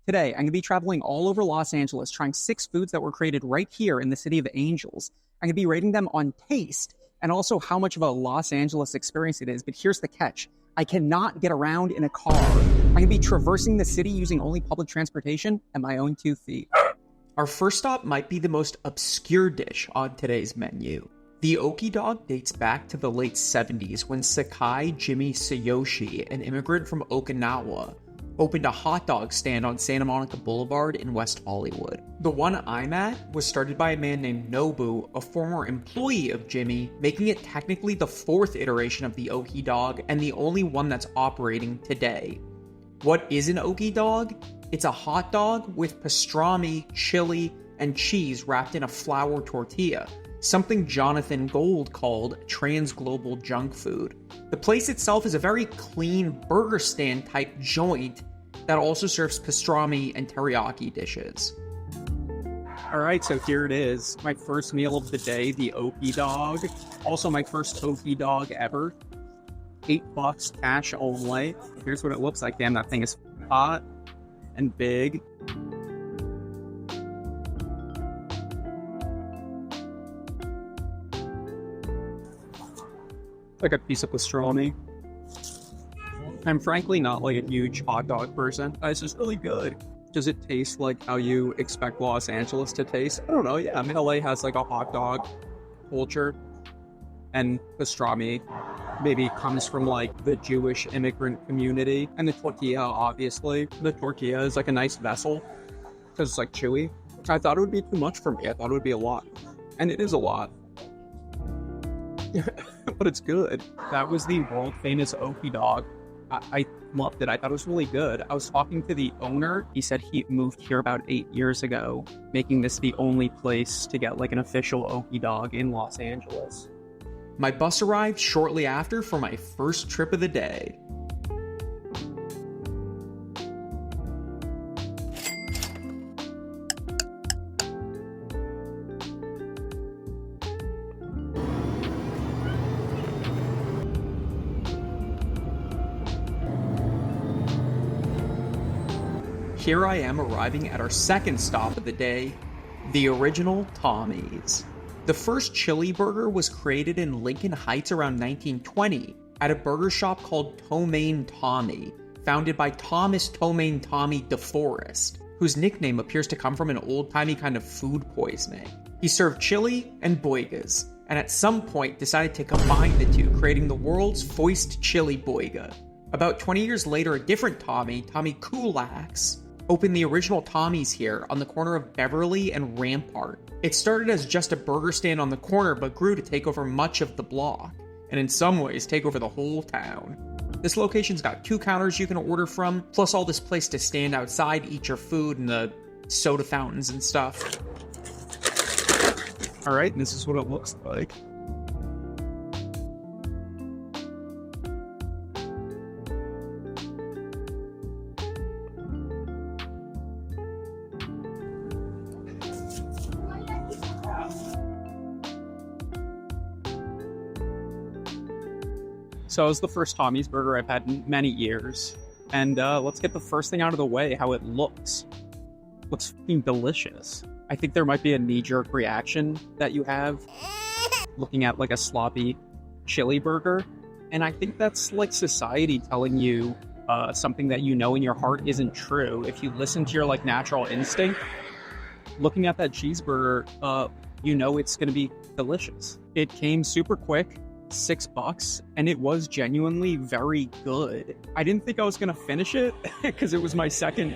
Today, I'm going to be traveling all over Los Angeles, trying 6 foods that were created right here in the City of Angels. I'm going to be rating them on taste and also how much of a Los Angeles experience it is. But here's the catch. I cannot get around in a car. I'm going to be traversing the city using only public transportation and my own 2 feet. Our first stop might be the most obscure dish on today's menu. The Oki Dog dates back to the late 70s when Sakai Jimmy Tsuyoshi, an immigrant from Okinawa, opened a hot dog stand on Santa Monica Boulevard in West Hollywood. The one I'm at was started by a man named Nobu, a former employee of Jimmy, making it technically the 4th iteration of the Oki Dog and the only one that's operating today. What is an Oki Dog? It's a hot dog with pastrami, chili, and cheese wrapped in a flour tortilla, something Jonathan Gold called trans-global junk food. The place itself is a very clean burger stand type joint that also serves pastrami and teriyaki dishes. Alright, so here it is. My first meal of the day, the Oki Dog. Also my first Oki Dog ever. $8 cash only. Here's what it looks like. Damn, that thing is hot and big. Like a piece of pastrami. I'm frankly not like a huge hot dog person. It's just really good. Does it taste like how you expect Los Angeles to taste? I don't know. Yeah, I mean, LA has like a hot dog culture, and pastrami maybe comes from like the Jewish immigrant community, and the tortilla, obviously. The tortilla is like a nice vessel because it's like chewy. I thought it would be too much for me. I thought it would be a lot, and it is a lot. But it's good. That was the world famous Oki Dog. I loved it. I thought it was really good. I was talking to the owner. He said he moved here about 8 years ago, making this the only place to get like an official Oki Dog in Los Angeles. My bus arrived shortly after for my first trip of the day. Here I am arriving at our second stop of the day, the original Tommy's. The first chili burger was created in Lincoln Heights around 1920 at a burger shop called Tomaine Tommy, founded by Thomas Tomaine Tommy DeForest, whose nickname appears to come from an old-timey kind of food poisoning. He served chili and boigas, and at some point decided to combine the two, creating the world's foist chili boiga. About 20 years later, a different Tommy, Tommy Kulaks, opened the original Tommy's here on the corner of Beverly and Rampart. It started as just a burger stand on the corner, but grew to take over much of the block, and in some ways take over the whole town. This location's got 2 counters you can order from, plus all this place to stand outside, eat your food, and the soda fountains and stuff. Alright, and this is what it looks like. So it was the first Tommy's burger I've had in many years. And let's get the first thing out of the way, how it looks. Looks fucking delicious. I think there might be a knee-jerk reaction that you have looking at like a sloppy chili burger. And I think that's like society telling you something that you know in your heart isn't true. If you listen to your like natural instinct, looking at that cheeseburger, you know it's going to be delicious. It came super quick. $6, and it was genuinely very good. I didn't think I was gonna finish it because it was my second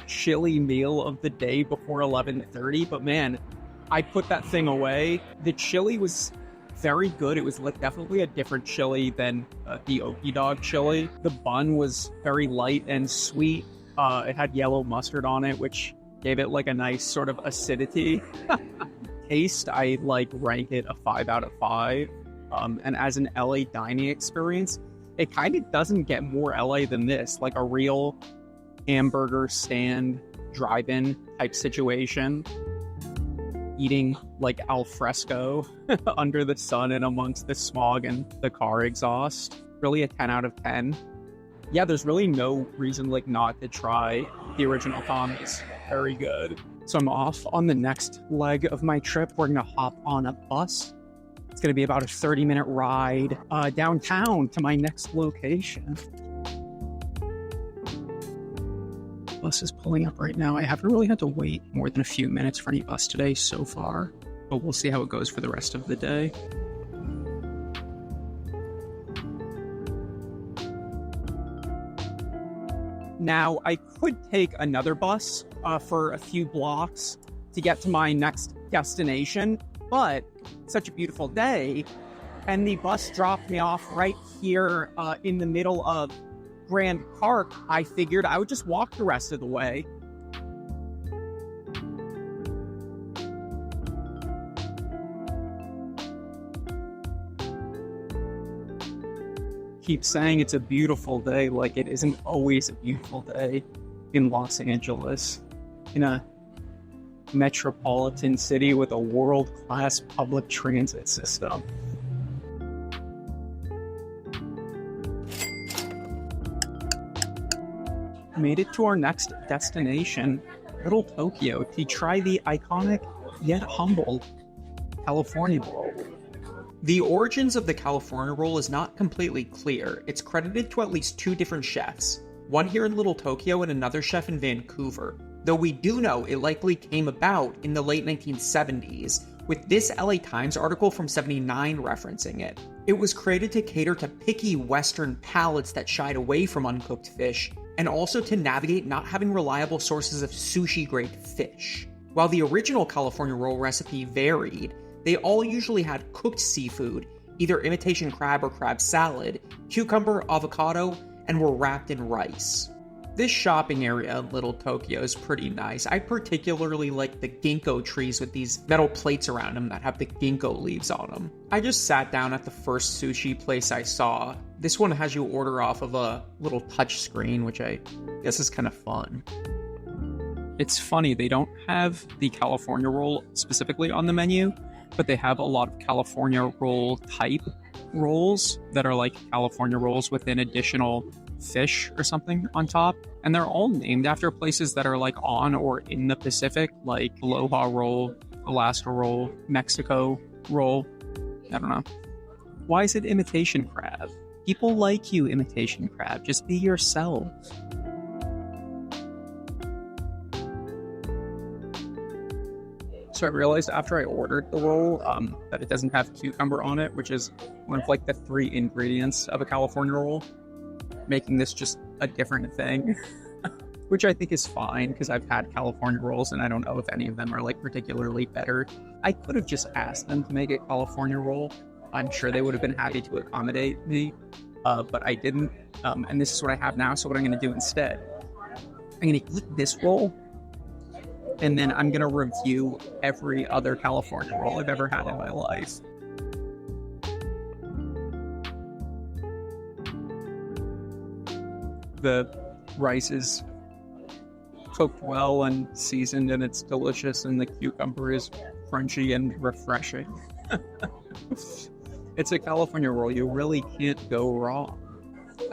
chili meal of the day before 11:30, but man, I put that thing away. The chili was very good. It was like definitely a different chili than the Oki Dog chili. The bun was very light and sweet. It had yellow mustard on it, which gave it like a nice sort of acidity. Taste, I like rank it a 5 out of 5. And as an LA dining experience, it kind of doesn't get more LA than this, like a real hamburger stand drive-in type situation. Eating like al fresco under the sun and amongst the smog and the car exhaust. Really a 10 out of 10. Yeah, there's really no reason like not to try the original commies. Very good. So I'm off on the next leg of my trip. We're gonna hop on a bus. It's gonna be about a 30-minute ride downtown to my next location. Bus is pulling up right now. I haven't really had to wait more than a few minutes for any bus today so far, but we'll see how it goes for the rest of the day. Now, I could take another bus for a few blocks to get to my next destination, but it's such a beautiful day, and the bus dropped me off right here in the middle of Grand Park. I figured I would just walk the rest of the way. Keep saying it's a beautiful day, like it isn't always a beautiful day in Los Angeles, in a metropolitan city with a world-class public transit system. Made it to our next destination, Little Tokyo, to try the iconic yet humble California roll. The origins of the California roll is not completely clear. It's credited to at least 2 different chefs, one here in Little Tokyo and another chef in Vancouver, though we do know it likely came about in the late 1970s, with this LA Times article from '79 referencing it. It was created to cater to picky Western palates that shied away from uncooked fish, and also to navigate not having reliable sources of sushi-grade fish. While the original California roll recipe varied, they all usually had cooked seafood, either imitation crab or crab salad, cucumber, avocado, and were wrapped in rice. This shopping area in Little Tokyo is pretty nice. I particularly like the ginkgo trees with these metal plates around them that have the ginkgo leaves on them. I just sat down at the first sushi place I saw. This one has you order off of a little touch screen, which I guess is kind of fun. It's funny, they don't have the California roll specifically on the menu, but they have a lot of California roll type rolls that are like California rolls with an additional fish or something on top. And they're all named after places that are like on or in the Pacific, like Aloha roll, Alaska roll, Mexico roll. I don't know. Why is it imitation crab? People like you, imitation crab. Just be yourselves. So I realized after I ordered the roll that it doesn't have cucumber on it, which is one of like the 3 ingredients of a California roll, making this just a different thing, which I think is fine because I've had California rolls and I don't know if any of them are like particularly better. I could have just asked them to make a California roll. I'm sure they would have been happy to accommodate me, but I didn't. And this is what I have now. So what I'm going to do instead, I'm going to eat this roll, and then I'm going to review every other California roll I've ever had in my life. The rice is cooked well and seasoned, and it's delicious, and the cucumber is crunchy and refreshing. It's a California roll. You really can't go wrong.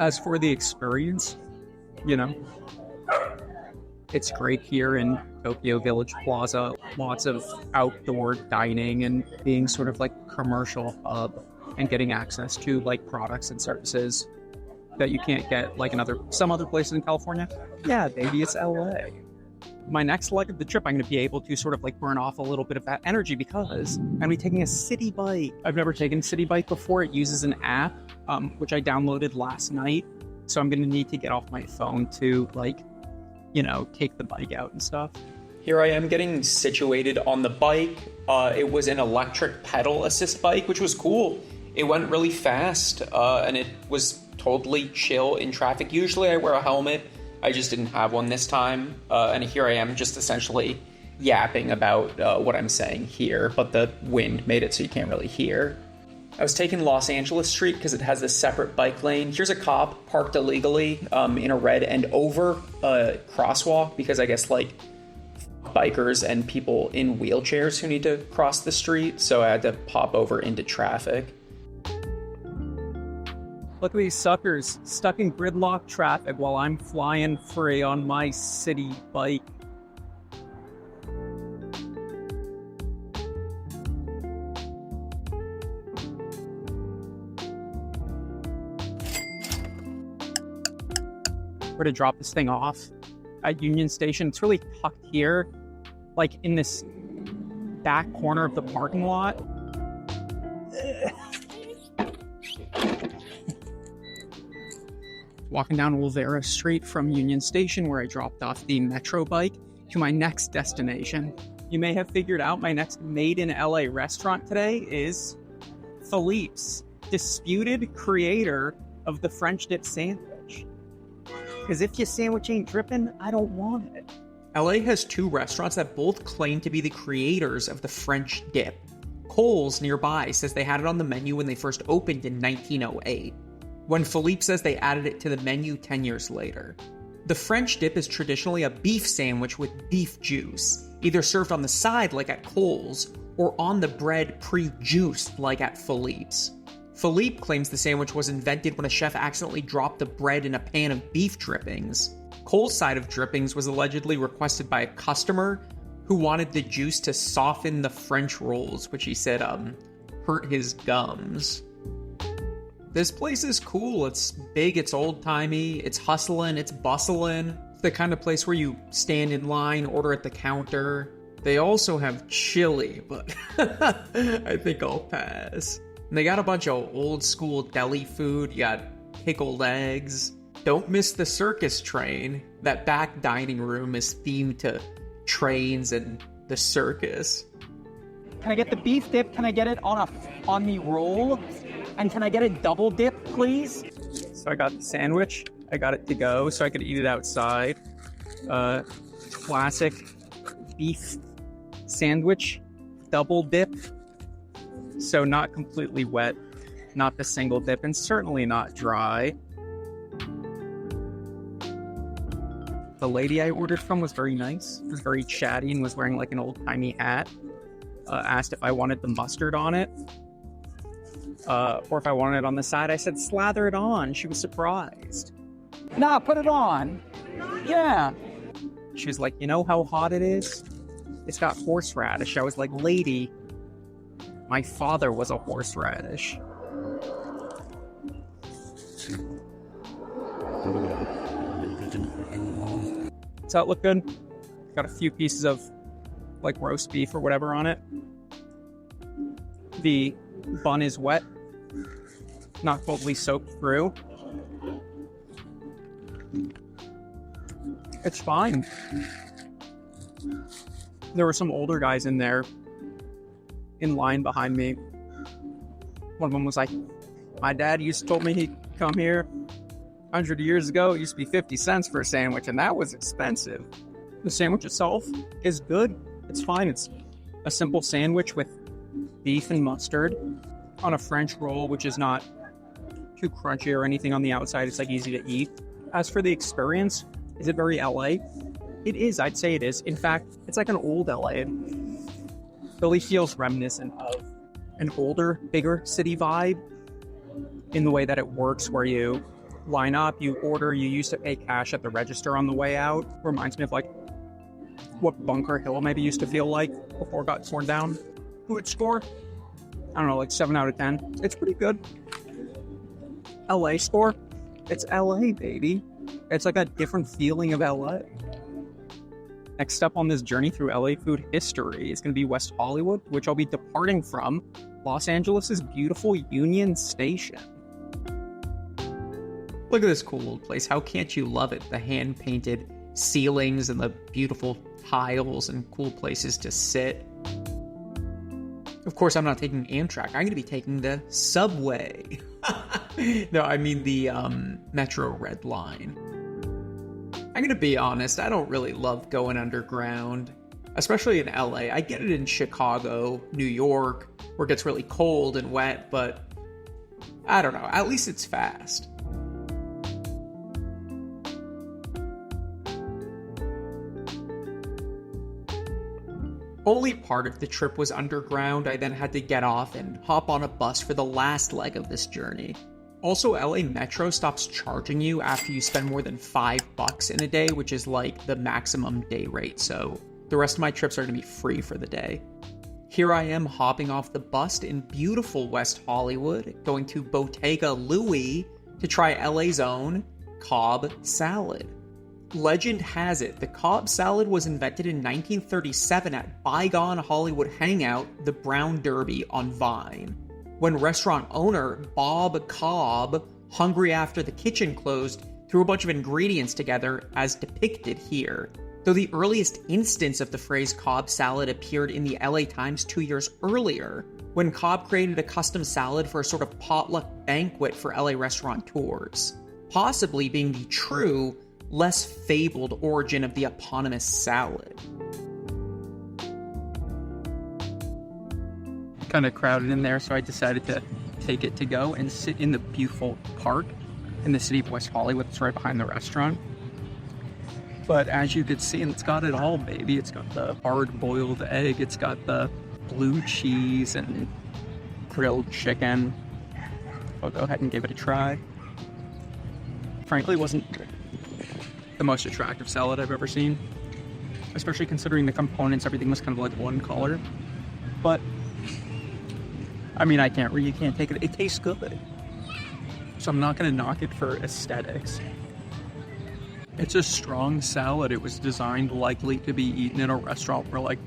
As for the experience, it's great here in Tokyo Village Plaza. Lots of outdoor dining and being sort of like a commercial hub and getting access to like products and services that you can't get like some other places in California. Yeah, baby, it's LA. My next leg of the trip, I'm going to be able to sort of like burn off a little bit of that energy because I'm going to be taking a City Bike. I've never taken City Bike before. It uses an app, which I downloaded last night. So I'm going to need to get off my phone to take the bike out and stuff. Here I am getting situated on the bike. It was an electric pedal assist bike, which was cool. It went really fast, and it was totally chill in traffic. Usually I wear a helmet. I just didn't have one this time. And here I am just essentially yapping about what I'm saying here, but the wind made it so you can't really hear. I was taking Los Angeles Street because it has a separate bike lane. Here's a cop parked illegally in a red and over crosswalk because I guess like bikers and people in wheelchairs who need to cross the street. So I had to pop over into traffic. Look at these suckers stuck in gridlock traffic while I'm flying free on my city bike. We're to drop this thing off at Union Station. It's really tucked here, like in this back corner of the parking lot. Walking down Olvera Street from Union Station, where I dropped off the Metro bike, to my next destination. You may have figured out my next made in LA restaurant today is Philippe's, disputed creator of the French dip sandwich. Because if your sandwich ain't dripping, I don't want it. LA has two restaurants that both claim to be the creators of the French dip. Kohl's nearby says they had it on the menu when they first opened in 1908, when Philippe says they added it to the menu 10 years later. The French dip is traditionally a beef sandwich with beef juice, either served on the side like at Kohl's, or on the bread pre-juiced like at Philippe's. Philippe claims the sandwich was invented when a chef accidentally dropped the bread in a pan of beef drippings. Kohl's side of drippings was allegedly requested by a customer who wanted the juice to soften the French rolls, which he said, hurt his gums. This place is cool. It's big, it's old-timey, it's hustling, it's bustling. It's the kind of place where you stand in line, order at the counter. They also have chili, but I think I'll pass. And they got a bunch of old-school deli food. You got pickled eggs. Don't miss the circus train. That back dining room is themed to trains and the circus. Can I get the beef dip? Can I get it on the roll? And can I get a double dip, please? So I got the sandwich. I got it to go so I could eat it outside. Classic beef sandwich, double dip. So not completely wet, not the single dip, and certainly not dry. The lady I ordered from was very nice, was very chatty, and was wearing like an old-timey hat. Asked if I wanted the mustard on it, or if I wanted it on the side. I said, slather it on. She was surprised. Nah, put it on. Yeah. She was like, you know how hot it is? It's got horseradish. I was like, lady, my father was a horseradish. Does that look good? Got a few pieces of like roast beef or whatever on it. The bun is wet, not fully soaked through. It's fine. There were some older guys in there in line behind me. One of them was like, my dad used to told me he'd come here 100 years ago. It used to be 50 cents for a sandwich, and that was expensive. The sandwich itself is good. It's fine. It's a simple sandwich with beef and mustard on a French roll, which is not too crunchy or anything on the outside. It's like easy to eat. As for the experience, is it very LA? It is. I'd say it is. In fact, it's like an old LA. It really feels reminiscent of an older, bigger city vibe in the way that it works, where you line up, you order, you used to pay cash at the register on the way out. Reminds me of like what Bunker Hill maybe used to feel like before it got torn down. Food score? I don't know, like 7 out of 10. It's pretty good. LA score? It's LA, baby. It's like a different feeling of LA. Next step on this journey through LA food history is going to be West Hollywood, which I'll be departing from Los Angeles' beautiful Union Station. Look at this cool old place. How can't you love it? The hand-painted ceilings and the beautiful tiles and cool places to sit. Of course, I'm not taking Amtrak. I'm going to be taking the subway. No, I mean the Metro Red Line. I'm going to be honest, I don't really love going underground, especially in LA. I get it in Chicago, New York, where it gets really cold and wet, but I don't know. At least it's fast. Only part of the trip was underground. I then had to get off and hop on a bus for the last leg of this journey. Also, LA Metro stops charging you after you spend more than $5 in a day, which is like the maximum day rate. So the rest of my trips are going to be free for the day. Here I am hopping off the bus in beautiful West Hollywood, going to Bottega Louie to try LA's own Cobb Salad. Legend has it, the Cobb Salad was invented in 1937 at Bygone Hollywood Hangout, the Brown Derby on Vine, when restaurant owner Bob Cobb, hungry after the kitchen closed, threw a bunch of ingredients together as depicted here. Though the earliest instance of the phrase Cobb Salad appeared in the LA Times 2 years earlier, when Cobb created a custom salad for a sort of potluck banquet for LA restaurateurs, possibly being the true, less fabled origin of the eponymous salad. Kind of crowded in there, so I decided to take it to go and sit in the beautiful park in the city of West Hollywood. It's right behind the restaurant. But as you can see, it's got it all, baby. It's got the hard-boiled egg, it's got the blue cheese and grilled chicken. I'll go ahead and give it a try. Frankly, it wasn't the most attractive salad I've ever seen, especially considering the components, everything was kind of like one color. But I mean, you can't take it. It tastes good. So I'm not going to knock it for aesthetics. It's a strong salad. It was designed likely to be eaten in a restaurant where, like,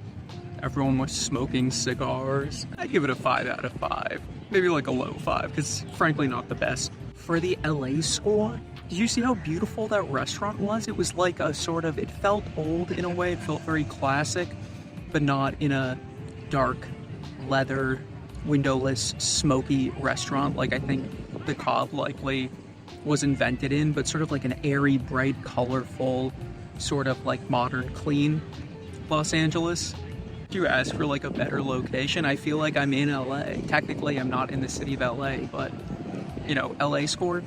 everyone was smoking cigars. I give it a 5 out of 5. Maybe like a low 5, because frankly not the best. For the LA score, did you see how beautiful that restaurant was? It was like a sort of, it felt old in a way. It felt very classic, but not in a dark, leather, windowless, smoky restaurant like I think the Cobb likely was invented in, but sort of like an airy, bright, colorful, sort of like modern, clean Los Angeles. If you ask for like a better location, I feel like I'm in LA. Technically, I'm not in the city of LA, but, you know, LA score,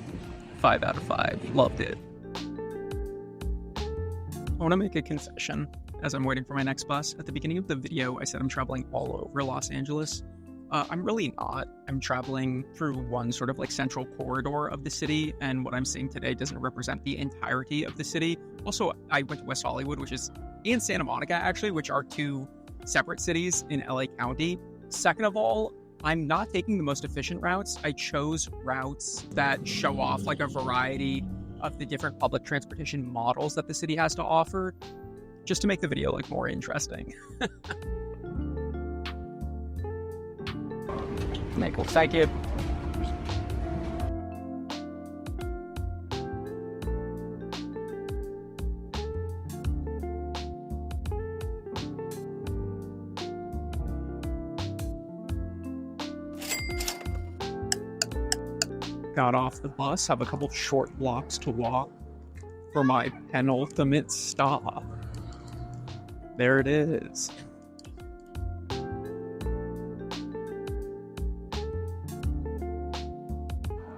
5 out of 5. Loved it. I want to make a concession as I'm waiting for my next bus. At the beginning of the video, I said I'm traveling all over Los Angeles. I'm really not. I'm traveling through one sort of like central corridor of the city, and what I'm seeing today doesn't represent the entirety of the city. Also, I went to West Hollywood, which is in Santa Monica, actually, which are two separate cities in LA County. Second of all, I'm not taking the most efficient routes. I chose routes that show off like a variety of the different public transportation models that the city has to offer, just to make the video like more interesting. Nickel, thank you. Got off the bus, have a couple short blocks to walk for my penultimate stop. There it is.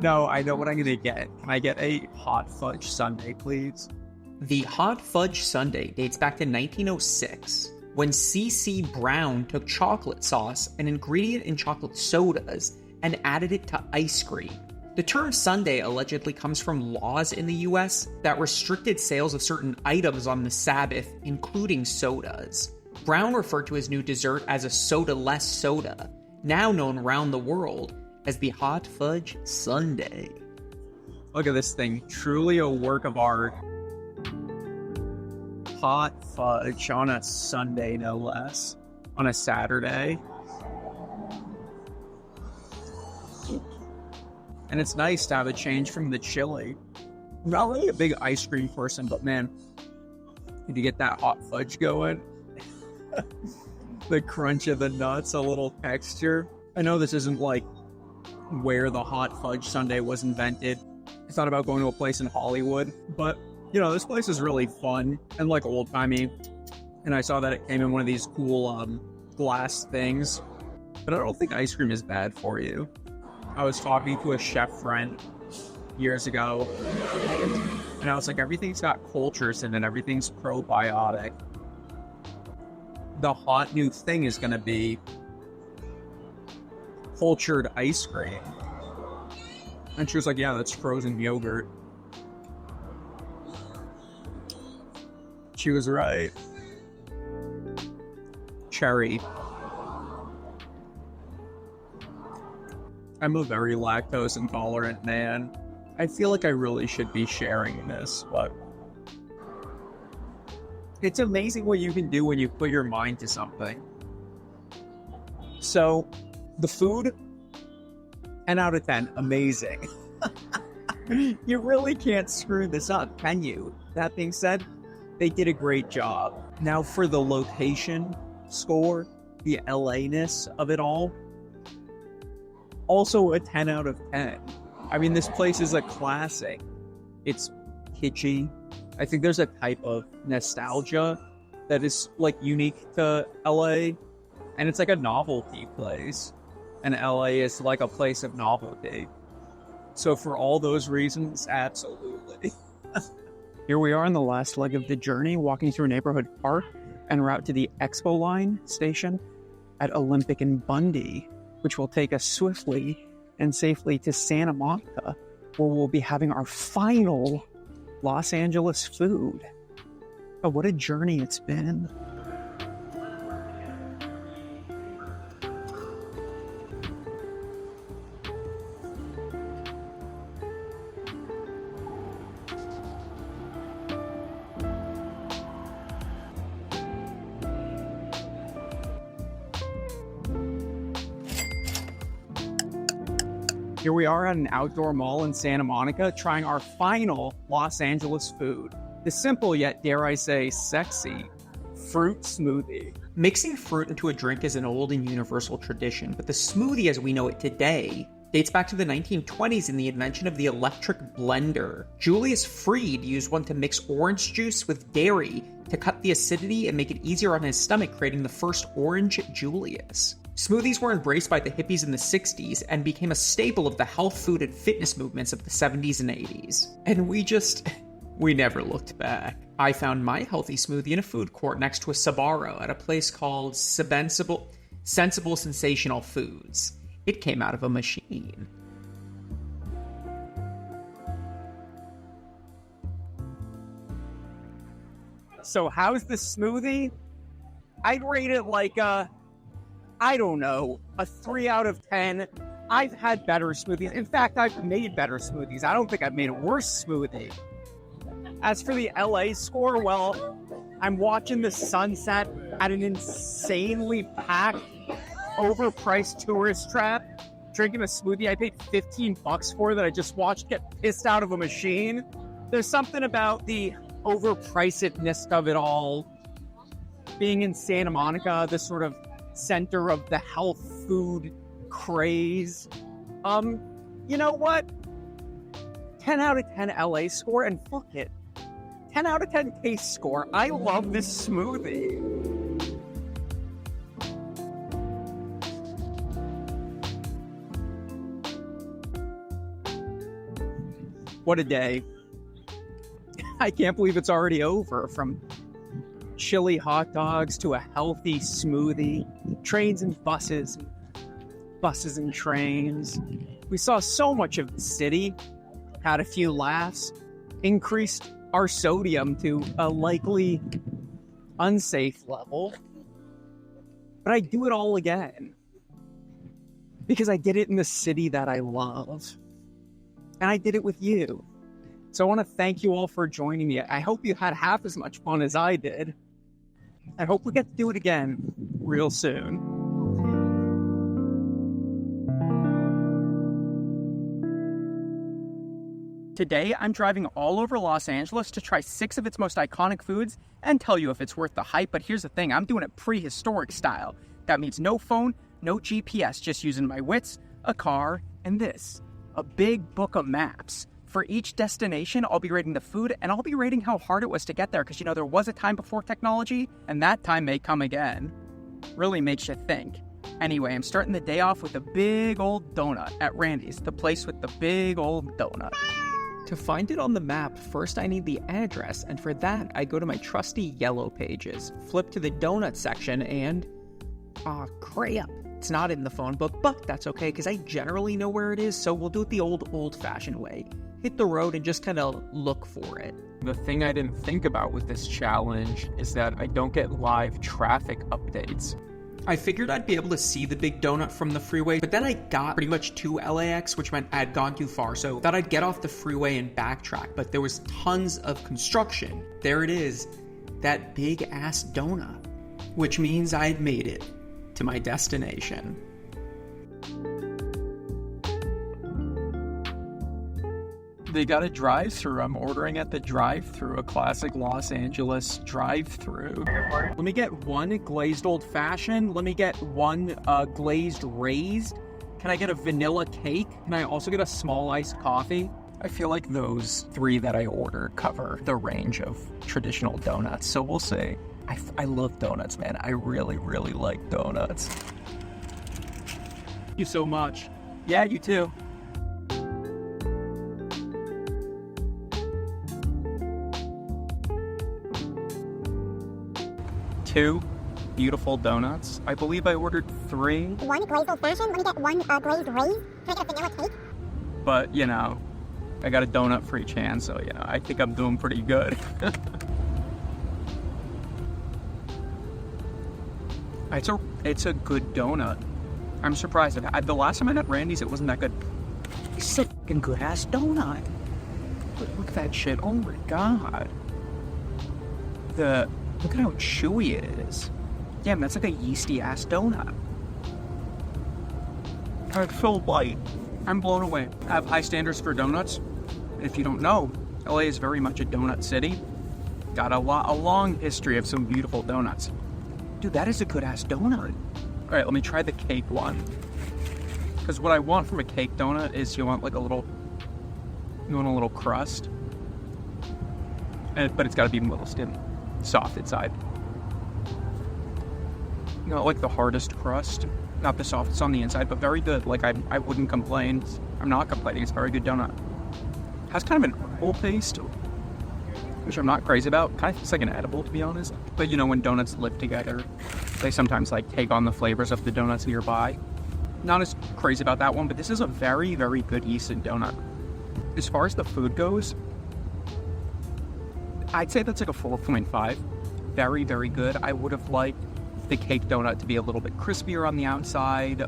No, I know what I'm gonna get. Can I get a hot fudge sundae, please? The hot fudge sundae dates back to 1906, when C.C. Brown took chocolate sauce, an ingredient in chocolate sodas, and added it to ice cream. The term sundae allegedly comes from laws in the US that restricted sales of certain items on the Sabbath, including sodas. Brown referred to his new dessert as a soda-less soda, now known around the world as the hot fudge sundae. Look at this thing, truly a work of art. Hot fudge on a Sunday, no less. On a Saturday. And it's nice to have a change from the chili. I'm not really a big ice cream person, but man, if you get that hot fudge going, the crunch of the nuts, a little texture. I know this isn't like where the hot fudge sundae was invented. It's not about going to a place in Hollywood, but you know, this place is really fun and like old-timey. And I saw that it came in one of these cool glass things. But I don't think ice cream is bad for you. I was talking to a chef friend years ago, and I was like, everything's got cultures in it, everything's probiotic. The hot new thing is going to be cultured ice cream. And she was like, yeah, that's frozen yogurt. She was right. Cherry. I'm a very lactose intolerant man. I feel like I really should be sharing this, but it's amazing what you can do when you put your mind to something. So, the food, 10 out of 10, amazing. You really can't screw this up, can you? That being said, they did a great job. Now for the location score, the LA-ness of it all, also a 10 out of 10. I mean, this place is a classic. It's kitschy. I think there's a type of nostalgia that is like unique to LA, and it's like a novelty place. And LA is like a place of novelty. So for all those reasons, absolutely. Here we are on the last leg of the journey, walking through Neighborhood Park en route to the Expo Line station at Olympic and Bundy, which will take us swiftly and safely to Santa Monica, where we'll be having our final Los Angeles food. Oh, what a journey it's been. Here we are at an outdoor mall in Santa Monica trying our final Los Angeles food. The simple yet, dare I say, sexy fruit smoothie. Mixing fruit into a drink is an old and universal tradition, but the smoothie as we know it today dates back to the 1920s and the invention of the electric blender. Julius Freed used one to mix orange juice with dairy to cut the acidity and make it easier on his stomach, creating the first Orange Julius. Smoothies were embraced by the hippies in the 60s and became a staple of the health, food, and fitness movements of the 70s and 80s. And we never looked back. I found my healthy smoothie in a food court next to a Sbarro at a place called Sensible Sensational Foods. It came out of a machine. So how's the smoothie? I'd rate it like I don't know, a 3 out of 10. I've had better smoothies. In fact, I've made better smoothies. I don't think I've made a worse smoothie. As for the LA score, well, I'm watching the sunset at an insanely packed, overpriced tourist trap, drinking a smoothie I paid $15 for that I just watched get pissed out of a machine. There's something about the overpricedness of it all. Being in Santa Monica, the sort of center of the health food craze. You know what? 10 out of 10 LA score, and fuck it. 10 out of 10 taste score. I love this smoothie. What a day. I can't believe it's already over. From chili hot dogs to a healthy smoothie, trains and buses and trains. We saw so much of the city, had a few laughs, increased our sodium to a likely unsafe level. But I do it all again because I did it in the city that I love. And I did it with you. So I want to thank you all for joining me. I hope you had half as much fun as I did. I hope we get to do it again real soon. Today, I'm driving all over Los Angeles to try 6 of its most iconic foods and tell you if it's worth the hype. But here's the thing, I'm doing it prehistoric style. That means no phone, no GPS, just using my wits, a car, and this, a big book of maps. For each destination, I'll be rating the food, and I'll be rating how hard it was to get there, because, you know, there was a time before technology, and that time may come again. Really makes you think. Anyway, I'm starting the day off with a big old donut at Randy's, the place with the big old donut. To find it on the map, first I need the address, and for that, I go to my trusty Yellow Pages, flip to the donut section, and crap. It's not in the phone book, but that's okay because I generally know where it is, so we'll do it the old-fashioned way. Hit the road and just kind of look for it. The thing I didn't think about with this challenge is that I don't get live traffic updates. I figured I'd be able to see the big donut from the freeway, but then I got pretty much to LAX, which meant I'd gone too far, so thought I'd get off the freeway and backtrack, but there was tons of construction. There it is, that big-ass donut, which means I'd made it to my destination. They got a drive-thru. I'm ordering at the drive-thru, a classic Los Angeles drive-thru. Let me get one glazed old-fashioned. Let me get one glazed raised. Can I get a vanilla cake? Can I also get a small iced coffee? I feel like those 3 that I ordered cover the range of traditional donuts, so we'll see. I love donuts, man. I really, really like donuts. Thank you so much. Yeah, you too. Two beautiful donuts. I believe I ordered 3. One glazed old fashioned. Let me get one glazed raised. Can I get a vanilla cake? But, you know, I got a donut for each hand, so, you know, I think I'm doing pretty good. It's a good donut. I'm surprised. The last time I had Randy's, it wasn't that good. It's a fucking good-ass donut. Look at that shit. Oh, my God. Look at how chewy it is. Damn, that's like a yeasty-ass donut. It's so light. I'm blown away. I have high standards for donuts. If you don't know, LA is very much a donut city. Got a long history of some beautiful donuts. Dude, that is a good-ass donut. All right, let me try the cake one. Because what I want from a cake donut is you want a little crust. But it's got to be a little soft inside. You know, like the hardest crust. Not the softest on the inside, but very good. Like, I wouldn't complain. I'm not complaining. It's a very good donut. Has kind of an herbal taste, which I'm not crazy about. Kind of tastes like an edible, to be honest. But, you know, when donuts live together, they sometimes, take on the flavors of the donuts nearby. Not as crazy about that one, but this is a very, very good yeasted donut. As far as the food goes, I'd say that's like a 4.5. Very, very good. I would have liked the cake donut to be a little bit crispier on the outside,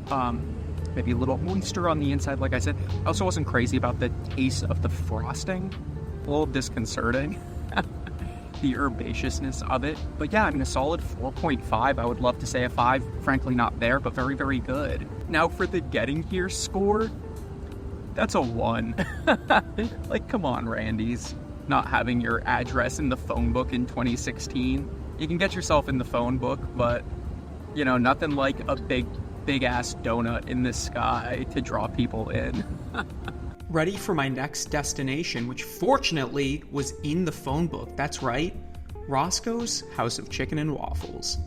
maybe a little moister on the inside, like I said. I also wasn't crazy about the taste of the frosting. A little disconcerting. The herbaceousness of it. But yeah, I mean, a solid 4.5. I would love to say a 5. Frankly, not there, but very, very good. Now for the getting here score, that's a 1. Come on, Randy's. Not having your address in the phone book in 2016. You can get yourself in the phone book, but, you know, nothing like a big-ass donut in the sky to draw people in. Ready for my next destination, which fortunately was in the phone book. That's right, Roscoe's House of Chicken and Waffles.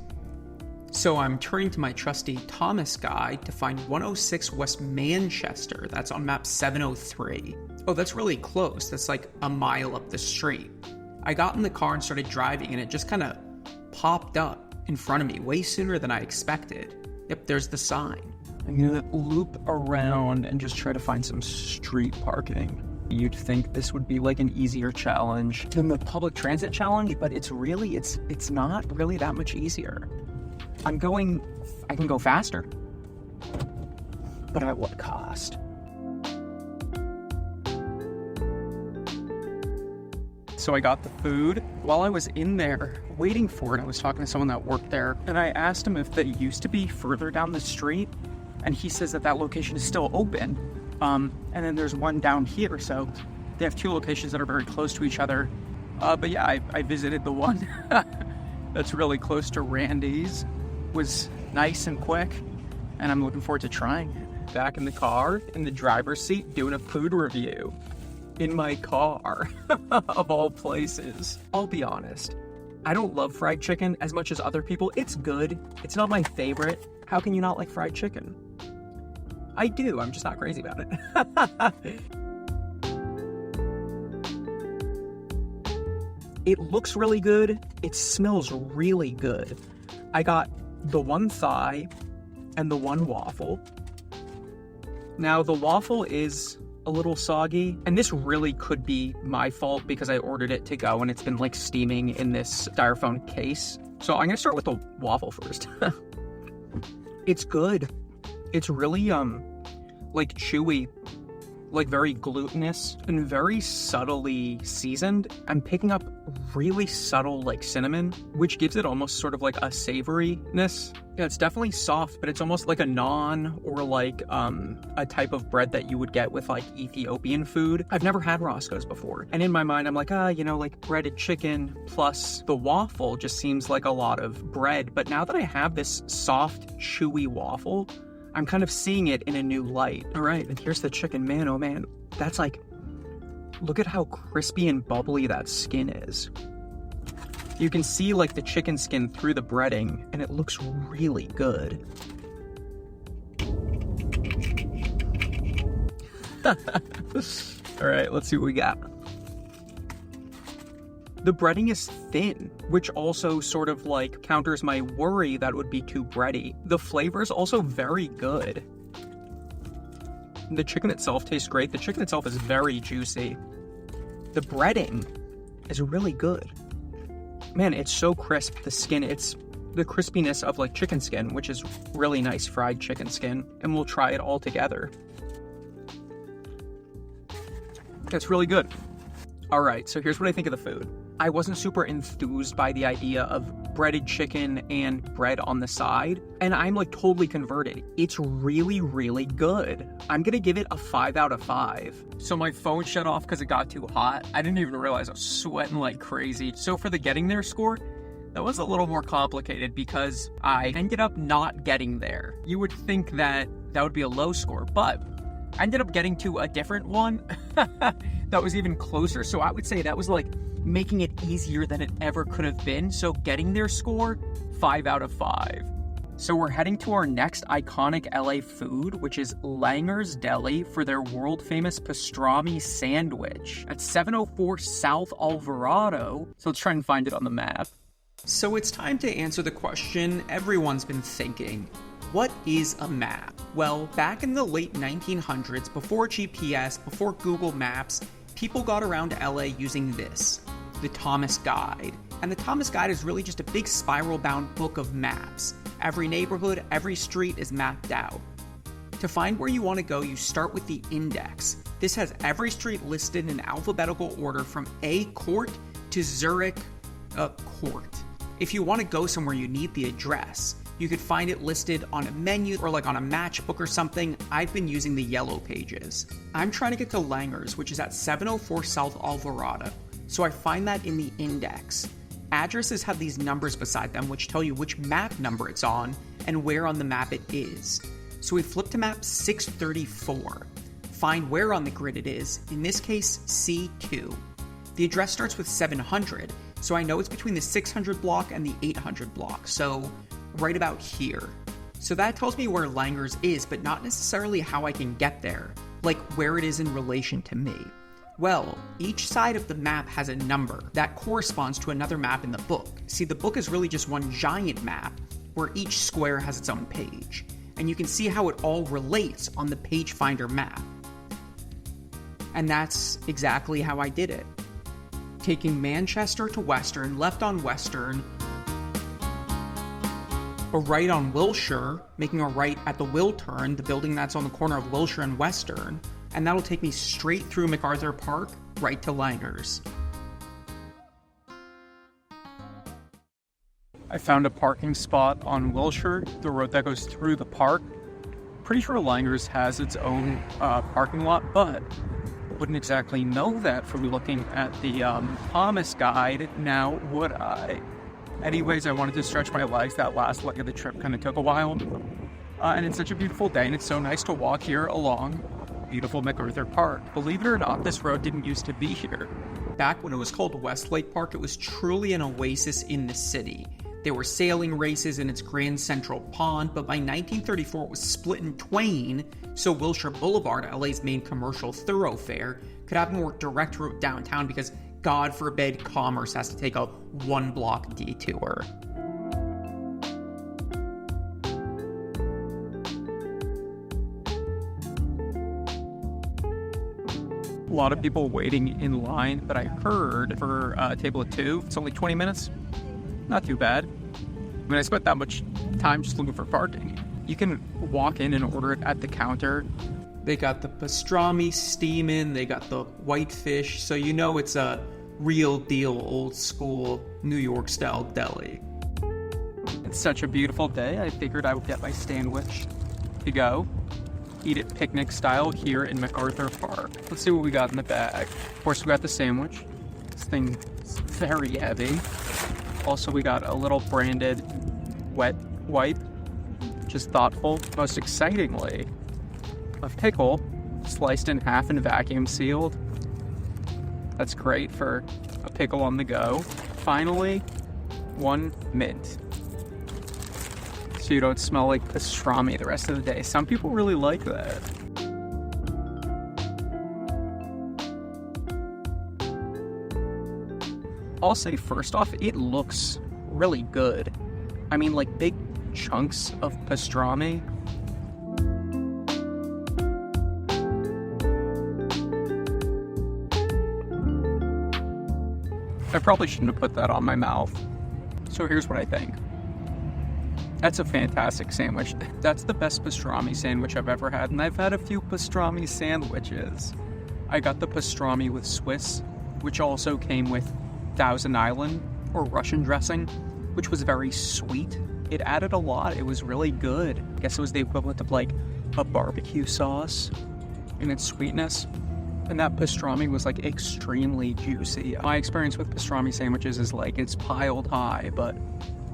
So I'm turning to my trusty Thomas guide to find 106 West Manchester. That's on map 703. Oh, that's really close. That's like a mile up the street. I got in the car and started driving, and it just kind of popped up in front of me way sooner than I expected. Yep, there's the sign. I'm gonna loop around and just try to find some street parking. You'd think this would be like an easier challenge than the public transit challenge, but it's not really that much easier. I can go faster, but at what cost? So I got the food. While I was in there waiting for it, I was talking to someone that worked there, and I asked him if that used to be further down the street, and he says that location is still open. And then there's one down here, so they have 2 locations that are very close to each other. But yeah, I visited the one that's really close to Randy's. Was nice and quick, and I'm looking forward to trying it. Back in the car, in the driver's seat, doing a food review. In my car, of all places. I'll be honest, I don't love fried chicken as much as other people. It's good. It's not my favorite. How can you not like fried chicken? I do, I'm just not crazy about it. It looks really good. It smells really good. I got the one thigh, and the one waffle. Now, the waffle is a little soggy, and this really could be my fault because I ordered it to go and it's been like steaming in this styrofoam case. So I'm gonna start with the waffle first. It's good. It's really like chewy, like very glutinous and very subtly seasoned. I'm picking up really subtle like cinnamon, which gives it almost sort of like a savoriness. Yeah, it's definitely soft, but it's almost like a naan or like a type of bread that you would get with like Ethiopian food. I've never had Roscoe's before. And in my mind, I'm like, like breaded chicken plus the waffle just seems like a lot of bread. But now that I have this soft, chewy waffle, I'm kind of seeing it in a new light. All right, and here's the chicken. Man, oh man, that's like, look at how crispy and bubbly that skin is. You can see like the chicken skin through the breading, and it looks really good. All right, let's see what we got. The breading is thin, which also sort of like counters my worry that it would be too bready. The flavor is also very good. The chicken itself tastes great. The chicken itself is very juicy. The breading is really good. Man, it's so crisp. The skin, it's the crispiness of like chicken skin, which is really nice fried chicken skin. And we'll try it all together. It's really good. All right, so here's what I think of the food. I wasn't super enthused by the idea of breaded chicken and bread on the side, and I'm like totally converted. It's really, really good. I'm gonna give it a 5 out of 5. So my phone shut off because it got too hot. I didn't even realize I was sweating like crazy. So for the getting there score, that was a little more complicated because I ended up not getting there. You would think that that would be a low score, but I ended up getting to a different one that was even closer. So I would say that was like making it easier than it ever could have been. So getting their score, 5 out of 5. So we're heading to our next iconic LA food, which is Langer's Deli for their world famous pastrami sandwich at 704 South Alvarado. So let's try and find it on the map. So it's time to answer the question everyone's been thinking. What is a map? Well, back in the late 1900s, before GPS, before Google Maps, people got around LA using this, the Thomas Guide. And the Thomas Guide is really just a big spiral-bound book of maps. Every neighborhood, every street is mapped out. To find where you want to go, you start with the index. This has every street listed in alphabetical order from A Court to Zurich Court. If you want to go somewhere, you need the address. You could find it listed on a menu or like on a matchbook or something. I've been using the yellow pages. I'm trying to get to Langer's, which is at 704 South Alvarado. So I find that in the index. Addresses have these numbers beside them, which tell you which map number it's on and where on the map it is. So we flip to map 634. Find where on the grid it is, in this case, C2. The address starts with 700, so I know it's between the 600 block and the 800 block. So right about here. So that tells me where Langer's is, but not necessarily how I can get there, like where it is in relation to me. Well, each side of the map has a number that corresponds to another map in the book. See, the book is really just one giant map where each square has its own page, and you can see how it all relates on the page finder map. And that's exactly how I did it. Taking Manchester to Western, left on Western, a right on Wilshire, making a right at the Will Turn, the building that's on the corner of Wilshire and Western, and that'll take me straight through MacArthur Park, right to Langer's. I found a parking spot on Wilshire, the road that goes through the park. Pretty sure Langer's has its own parking lot, but wouldn't exactly know that from looking at the Thomas Guide, now would I? Anyways, I wanted to stretch my legs. That last leg of the trip kind of took a while. And it's such a beautiful day, and it's so nice to walk here along beautiful MacArthur Park. Believe it or not, this road didn't used to be here. Back when it was called Westlake Park, it was truly an oasis in the city. There were sailing races in its Grand Central Pond, but by 1934 it was split in twain, so Wilshire Boulevard, LA's main commercial thoroughfare, could have a more direct route downtown because, God forbid, commerce has to take a one-block detour. A lot of people waiting in line, but I heard for a table of 2, it's only 20 minutes. Not too bad. I mean, I spent that much time just looking for parking. You can walk in and order it at the counter. They got the pastrami steaming, they got the white fish, so you know it's a real deal, old school New York style deli. It's such a beautiful day, I figured I would get my sandwich to go. Eat it picnic style here in MacArthur Park. Let's see what we got in the bag. Of course, we got the sandwich. This thing is very heavy. Also, we got a little branded wet wipe, just thoughtful. Most excitingly, a pickle sliced in half and vacuum sealed. That's great for a pickle on the go. Finally, 1 mint. So you don't smell like pastrami the rest of the day. Some people really like that. I'll say first off, it looks really good. I mean, like big chunks of pastrami. I probably shouldn't have put that on my mouth. So here's what I think. That's a fantastic sandwich. That's the best pastrami sandwich I've ever had, and I've had a few pastrami sandwiches. I got the pastrami with Swiss, which also came with Thousand Island, or Russian dressing, which was very sweet. It added a lot. It was really good. I guess it was the equivalent of like a barbecue sauce in its sweetness. And that pastrami was like extremely juicy. My experience with pastrami sandwiches is like it's piled high, but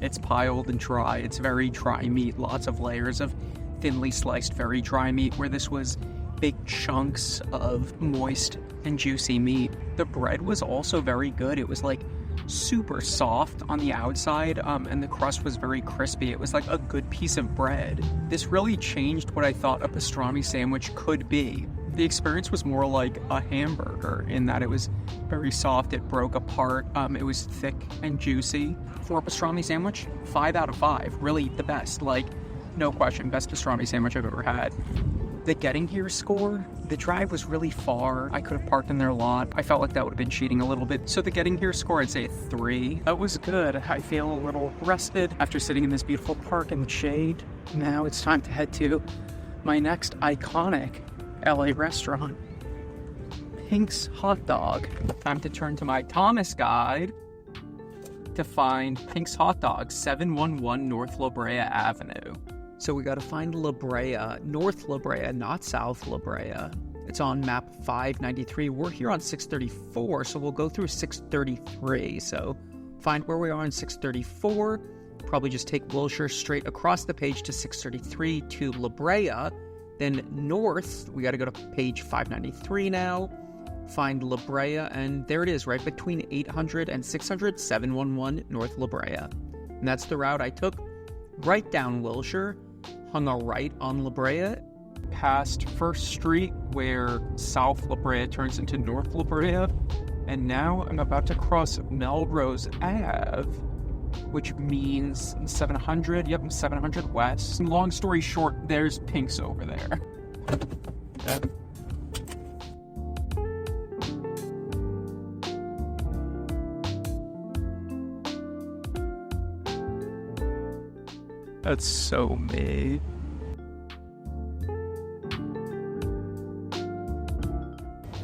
it's piled and dry. It's very dry meat, lots of layers of thinly sliced, very dry meat, where this was big chunks of moist and juicy meat. The bread was also very good. It was like super soft on the outside, and the crust was very crispy. It was like a good piece of bread. This really changed what I thought a pastrami sandwich could be. The experience was more like a hamburger in that it was very soft, it broke apart, it was thick and juicy. For a pastrami sandwich, 5 out of 5, really the best, like no question, best pastrami sandwich I've ever had. The getting here score, the drive was really far. I could have parked in there a lot. I felt like that would have been cheating a little bit. So the getting here score, I'd say a 3. That was good. I feel a little rested after sitting in this beautiful park in the shade. Now it's time to head to my next iconic LA restaurant, Pink's Hot Dog. Time to turn to my Thomas guide to find Pink's Hot Dog, 711 North La Brea Avenue. So we gotta find La Brea, North La Brea, not South La Brea. It's on map 593. We're here on 634, so we'll go through 633. So find where we are on 634. Probably just take Wilshire straight across the page to 633 to La Brea. Then north, we gotta go to page 593 now. Find La Brea, and there it is, right between 800 and 600, 711 North La Brea. And that's the route I took. Right down Wilshire, hung a right on La Brea, past First Street where South La Brea turns into North La Brea, and now I'm about to cross Melrose Ave, which means 700, 700 West. And long story short, there's Pink's over there. That's so me.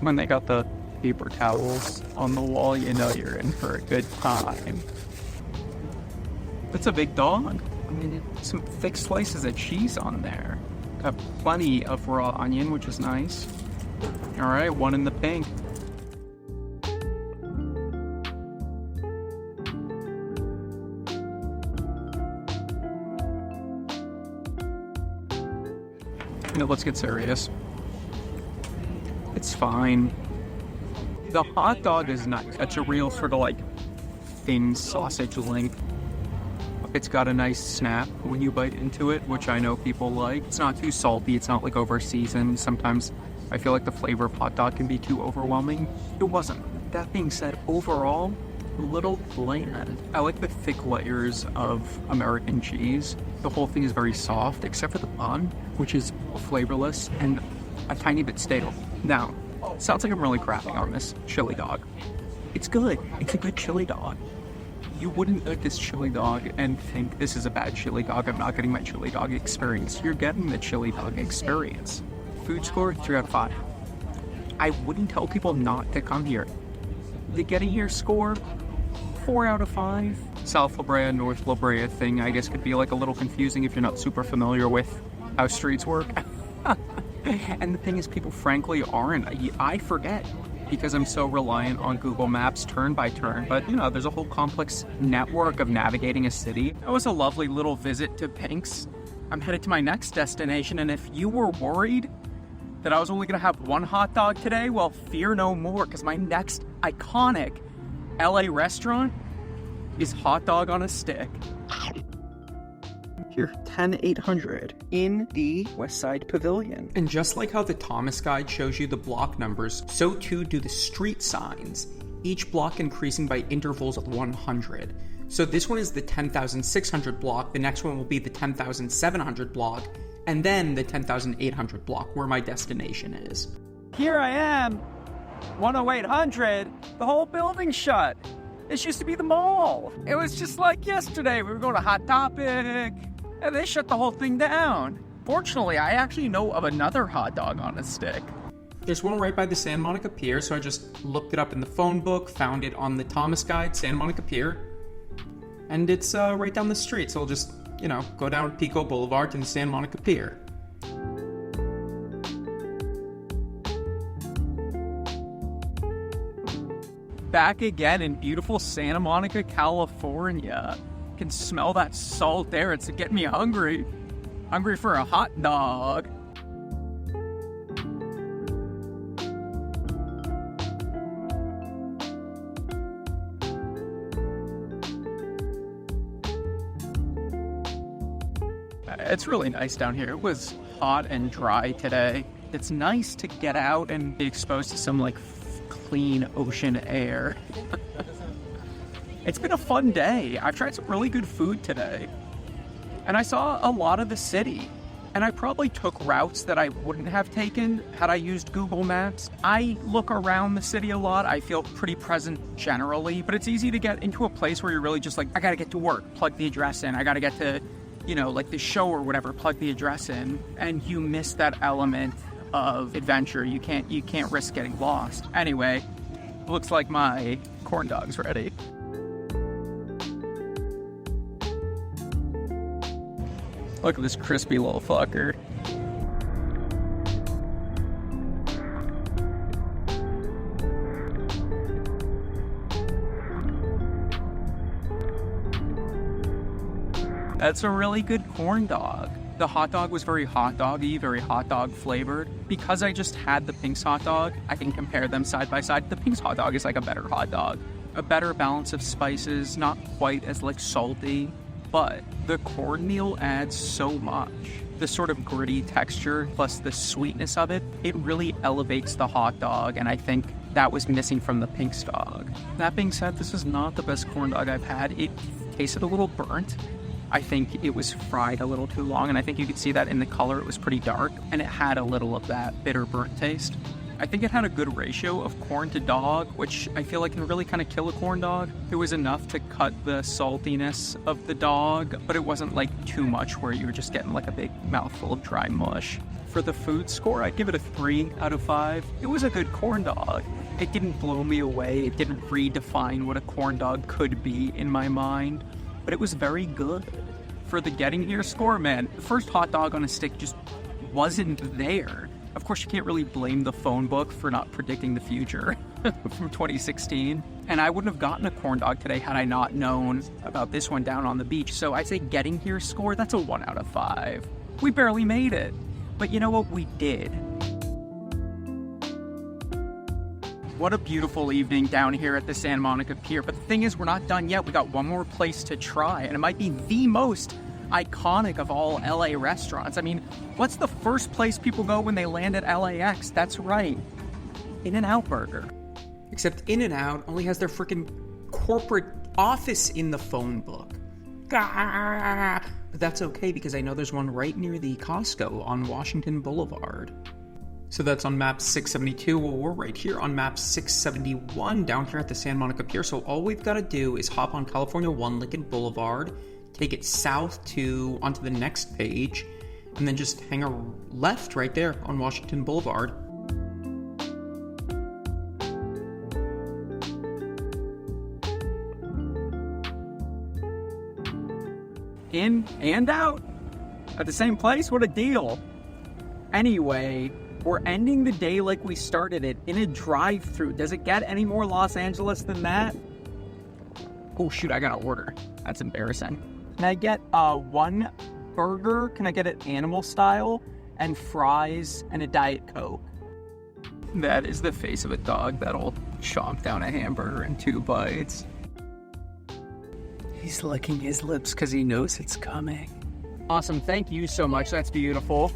When they got the paper towels on the wall, you know you're in for a good time. That's a big dog. I mean, some thick slices of cheese on there. Got plenty of raw onion, which is nice. All right, one in the pink. Now let's get serious. It's fine. The hot dog is nice. It's a real sort of like thin sausage link. It's got a nice snap when you bite into it, which I know people like. It's not too salty. It's not like over seasoned. Sometimes I feel like the flavor of hot dog can be too overwhelming. It wasn't. That being said, overall, a little bland. I like the thick layers of American cheese. The whole thing is very soft, except for the bun, which is flavorless and a tiny bit stale. Now, Sounds like I'm really crapping on this chili dog. It's good. It's a good chili dog. You wouldn't eat this chili dog and think this is a bad chili dog. I'm not getting my chili dog experience. You're getting the chili dog experience. Food score, 3 out of 5. I wouldn't tell people not to come here. The getting here score, 4 out of 5. South La Brea, North La Brea thing, I guess, could be like a little confusing if you're not super familiar with how streets work. And the thing is, people frankly aren't. I forget because I'm so reliant on Google Maps turn by turn. But, you know, there's a whole complex network of navigating a city. That was a lovely little visit to Pink's. I'm headed to my next destination, and if you were worried that I was only going to have one hot dog today, well, fear no more, because my next iconic LA restaurant is hot dog on a stick. Here, 10800 in the West Side Pavilion. And just like how the Thomas Guide shows you the block numbers, so too do the street signs, each block increasing by intervals of 100. So this one is the 10,600 block, the next one will be the 10,700 block, and then the 10,800 block, where my destination is. Here I am, 10800, the whole building's shut. This used to be the mall. It was just like yesterday, we were going to Hot Topic, and they shut the whole thing down. Fortunately, I actually know of another hot dog on a stick. There's one right by the Santa Monica Pier, so I just looked it up in the phone book, found it on the Thomas Guide, Santa Monica Pier, and it's right down the street, so I'll just, you know, go down Pico Boulevard to the Santa Monica Pier. Back again in beautiful Santa Monica, California. Can smell that salt there. It's getting me hungry. Hungry for a hot dog. It's really nice down here. It was hot and dry today. It's nice to get out and be exposed to some like clean ocean air. It's been a fun day. I've tried some really good food today. And I saw a lot of the city. And I probably took routes that I wouldn't have taken had I used Google Maps. I look around the city a lot. I feel pretty present generally. But it's easy to get into a place where you're really just like, I gotta get to work, plug the address in. I gotta get to, you know, like the show or whatever, plug the address in. And you miss that element of adventure. You can't risk getting lost. Anyway, looks like my corn dog's ready. Look at this crispy little fucker. That's a really good corn dog. The hot dog was very hot doggy, very hot dog flavored. Because I just had the Pink's hot dog, I can compare them side by side. The Pink's hot dog is like a better hot dog. A better balance of spices, not quite as like salty. But the cornmeal adds so much. The sort of gritty texture plus the sweetness of it, it really elevates the hot dog, and I think that was missing from the Pink's dog. That being said, this is not the best corn dog I've had. It tasted a little burnt. I think it was fried a little too long, and I think you could see that in the color. It was pretty dark, and it had a little of that bitter burnt taste. I think it had a good ratio of corn to dog, which I feel like can really kind of kill a corn dog. It was enough to cut the saltiness of the dog, but it wasn't like too much where you were just getting like a big mouthful of dry mush. For the food score, I'd give it a 3 out of 5. It was a good corn dog. It didn't blow me away. It didn't redefine what a corn dog could be in my mind, but it was very good. For the getting here score, man, the first hot dog on a stick just wasn't there. Of course, you can't really blame the phone book for not predicting the future from 2016. And I wouldn't have gotten a corn dog today had I not known about this one down on the beach. So I'd say getting here score, that's a 1 out of 5. We barely made it. But you know what? We did. What a beautiful evening down here at the Santa Monica Pier. But the thing is, we're not done yet. We got one more place to try, and it might be the most iconic of all LA restaurants. I mean, what's the first place people go when they land at LAX? That's right, In-N-Out Burger. Except In-N-Out only has their freaking corporate office in the phone book. But that's okay, because I know there's one right near the Costco on Washington Boulevard. So that's on map 672. Well, we're right here on map 671 down here at the Santa Monica Pier. So all we've got to do is hop on California 1 Lincoln Boulevard, take it south onto the next page, and then just hang a left right there on Washington Boulevard. In and out at the same place? What a deal. Anyway, we're ending the day like we started it, in a drive-thru. Does it get any more Los Angeles than that? Oh shoot, I gotta order. That's embarrassing. Can I get one burger? Can I get it animal style? And fries and a Diet Coke? That is the face of a dog that'll chomp down a hamburger in 2 bites. He's licking his lips because he knows it's coming. Awesome, thank you so much. That's beautiful.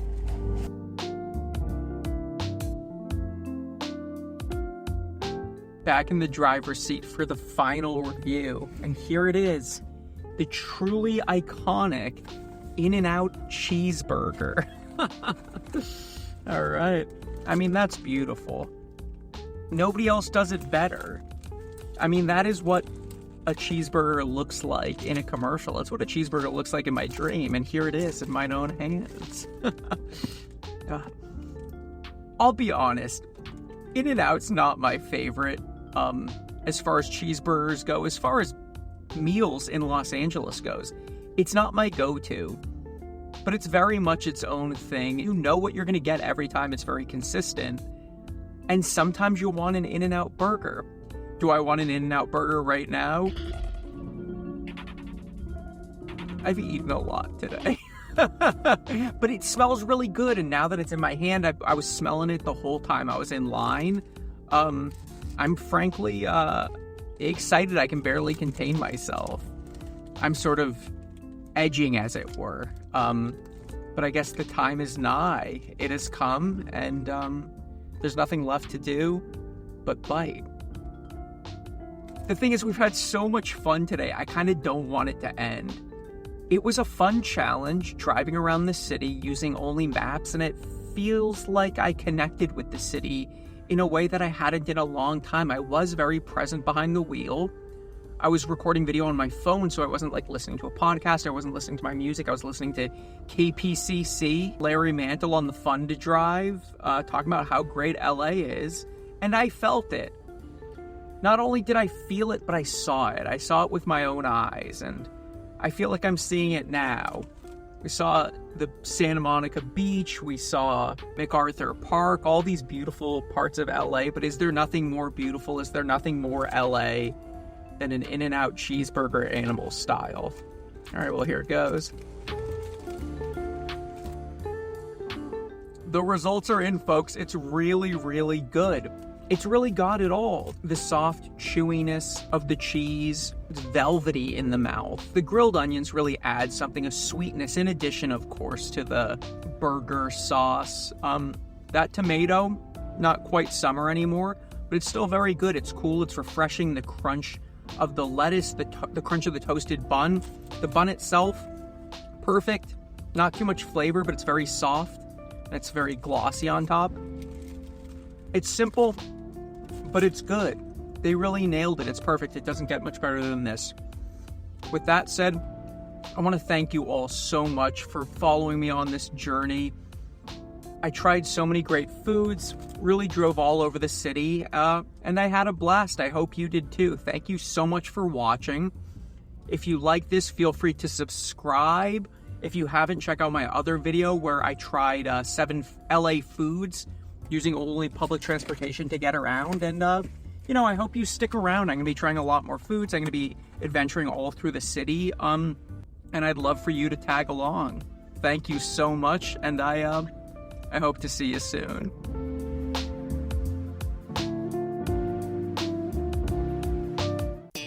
Back in the driver's seat for the final review. And here it is. The truly iconic In-N-Out cheeseburger. All right. I mean, that's beautiful. Nobody else does it better. I mean, that is what a cheeseburger looks like in a commercial. It's what a cheeseburger looks like in my dream, and here it is in my own hands. I'll be honest, In-N-Out's not my favorite as far as cheeseburgers go. As far as meals in Los Angeles goes, it's not my go-to, but it's very much its own thing. You know what you're going to get every time. It's very consistent, and sometimes you want an In-N-Out burger. Do I want an In-N-Out burger right now? I've eaten a lot today. But it smells really good, and now that it's in my hand, I was smelling it the whole time I was in line. I'm frankly excited. I can barely contain myself. I'm sort of edging, as it were. But I guess the time is nigh. It has come, and there's nothing left to do but bite. The thing is, we've had so much fun today, I kind of don't want it to end. It was a fun challenge, driving around the city using only maps, and it feels like I connected with the city in a way that I hadn't in a long time. I was very present behind the wheel. I was recording video on my phone, so I wasn't like listening to a podcast, I wasn't listening to my music, I was listening to KPCC, Larry Mantle on the Fun to Drive, talking about how great LA is, and I felt it. Not only did I feel it, but I saw it. I saw it with my own eyes, and I feel like I'm seeing it now. We saw the Santa Monica Beach, we saw MacArthur Park, all these beautiful parts of LA, but is there nothing more beautiful? Is there nothing more LA than an In-N-Out cheeseburger animal style? All right, well, here it goes. The results are in, folks. It's really, really good. It's really got it all. The soft chewiness of the cheese, it's velvety in the mouth. The grilled onions really add something of sweetness, in addition, of course, to the burger sauce. That tomato, not quite summer anymore, but it's still very good. It's cool, it's refreshing. The crunch of the lettuce, the crunch of the toasted bun. The bun itself, perfect. Not too much flavor, but it's very soft. And it's very glossy on top. It's simple, but it's good. They really nailed it. It's perfect. It doesn't get much better than this. With that said, I want to thank you all so much for following me on this journey. I tried so many great foods, really drove all over the city, and I had a blast. I hope you did too. Thank you so much for watching. If you like this, feel free to subscribe. If you haven't, check out my other video where I tried 7 LA foods using only public transportation to get around. And, I hope you stick around. I'm going to be trying a lot more foods. I'm going to be adventuring all through the city. And I'd love for you to tag along. Thank you so much. And I hope to see you soon.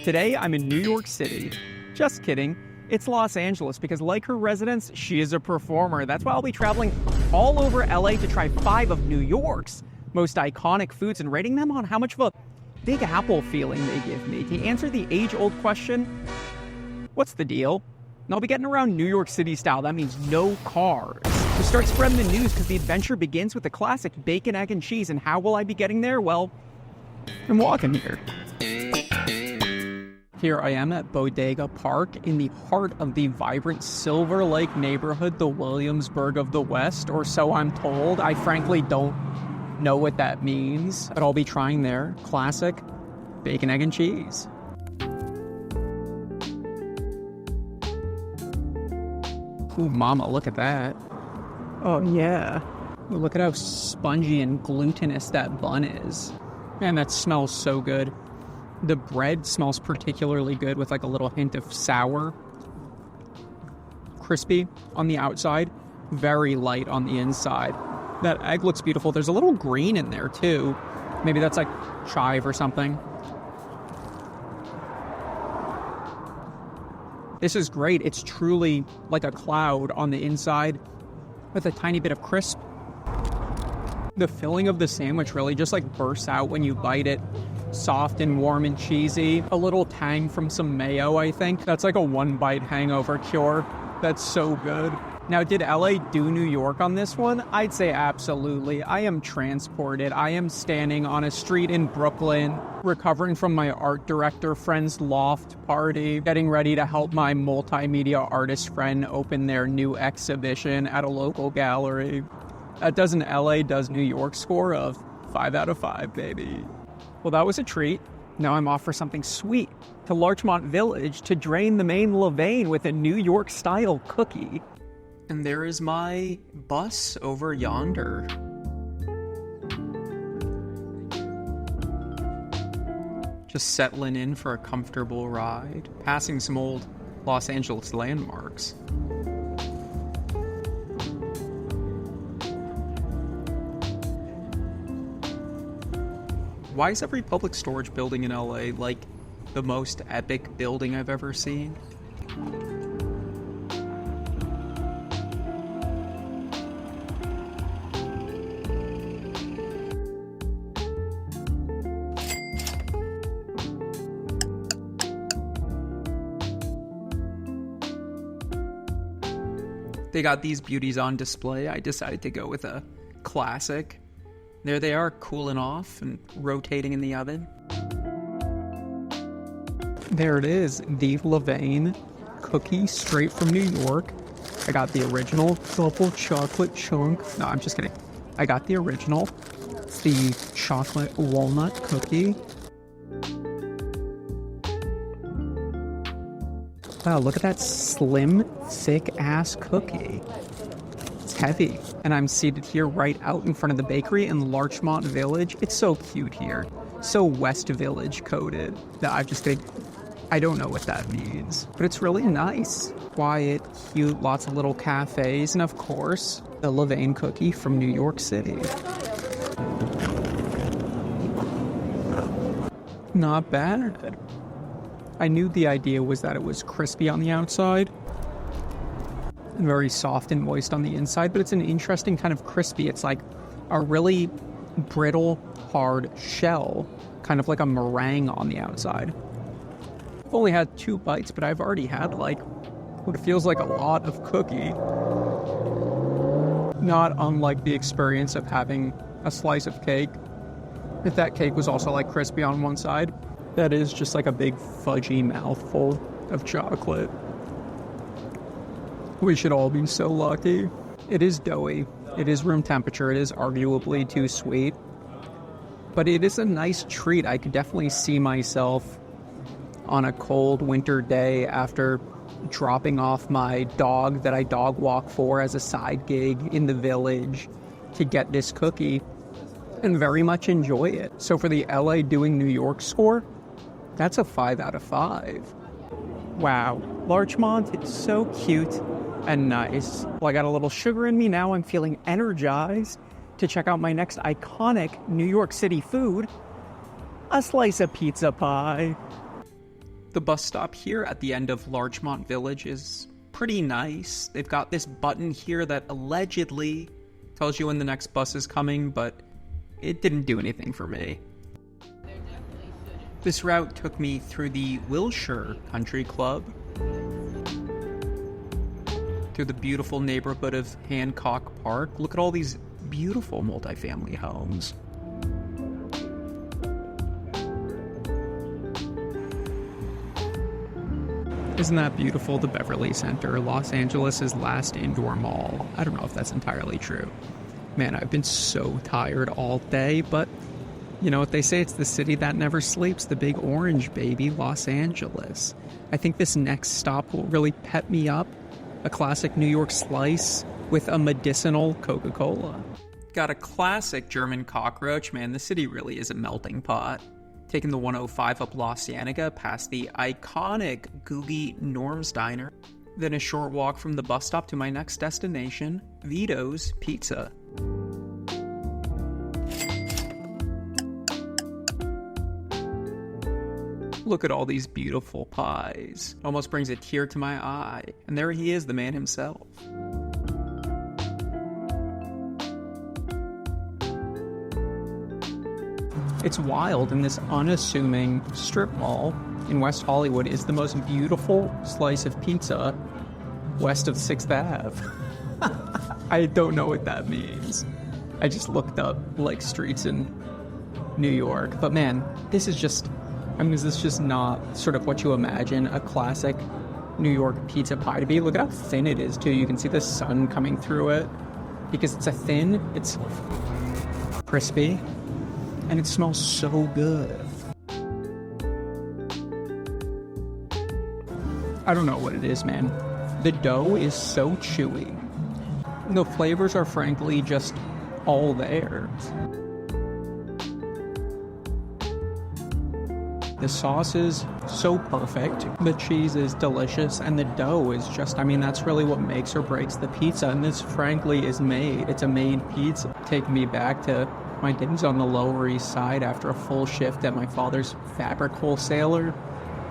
Today, I'm in New York City. Just kidding. It's Los Angeles, because like her residents, she is a performer. That's why I'll be traveling all over LA to try 5 of New York's most iconic foods and rating them on how much of a Big Apple feeling they give me. To answer the age-old question, what's the deal? And I'll be getting around New York City style. That means no cars. We start spreading the news because the adventure begins with the classic bacon, egg, and cheese. And how will I be getting there? Well, I'm walking here. Here I am at Bodega Park in the heart of the vibrant Silver Lake neighborhood, the Williamsburg of the West, or so I'm told. I frankly don't know what that means, but I'll be trying their classic bacon, egg, and cheese. Ooh, mama, look at that. Oh, yeah. Look at how spongy and glutinous that bun is. Man, that smells so good. The bread smells particularly good with like a little hint of sour. Crispy on the outside, very light on the inside. That egg looks beautiful. There's a little green in there too. Maybe that's like chive or something. This is great. It's truly like a cloud on the inside with a tiny bit of crisp. The filling of the sandwich really just like bursts out when you bite it. Soft and warm and cheesy. A little tang from some mayo, I think. That's like a one-bite hangover cure. That's so good. Now, did LA do New York on this one? I'd say absolutely. I am transported. I am standing on a street in Brooklyn, recovering from my art director friend's loft party, getting ready to help my multimedia artist friend open their new exhibition at a local gallery. That does an LA does New York score of 5 out of 5, baby. Well, that was a treat. Now I'm off for something sweet to Larchmont Village to drain the main Levain with a New York-style cookie. And there is my bus over yonder. Just settling in for a comfortable ride, passing some old Los Angeles landmarks. Why is every public storage building in LA like the most epic building I've ever seen? They got these beauties on display. I decided to go with a classic. There they are, cooling off and rotating in the oven. There it is, the Levain cookie straight from New York. I got the original double chocolate chunk. No, I'm just kidding. I got the original. It's the chocolate walnut cookie. Wow, look at that slim, thick-ass cookie. It's heavy. And I'm seated here right out in front of the bakery in Larchmont Village. It's so cute here. So West Village coded that I don't know what that means. But it's really nice. Quiet, cute, lots of little cafes, and of course, the Levain cookie from New York City. Not bad. I knew the idea was that it was crispy on the outside and very soft and moist on the inside, but it's an interesting kind of crispy. It's like a really brittle, hard shell, kind of like a meringue on the outside. I've only had 2 bites, but I've already had like what feels like a lot of cookie. Not unlike the experience of having a slice of cake. If that cake was also like crispy on one side, that is just like a big fudgy mouthful of chocolate. We should all be so lucky. It is doughy. It is room temperature. It is arguably too sweet. But it is a nice treat. I could definitely see myself on a cold winter day after dropping off my dog that I dog walk for as a side gig in the village to get this cookie and very much enjoy it. So for the LA doing New York score, that's a 5 out of 5. Wow, Larchmont, it's so cute and nice. Well, I got a little sugar in me. Now I'm feeling energized to check out my next iconic New York City food, a slice of pizza pie. The bus stop here at the end of Larchmont Village is pretty nice. They've got this button here that allegedly tells you when the next bus is coming, but it didn't do anything for me. This route took me through the Wilshire Country Club through the beautiful neighborhood of Hancock Park. Look at all these beautiful multifamily homes. Isn't that beautiful? The Beverly Center, Los Angeles' last indoor mall. I don't know if that's entirely true. Man, I've been so tired all day, but you know what they say, it's the city that never sleeps, the big orange, baby, Los Angeles. I think this next stop will really pep me up. A classic New York slice with a medicinal Coca-Cola. Got a classic German cockroach. Man, the city really is a melting pot. Taking the 105 up La Cienega past the iconic Googie Norm's Diner. Then a short walk from the bus stop to my next destination, Vito's Pizza. Look at all these beautiful pies. Almost brings a tear to my eye. And there he is, the man himself. It's wild, and this unassuming strip mall in West Hollywood is the most beautiful slice of pizza west of 6th Ave. I don't know what that means. I just looked up, like, streets in New York. But man, this is just not sort of what you imagine a classic New York pizza pie to be. Look at how thin it is, too. You can see the sun coming through it. Because it's it's crispy. And it smells so good. I don't know what it is, man. The dough is so chewy. The flavors are frankly just all there. The sauce is so perfect. The cheese is delicious. And the dough is just, that's really what makes or breaks the pizza. And this frankly is made. It's a made pizza. Taking me back to my days on the Lower East Side after a full shift at my father's fabric wholesaler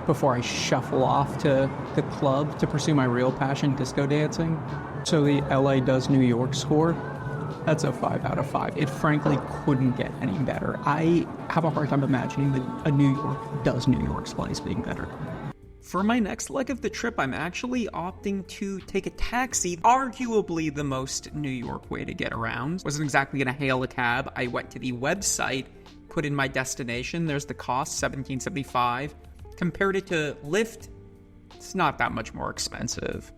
before I shuffle off to the club to pursue my real passion, disco dancing. So the LA Does New York score, that's a 5 out of 5. It frankly couldn't get any better. I have a hard time imagining that a New York Does New York slice being better. For my next leg of the trip, I'm actually opting to take a taxi, arguably the most New York way to get around. Wasn't exactly gonna hail a cab. I went to the website, put in my destination. There's the cost, $17.75. Compared it to Lyft, it's not that much more expensive.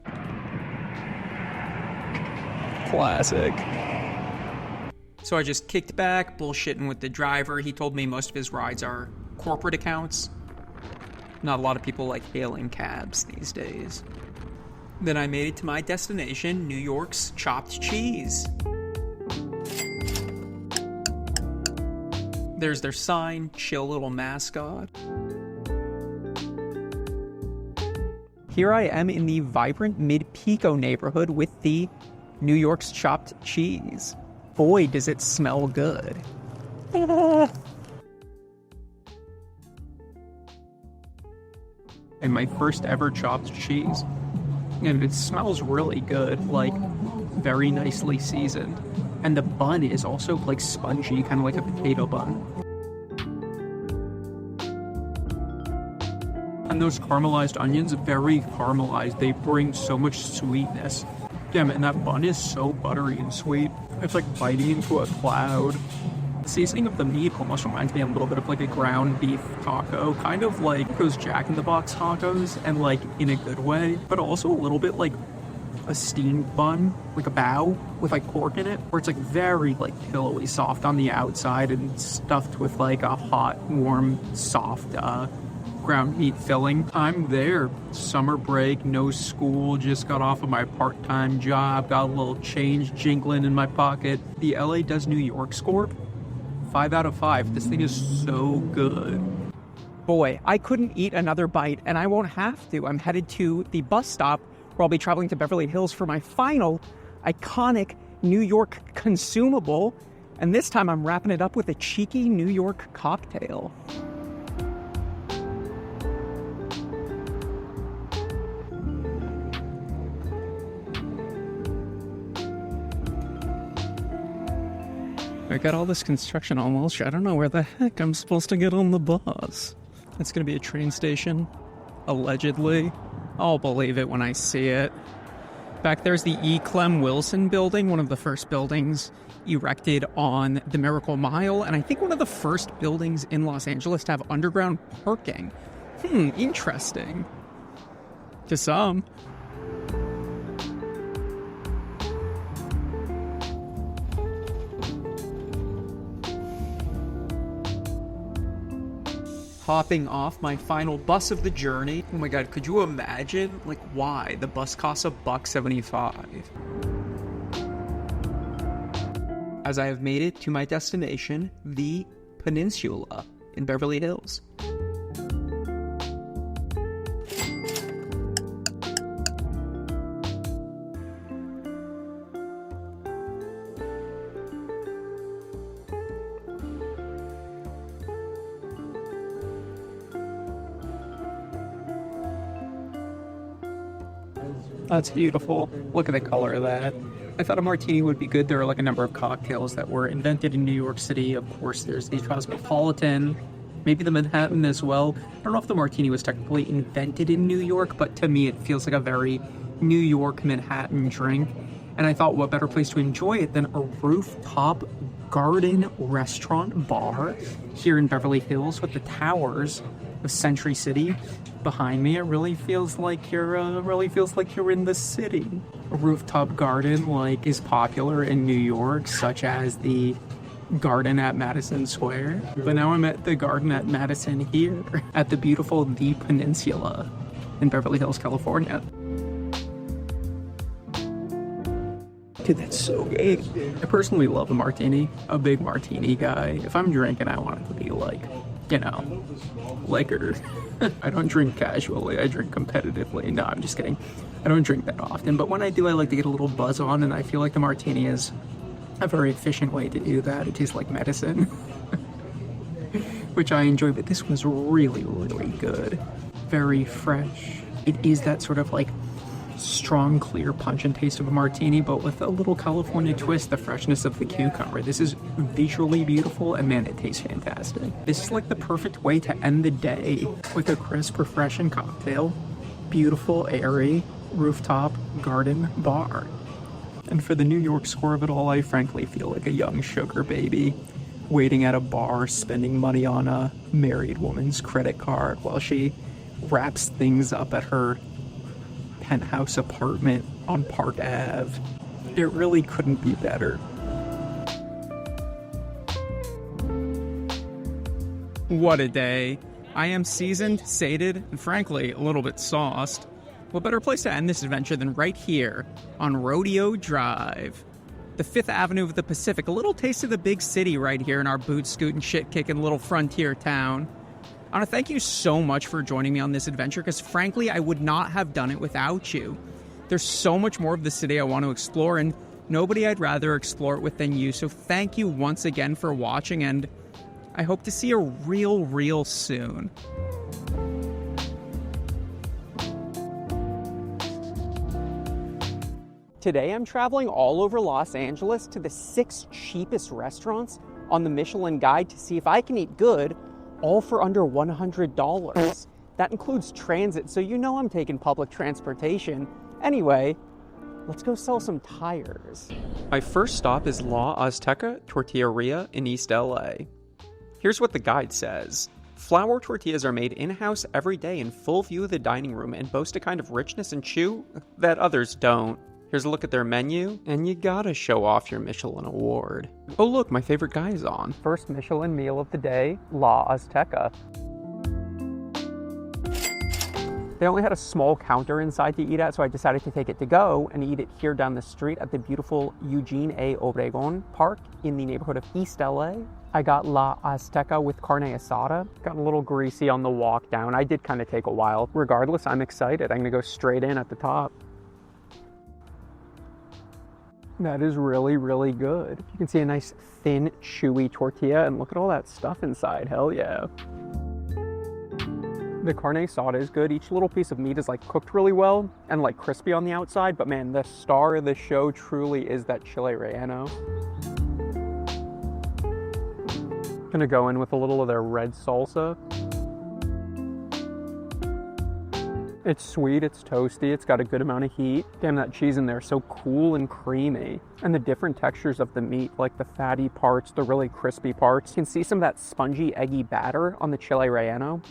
Classic. So I just kicked back, bullshitting with the driver. He told me most of his rides are corporate accounts. Not a lot of people like hailing cabs these days. Then I made it to my destination, New York's chopped cheese. There's their sign, chill little mascot. Here I am in the vibrant Mid-Pico neighborhood with the New York's chopped cheese. Boy, does it smell good. And my first ever chopped cheese. And it smells really good, like very nicely seasoned. And the bun is also like spongy, kind of like a potato bun. And those caramelized onions, very caramelized. They bring so much sweetness. Damn it, and that bun is so buttery and sweet. It's like biting into a cloud. The seasoning of the meat almost reminds me a little bit of like a ground beef taco, kind of like those Jack in the Box tacos, and like in a good way, but also a little bit like a steamed bun, like a bao with like pork in it, where it's like very like pillowy soft on the outside and stuffed with like a hot, warm, soft ground meat filling. I'm there. Summer break, no school, just got off of my part-time job, got a little change jingling in my pocket. The LA Does New York score, 5 out of 5. This thing is so good. Boy, I couldn't eat another bite, and I won't have to. I'm headed to the bus stop where I'll be traveling to Beverly Hills for my final iconic New York consumable. And this time I'm wrapping it up with a cheeky New York cocktail. I got all this construction almost. I don't know where the heck I'm supposed to get on the bus. It's gonna be a train station, allegedly. I'll believe it when I see it. Back there's the E. Clem Wilson building, one of the first buildings erected on the Miracle Mile, and I think one of the first buildings in Los Angeles to have underground parking. Interesting. To some. Hopping off my final bus of the journey. Oh my god, could you imagine? Like, why? The bus costs $1.75. As I have made it to my destination, the Peninsula in Beverly Hills. That's beautiful. Look at the color of that. I thought a martini would be good. There are like a number of cocktails that were invented in New York City. Of course, there's the Cosmopolitan, maybe the Manhattan as well. I don't know if the martini was technically invented in New York, but to me it feels like a very New York Manhattan drink. And I thought, what better place to enjoy it than a rooftop garden restaurant bar here in Beverly Hills with the towers of Century City behind me. It really feels like you're in the city. A rooftop garden like is popular in New York, such as the garden at Madison Square. But now I'm at the garden at Madison here at the beautiful The Peninsula in Beverly Hills, California. Dude, that's so good. I personally love a martini. A big martini guy. If I'm drinking, I want it to be like, you know, liquor. I don't drink casually, I drink competitively. No, I'm just kidding. I don't drink that often, but when I do, I like to get a little buzz on, and I feel like the martini is a very efficient way to do that. It tastes like medicine, which I enjoy, but this was really, really good. Very fresh. It is that sort of like strong, clear, pungent taste of a martini, but with a little California twist, the freshness of the cucumber. This is visually beautiful, and man, it tastes fantastic. This is like the perfect way to end the day with a crisp, refreshing cocktail. Beautiful, airy, rooftop garden bar. And for the New York score of it all, I frankly feel like a young sugar baby waiting at a bar, spending money on a married woman's credit card while she wraps things up at her penthouse apartment on Park Ave. It really couldn't be better. What a day. I am seasoned, sated, and frankly, a little bit sauced. What better place to end this adventure than right here on Rodeo Drive? The 5th Avenue of the Pacific, a little taste of the big city right here in our boot-scooting, shit-kicking little frontier town. I want to thank you so much for joining me on this adventure, because frankly, I would not have done it without you. There's so much more of the city I want to explore, and nobody I'd rather explore it with than you. So thank you once again for watching, and I hope to see you real soon. Today I'm traveling all over Los Angeles to the 6 cheapest restaurants on the Michelin Guide to see if I can eat good, all for under $100. That includes transit, so you know I'm taking public transportation. Anyway, let's go sell some tires. My first stop is La Azteca Tortilleria in East LA. Here's what the guide says. Flour tortillas are made in-house every day in full view of the dining room and boast a kind of richness and chew that others don't. Here's a look at their menu, and you gotta show off your Michelin award. Oh look, my favorite guy is on. First Michelin meal of the day, La Azteca. They only had a small counter inside to eat at, so I decided to take it to go and eat it here down the street at the beautiful Eugene A. Obregon Park in the neighborhood of East LA. I got La Azteca with carne asada. Got a little greasy on the walk down. I did kind of take a while. Regardless, I'm excited. I'm gonna go straight in at the top. That is really good. You can see a nice thin, chewy tortilla, and look at all that stuff inside. Hell yeah. The carne asada is good. Each little piece of meat is like cooked really well and like crispy on the outside, but man, the star of the show truly is that chile relleno. Gonna go in with a little of their red salsa. It's sweet, it's toasty, it's got a good amount of heat. Damn, that cheese in there is so cool and creamy. And the different textures of the meat, like the fatty parts, the really crispy parts. You can see some of that spongy, eggy batter on the chile relleno.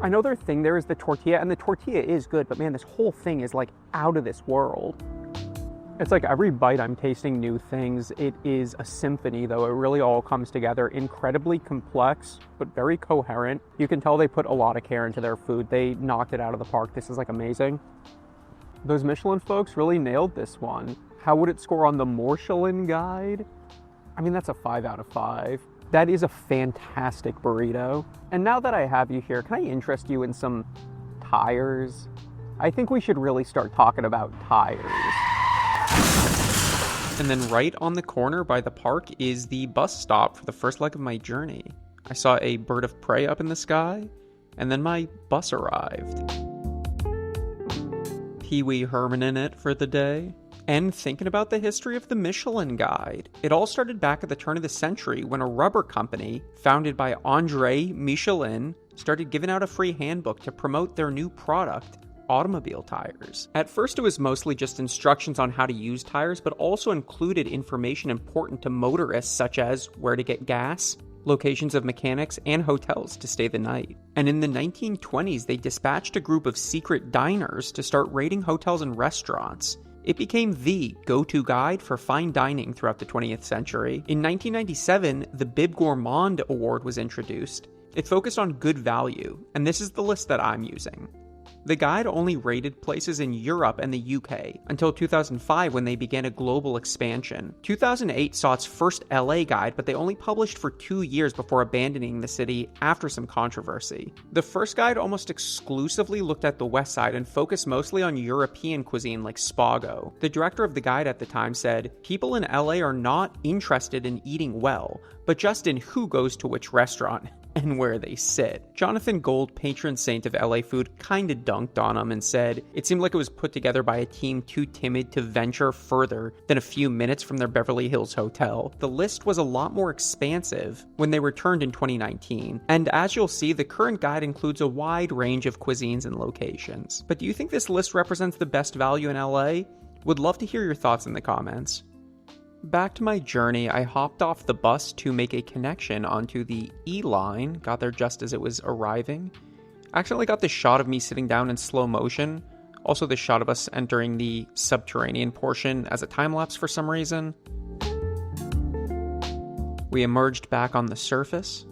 I know their thing there is the tortilla, and the tortilla is good, but man, this whole thing is like out of this world. It's like every bite I'm tasting new things. It is a symphony, though. It really all comes together. Incredibly complex, but very coherent. You can tell they put a lot of care into their food. They knocked it out of the park. This is like amazing. Those Michelin folks really nailed this one. How would it score on the Michelin guide? I mean, that's a 5 out of 5. That is a fantastic burrito. And now that I have you here, can I interest you in some tires? I think we should really start talking about tires. And then right on the corner by the park is the bus stop for the first leg of my journey. I saw a bird of prey up in the sky, and then my bus arrived. Pee Wee Herman in it for the day. And thinking about the history of the Michelin Guide, it all started back at the turn of the century when a rubber company, founded by André Michelin, started giving out a free handbook to promote their new product, automobile tires. At first it was mostly just instructions on how to use tires, but also included information important to motorists such as where to get gas, locations of mechanics, and hotels to stay the night. And in the 1920s, they dispatched a group of secret diners to start raiding hotels and restaurants. It became the go-to guide for fine dining throughout the 20th century. In 1997, the Bib Gourmand Award was introduced. It focused on good value, and this is the list that I'm using. The guide only rated places in Europe and the UK until 2005 when they began a global expansion. 2008 saw its first LA guide, but they only published for 2 years before abandoning the city after some controversy. The first guide almost exclusively looked at the west side and focused mostly on European cuisine like spago. The director of the guide at the time said, "People in LA are not interested in eating well, but just in who goes to which restaurant and where they sit." Jonathan Gold, patron saint of LA food, kinda dunked on him and said it seemed like it was put together by a team too timid to venture further than a few minutes from their Beverly Hills hotel. The list was a lot more expansive when they returned in 2019, and as you'll see, the current guide includes a wide range of cuisines and locations. But do you think this list represents the best value in LA? Would love to hear your thoughts in the comments. Back to my journey, I hopped off the bus to make a connection onto the E line, got there just as it was arriving. Accidentally got this shot of me sitting down in slow motion, also the shot of us entering the subterranean portion as a time-lapse for some reason. We emerged back on the surface,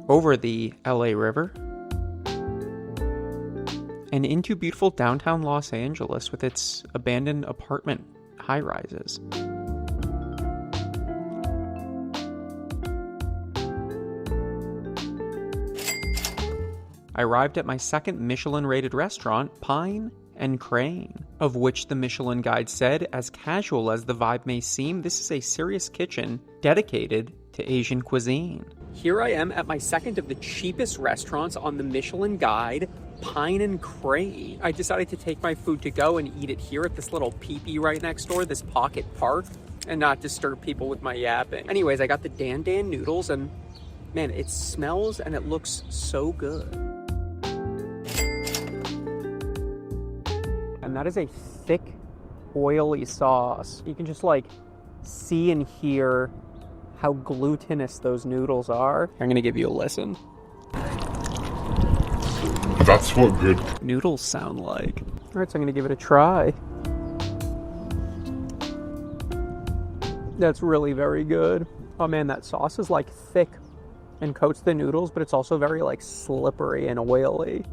over the LA River, and into beautiful downtown Los Angeles with its abandoned apartment high-rises. I arrived at my second Michelin-rated restaurant, Pine and Crane, of which the Michelin Guide said, as casual as the vibe may seem, this is a serious kitchen dedicated to Asian cuisine. Here I am at my second of the cheapest restaurants on the Michelin Guide, Pine and Crane. I decided to take my food to go and eat it here at this little peepee right next door, this pocket park, and not disturb people with my yapping. Anyways, I got the Dan Dan noodles, and man, it smells and it looks so good. And that is a thick, oily sauce. You can just like see and hear how glutinous those noodles are. I'm gonna give you a listen. That's what good noodles sound like. All right, so I'm gonna give it a try. That's really very good. Oh man, that sauce is like thick and coats the noodles, but it's also very like slippery and oily.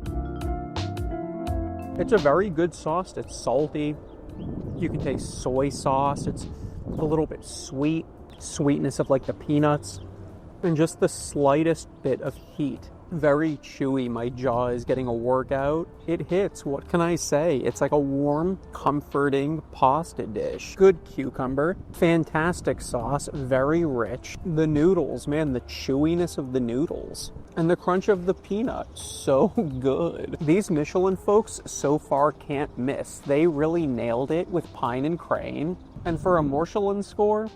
It's a very good sauce. It's salty. You can taste soy sauce. It's a little bit sweet. Sweetness of like the peanuts. And just the slightest bit of heat. Very chewy. My jaw is getting a workout. It hits. What can I say? It's like a warm, comforting pasta dish. Good cucumber. Fantastic sauce. Very rich. The noodles, man, the chewiness of the noodles. And the crunch of the peanut. So good. These Michelin folks so far can't miss. They really nailed it with Pine and Crane. And for a Michelin score,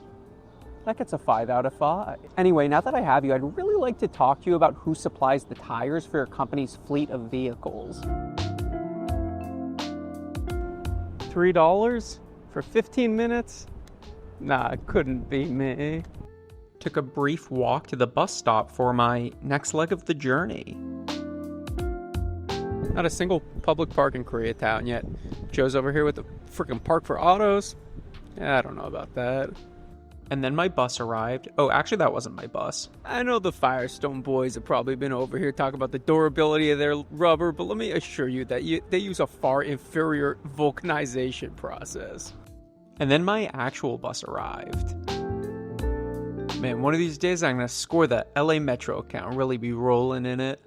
That gets a 5 out of 5. Anyway, now that I have you, I'd really like to talk to you about who supplies the tires for your company's fleet of vehicles. $3 for 15 minutes? Nah, it couldn't be me. Took a brief walk to the bus stop for my next leg of the journey. Not a single public park in Koreatown yet. Joe's over here with the freaking park for autos. I don't know about that. And then my bus arrived. Oh, actually, that wasn't my bus. I know the Firestone boys have probably been over here talking about the durability of their rubber, but let me assure you that they use a far inferior vulcanization process. And then my actual bus arrived. Man, one of these days I'm going to score the LA Metro account, really be rolling in it.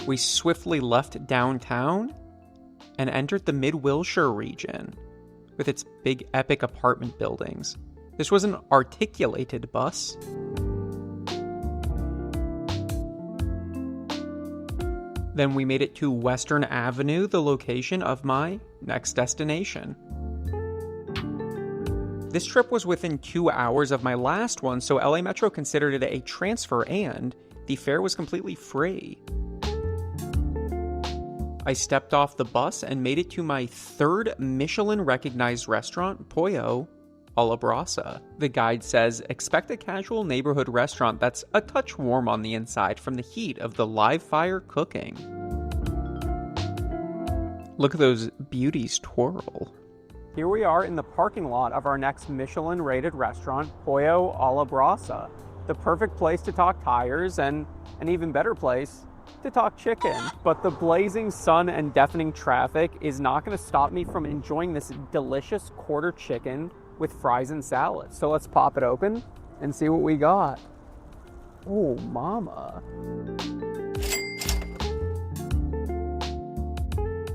We swiftly left downtown and entered the Mid-Wilshire region with its big epic apartment buildings. This was an articulated bus. Then we made it to Western Avenue, the location of my next destination. This trip was within 2 hours of my last one, so LA Metro considered it a transfer and the fare was completely free. I stepped off the bus and made it to my third Michelin-recognized restaurant, Pollo A La Brasa. The guide says, expect a casual neighborhood restaurant that's a touch warm on the inside from the heat of the live fire cooking. Look at those beauties twirl. Here we are in the parking lot of our next Michelin-rated restaurant, Pollo A La Brasa. The perfect place to talk tires and an even better place to talk chicken. But the blazing sun and deafening traffic is not going to stop me from enjoying this delicious quarter chicken with fries and salad. So let's pop it open and see what we got. Oh, mama.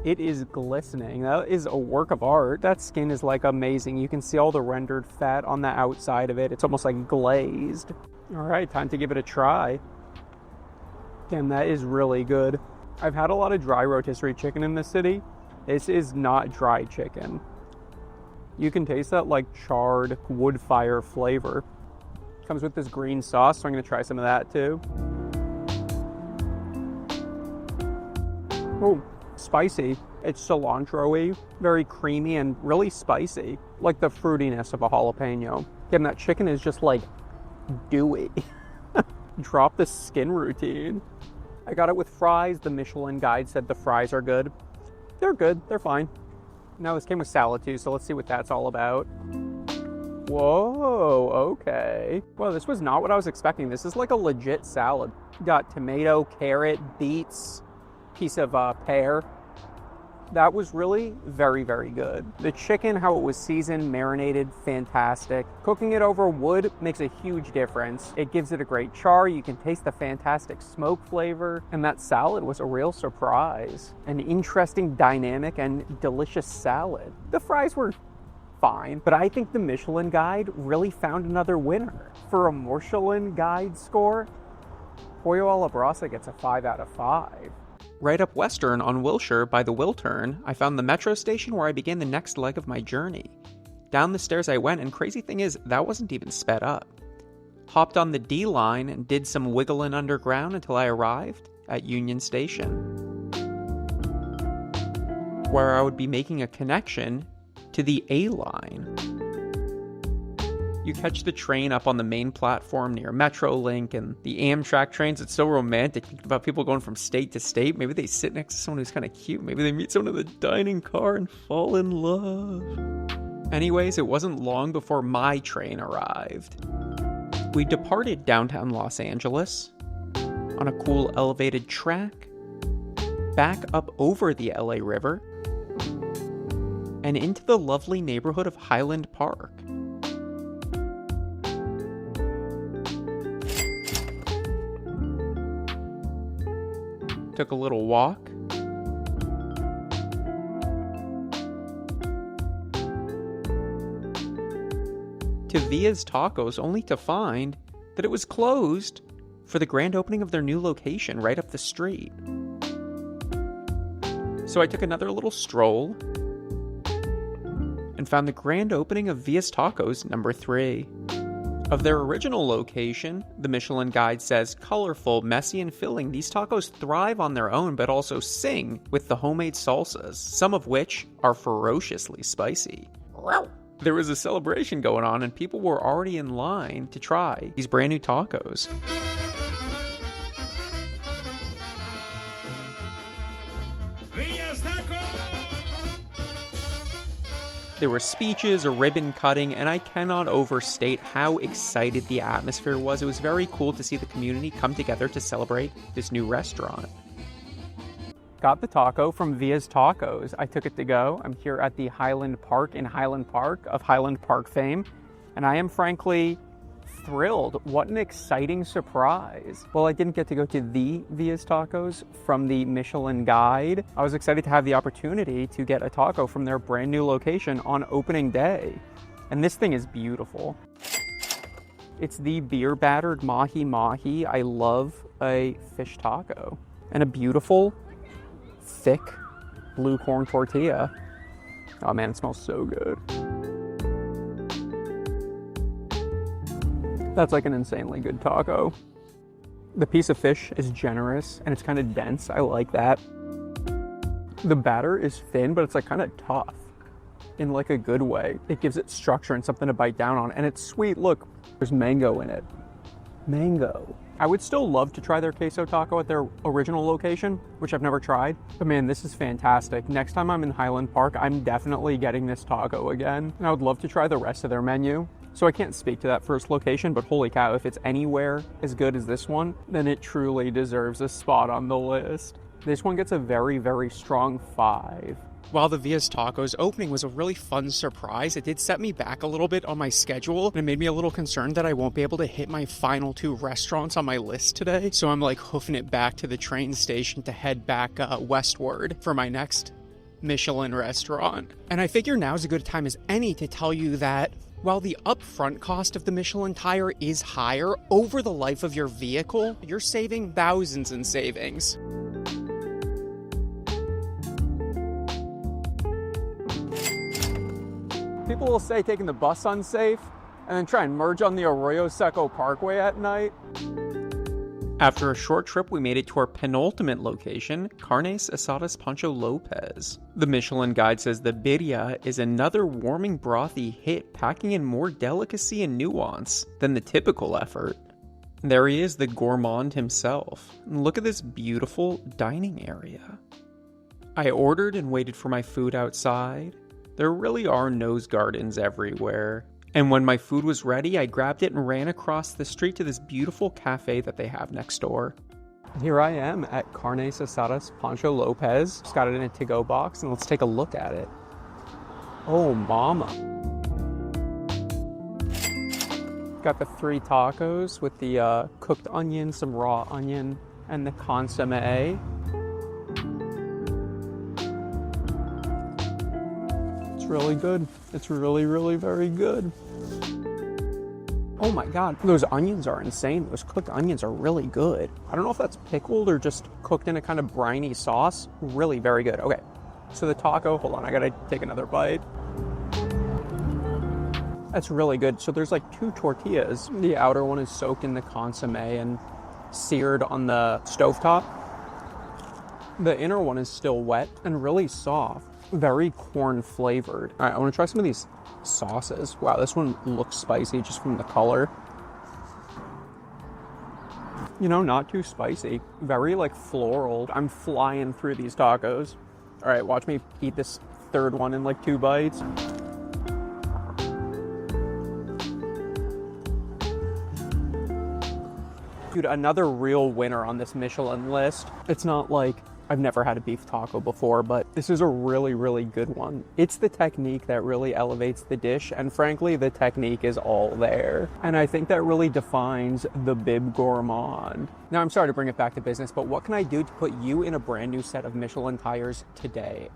It is glistening. That is a work of art. That skin is like amazing. You can see all the rendered fat on the outside of it. It's almost like glazed. All right, time to give it a try. Damn, that is really good. I've had a lot of dry rotisserie chicken in this city. This is not dry chicken. You can taste that like charred wood fire flavor. Comes with this green sauce, so I'm gonna try some of that too. Oh, spicy. It's cilantro-y, very creamy and really spicy. Like the fruitiness of a jalapeno. Damn, that chicken is just like dewy. Drop the skin routine. I got it with fries. The Michelin guide said the fries are good. They're good. They're fine. Now this came with salad too, so let's see what that's all about. Whoa, okay. Well, this was not what I was expecting. This is like a legit salad. Got tomato, carrot, beets, piece of pear. That was really very, very good. The chicken, how it was seasoned, marinated, fantastic. Cooking it over wood makes a huge difference. It gives it a great char. You can taste the fantastic smoke flavor. And that salad was a real surprise. An interesting, dynamic, and delicious salad. The fries were fine, but I think the Michelin guide really found another winner. For a Michelin guide score, Pollo A La Brasa gets a 5 out of 5. Right up Western on Wilshire by the Wiltern, I found the metro station where I began the next leg of my journey. Down the stairs I went, and crazy thing is, that wasn't even sped up. Hopped on the D line and did some wiggling underground until I arrived at Union Station, where I would be making a connection to the A line. You catch the train up on the main platform near Metrolink and the Amtrak trains. It's so romantic. Think about people going from state to state. Maybe they sit next to someone who's kind of cute. Maybe they meet someone in the dining car and fall in love. Anyways, it wasn't long before my train arrived. We departed downtown Los Angeles on a cool elevated track, back up over the LA River, and into the lovely neighborhood of Highland Park. Took a little walk. To Via's Tacos, only to find that it was closed for the grand opening of their new location right up the street. So I took another little stroll and found the grand opening of Via's Tacos number 3. Of their original location, the Michelin Guide says, colorful, messy, and filling, these tacos thrive on their own but also sing with the homemade salsas, some of which are ferociously spicy. Whoa. There was a celebration going on and people were already in line to try these brand new tacos. There were speeches, a ribbon cutting, and I cannot overstate how excited the atmosphere was. It was very cool to see the community come together to celebrate this new restaurant. Got the taco from Via's Tacos. I took it to go. I'm here at the Highland Park in Highland Park of Highland Park fame, and I am frankly thrilled. What an exciting surprise. Well, I didn't get to go to the Via's Tacos from the Michelin Guide. I was excited to have the opportunity to get a taco from their brand new location on opening day. And this thing is beautiful. It's the beer battered mahi mahi. I love a fish taco. And a beautiful, thick blue corn tortilla. Oh man, it smells so good. That's like an insanely good taco. The piece of fish is generous and it's kind of dense. I like that. The batter is thin, but it's like kind of tough in like a good way. It gives it structure and something to bite down on. And it's sweet. Look, there's mango in it. Mango. I would still love to try their queso taco at their original location, which I've never tried. But man, this is fantastic. Next time I'm in Highland Park, I'm definitely getting this taco again. And I would love to try the rest of their menu. So I can't speak to that first location, but holy cow, if it's anywhere as good as this one, then it truly deserves a spot on the list. This one gets a very, very strong 5. While the Via's Tacos opening was a really fun surprise, it did set me back a little bit on my schedule, and it made me a little concerned that I won't be able to hit my final 2 restaurants on my list today. So I'm like hoofing it back to the train station to head back westward for my next Michelin restaurant. And I figure now's a good time as any to tell you that while the upfront cost of the Michelin tire is higher, over the life of your vehicle, you're saving thousands in savings. People will say taking the bus unsafe, and then try and merge on the Arroyo Seco Parkway at night. After a short trip, we made it to our penultimate location, Carnes Asadas Pancho Lopez. The Michelin Guide says the birria is another warming brothy hit, packing in more delicacy and nuance than the typical effort. There he is, the gourmand himself. And look at this beautiful dining area. I ordered and waited for my food outside. There really are nose gardens everywhere. And when my food was ready, I grabbed it and ran across the street to this beautiful cafe that they have next door. Here I am at Carnes Asadas Pancho Lopez. Just got it in a to-go box, and let's take a look at it. Oh, mama. Got the 3 tacos with the cooked onion, some raw onion, and the consomme. It's really good. It's really, really very good. Oh my god, those onions are insane. Those cooked onions are really good. I don't know if that's pickled or just cooked in a kind of briny sauce. Really very good. Okay, so the taco, hold on, I gotta take another bite. That's really good. So there's like 2 tortillas. The outer one is soaked in the consomme and seared on the stovetop. The inner one is still wet and really soft. Very corn flavored. All right, I want to try some of these sauces. Wow, this one looks spicy just from the color. You know, not too spicy. Very like floral. I'm flying through these tacos. All right, watch me eat this 3rd one in like 2 bites. Dude, another real winner on this Michelin list. It's not like I've never had a beef taco before, but this is a really, really good one. It's the technique that really elevates the dish, and frankly, the technique is all there. And I think that really defines the bib gourmand. Now, I'm sorry to bring it back to business, but what can I do to put you in a brand new set of Michelin tires today?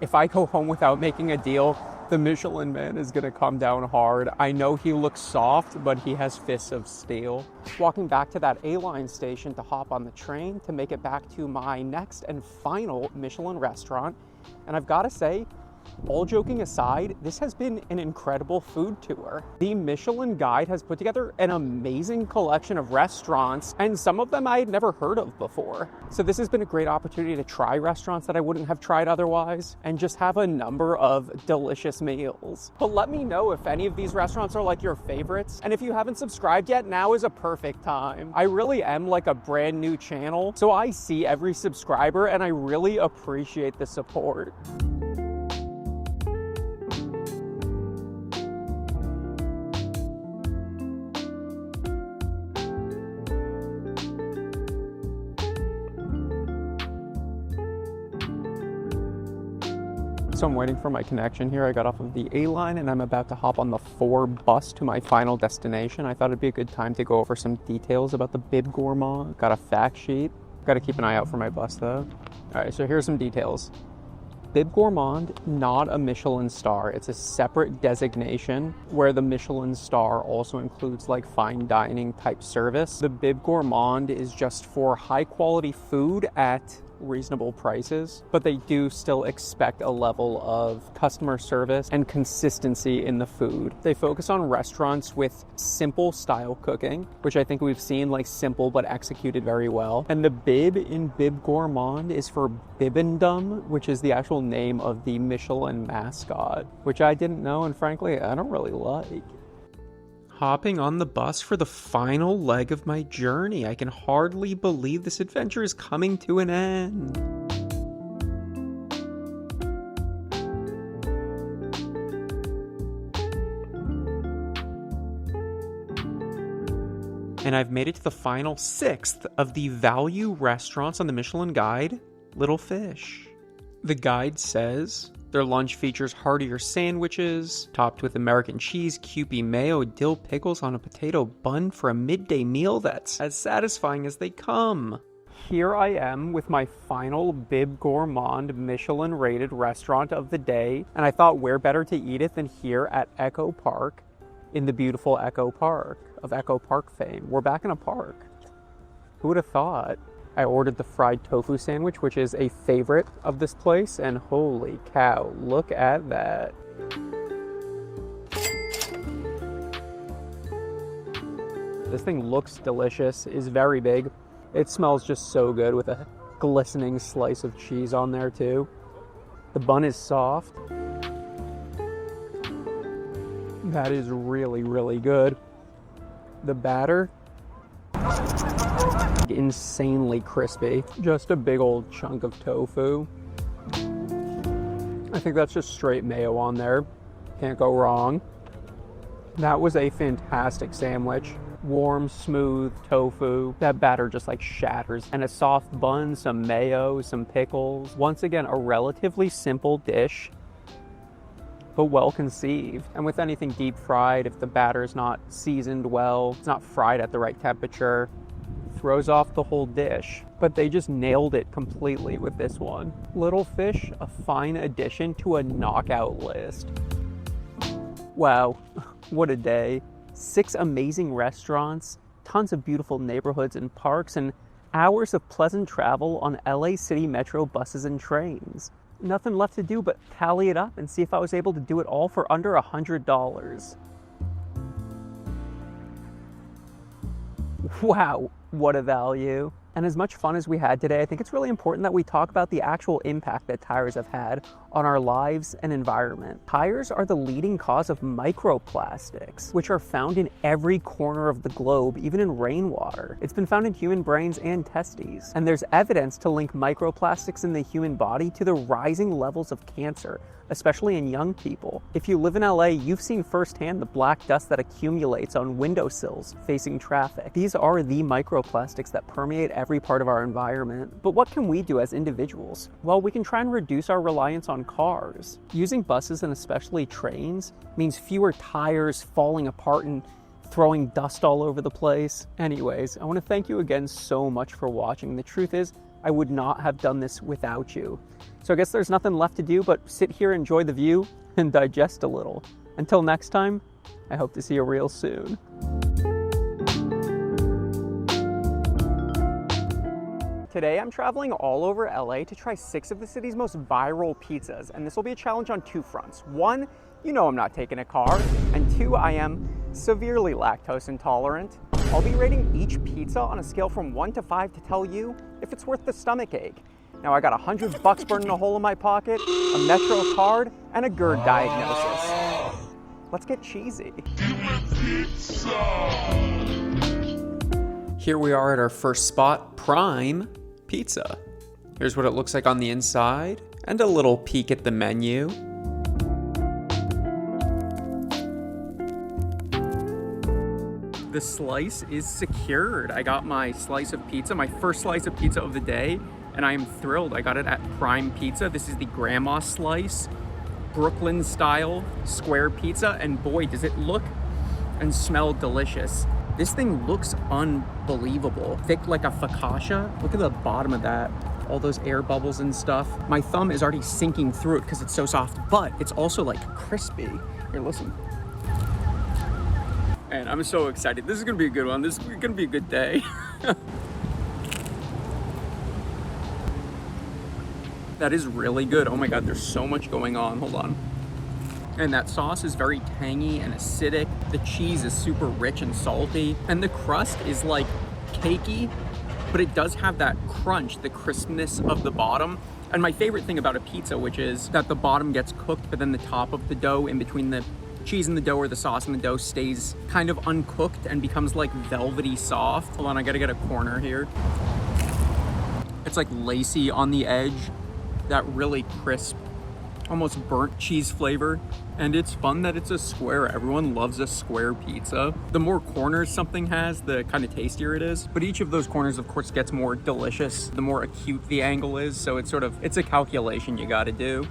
If I go home without making a deal, the Michelin man is gonna come down hard. I know he looks soft, but he has fists of steel. Walking back to that A-line station to hop on the train to make it back to my next and final Michelin restaurant. And I've gotta say, All joking aside, this has been an incredible food tour. The Michelin Guide has put together an amazing collection of restaurants, and some of them I had never heard of before. So this has been a great opportunity to try restaurants that I wouldn't have tried otherwise, and just have a number of delicious meals. But let me know if any of these restaurants are like your favorites, and if you haven't subscribed yet, now is a perfect time. I really am like a brand new channel, so I see every subscriber, and I really appreciate the support. So I'm waiting for my connection here. I got off of the A line and I'm about to hop on the 4 bus to my final destination. I thought it'd be a good time to go over some details about the Bib Gourmand. Got a fact sheet. Got to keep an eye out for my bus though. All right, so here's some details. Bib Gourmand, not a Michelin star. It's a separate designation where the Michelin star also includes like fine dining type service. The Bib Gourmand is just for high quality food at reasonable prices, but they do still expect a level of customer service and consistency in the food. They focus on restaurants with simple style cooking, which I think we've seen like simple but executed very well. And the bib in Bib Gourmand is for Bibendum, which is the actual name of the Michelin mascot, which I didn't know and frankly I don't really like. Hopping on the bus for the final leg of my journey. I can hardly believe this adventure is coming to an end. And I've made it to the final 6th of the value restaurants on the Michelin Guide, Little Fish. The guide says their lunch features heartier sandwiches, topped with American cheese, Kewpie mayo, dill pickles on a potato bun for a midday meal that's as satisfying as they come. Here I am with my final Bib Gourmand Michelin-rated restaurant of the day, and I thought where better to eat it than here at Echo Park, in the beautiful Echo Park of Echo Park fame. We're back in a park. Who would have thought? I ordered the fried tofu sandwich, which is a favorite of this place, and holy cow, look at that. This thing looks delicious, is very big. It smells just so good with a glistening slice of cheese on there too. The bun is soft. That is really, really good. The batter, insanely crispy. Just a big old chunk of tofu. I think that's just straight mayo on there. Can't go wrong. That was a fantastic sandwich. Warm, smooth tofu. That batter just like shatters. And a soft bun, some mayo, some pickles. Once again, a relatively simple dish, but well conceived. And with anything deep fried, if the batter is not seasoned well, it's not fried at the right temperature, throws off the whole dish. But they just nailed it completely with this one. Little Fish, a fine addition to a knockout list. Wow, what a day. 6 amazing restaurants, tons of beautiful neighborhoods and parks, and hours of pleasant travel on LA City Metro buses and trains. Nothing left to do but tally it up and see if I was able to do it all for under $100. Wow, what a value. And as much fun as we had today, I think it's really important that we talk about the actual impact that tires have had on our lives and environment. Tires are the leading cause of microplastics, which are found in every corner of the globe, even in rainwater. It's been found in human brains and testes. And there's evidence to link microplastics in the human body to the rising levels of cancer, especially in young people. If you live in LA, you've seen firsthand the black dust that accumulates on windowsills facing traffic. These are the microplastics that permeate every part of our environment. But what can we do as individuals? Well, we can try and reduce our reliance on cars. Using buses and especially trains means fewer tires falling apart and throwing dust all over the place. Anyways, I want to thank you again so much for watching. The truth is, I would not have done this without you. So I guess there's nothing left to do but sit here, enjoy the view, and digest a little. Until next time, I hope to see you real soon. Today I'm traveling all over LA to try 6 of the city's most viral pizzas, and this will be a challenge on 2 fronts. 1, you know I'm not taking a car, and 2, I am severely lactose intolerant. I'll be rating each pizza on a scale from 1 to 5 to tell you if it's worth the stomach ache. Now I got $100 burning a hole in my pocket, a Metro card, and a GERD diagnosis. Let's get cheesy. Here we are at our first spot, Prime Pizza. Here's what it looks like on the inside, and a little peek at the menu. The slice is secured. I got my slice of pizza, my first slice of pizza of the day, and I am thrilled. I got it at Prime Pizza. This is the grandma slice, Brooklyn-style square pizza, and boy, does it look and smell delicious. This thing looks unbelievable. Thick like a focaccia. Look at the bottom of that. All those air bubbles and stuff. My thumb is already sinking through it because it's so soft, but it's also like crispy. Here, listen. And I'm so excited. This is gonna be a good one. This is gonna be a good day. That is really good. Oh my God, there's so much going on. Hold on. And that sauce is very tangy and acidic. The cheese is super rich and salty. And the crust is like cakey, but it does have that crunch, the crispness of the bottom. And my favorite thing about a pizza, which is that the bottom gets cooked, but then the top of the dough in between the cheese in the dough or the sauce in the dough stays kind of uncooked and becomes like velvety soft. Hold on, I gotta get a corner here. It's like lacy on the edge, that really crisp, almost burnt cheese flavor. And it's fun that it's a square. Everyone loves a square pizza. The more corners something has, the kind of tastier it is. But each of those corners, of course, gets more delicious the more acute the angle is. So it's it's a calculation you gotta do.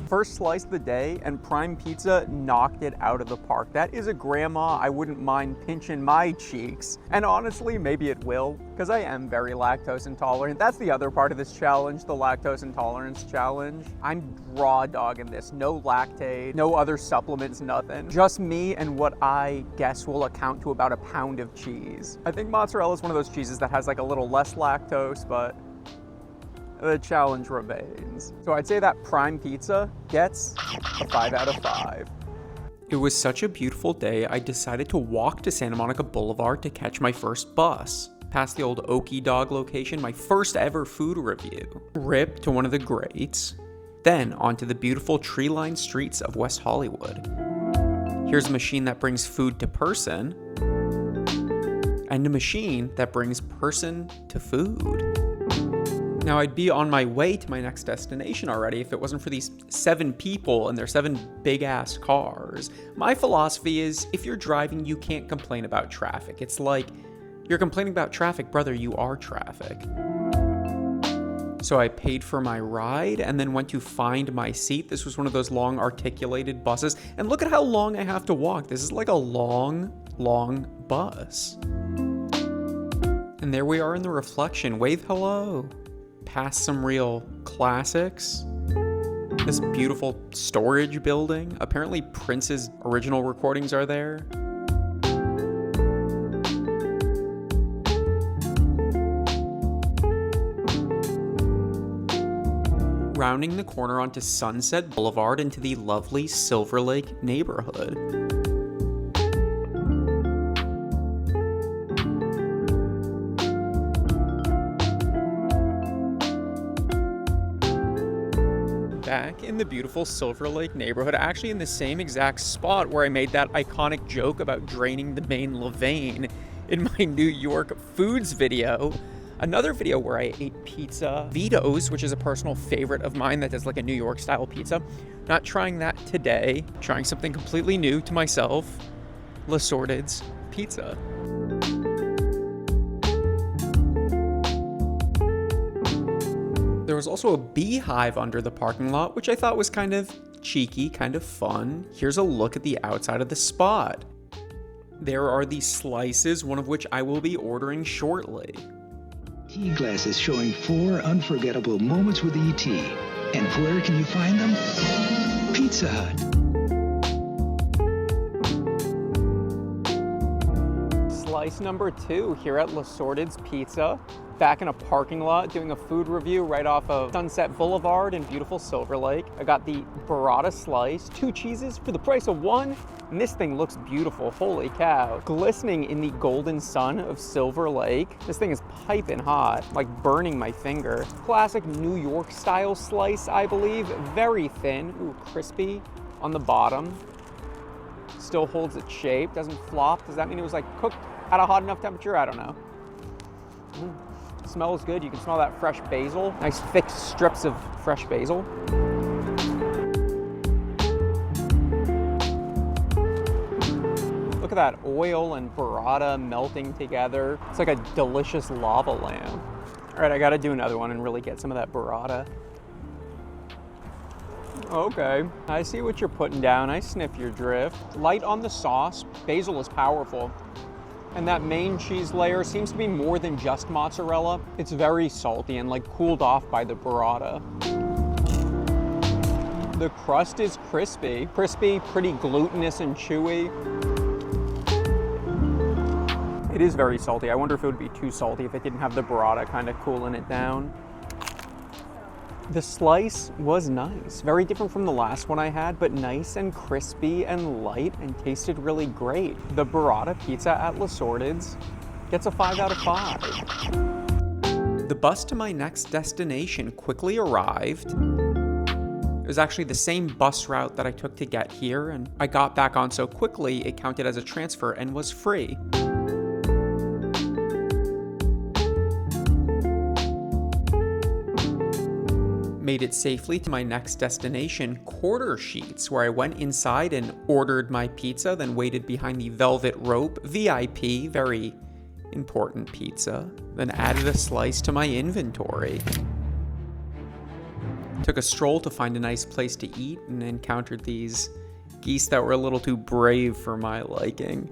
First slice of the day, and Prime Pizza knocked it out of the park. That is a grandma I wouldn't mind pinching my cheeks. And honestly, maybe it will, because I am very lactose intolerant. That's the other part of this challenge, the lactose intolerance challenge. I'm raw dogging this. No lactate, no other supplements, nothing. Just me and what I guess will account to about a pound of cheese. I think mozzarella is one of those cheeses that has like a little less lactose, but the challenge remains. So I'd say that Prime Pizza gets a 5 out of 5. It was such a beautiful day, I decided to walk to Santa Monica Boulevard to catch my first bus. Past the old Oki Dog location, my first ever food review. Rip to one of the greats. Then onto the beautiful tree-lined streets of West Hollywood. Here's a machine that brings food to person, and a machine that brings person to food. Now, I'd be on my way to my next destination already if it wasn't for these 7 people and their 7 big-ass cars. My philosophy is, if you're driving, you can't complain about traffic. It's like, you're complaining about traffic, brother, you are traffic. So I paid for my ride and then went to find my seat. This was one of those long articulated buses. And look at how long I have to walk. This is like a long, long bus. And there we are in the reflection. Wave hello. Past some real classics. This beautiful storage building. Apparently Prince's original recordings are there. Rounding the corner onto Sunset Boulevard into the lovely Silver Lake neighborhood. Back in the beautiful Silver Lake neighborhood, actually in the same exact spot where I made that iconic joke about draining the main Levain in my New York foods video. Another video where I ate pizza, Vito's, which is a personal favorite of mine that does like a New York style pizza. Not trying that today, trying something completely new to myself, La Sorted's Pizza. There was also a beehive under the parking lot, which I thought was kind of cheeky, kind of fun. Here's a look at the outside of the spot. There are these slices, one of which I will be ordering shortly. Tea glasses showing 4 unforgettable moments with ET. And where can you find them? Pizza Hut. slice number 2 here at La Sorted's Pizza. Back in a parking lot doing a food review right off of Sunset Boulevard in beautiful Silver Lake. I got the burrata slice, 2 cheeses for the price of 1. And this thing looks beautiful, holy cow. Glistening in the golden sun of Silver Lake. This thing is piping hot, like burning my finger. Classic New York style slice, I believe. Very thin, ooh, crispy on the bottom. Still holds its shape, doesn't flop. Does that mean it was like cooked at a hot enough temperature? I don't know. Smells good. You can smell that fresh basil. Nice thick strips of fresh basil. Look at that oil and burrata melting together. It's like a delicious lava lamp. All right, I gotta do another one and really get some of that burrata. Okay, I see what you're putting down. I sniff your drift. Light on the sauce. Basil is powerful. And that main cheese layer seems to be more than just mozzarella. It's very salty and like cooled off by the burrata. The crust is crispy. Crispy, pretty glutinous and chewy. It is very salty. I wonder if it would be too salty if it didn't have the burrata kind of cooling it down. The slice was nice. Very different from the last one I had, but nice and crispy and light and tasted really great. The burrata pizza at La Sorted's gets a 5 out of 5. The bus to my next destination quickly arrived. It was actually the same bus route that I took to get here, and I got back on so quickly it counted as a transfer and was free. Made it safely to my next destination, Quarter Sheets, where I went inside and ordered my pizza, then waited behind the velvet rope, VIP, very important pizza, then added a slice to my inventory. Took a stroll to find a nice place to eat and encountered these geese that were a little too brave for my liking.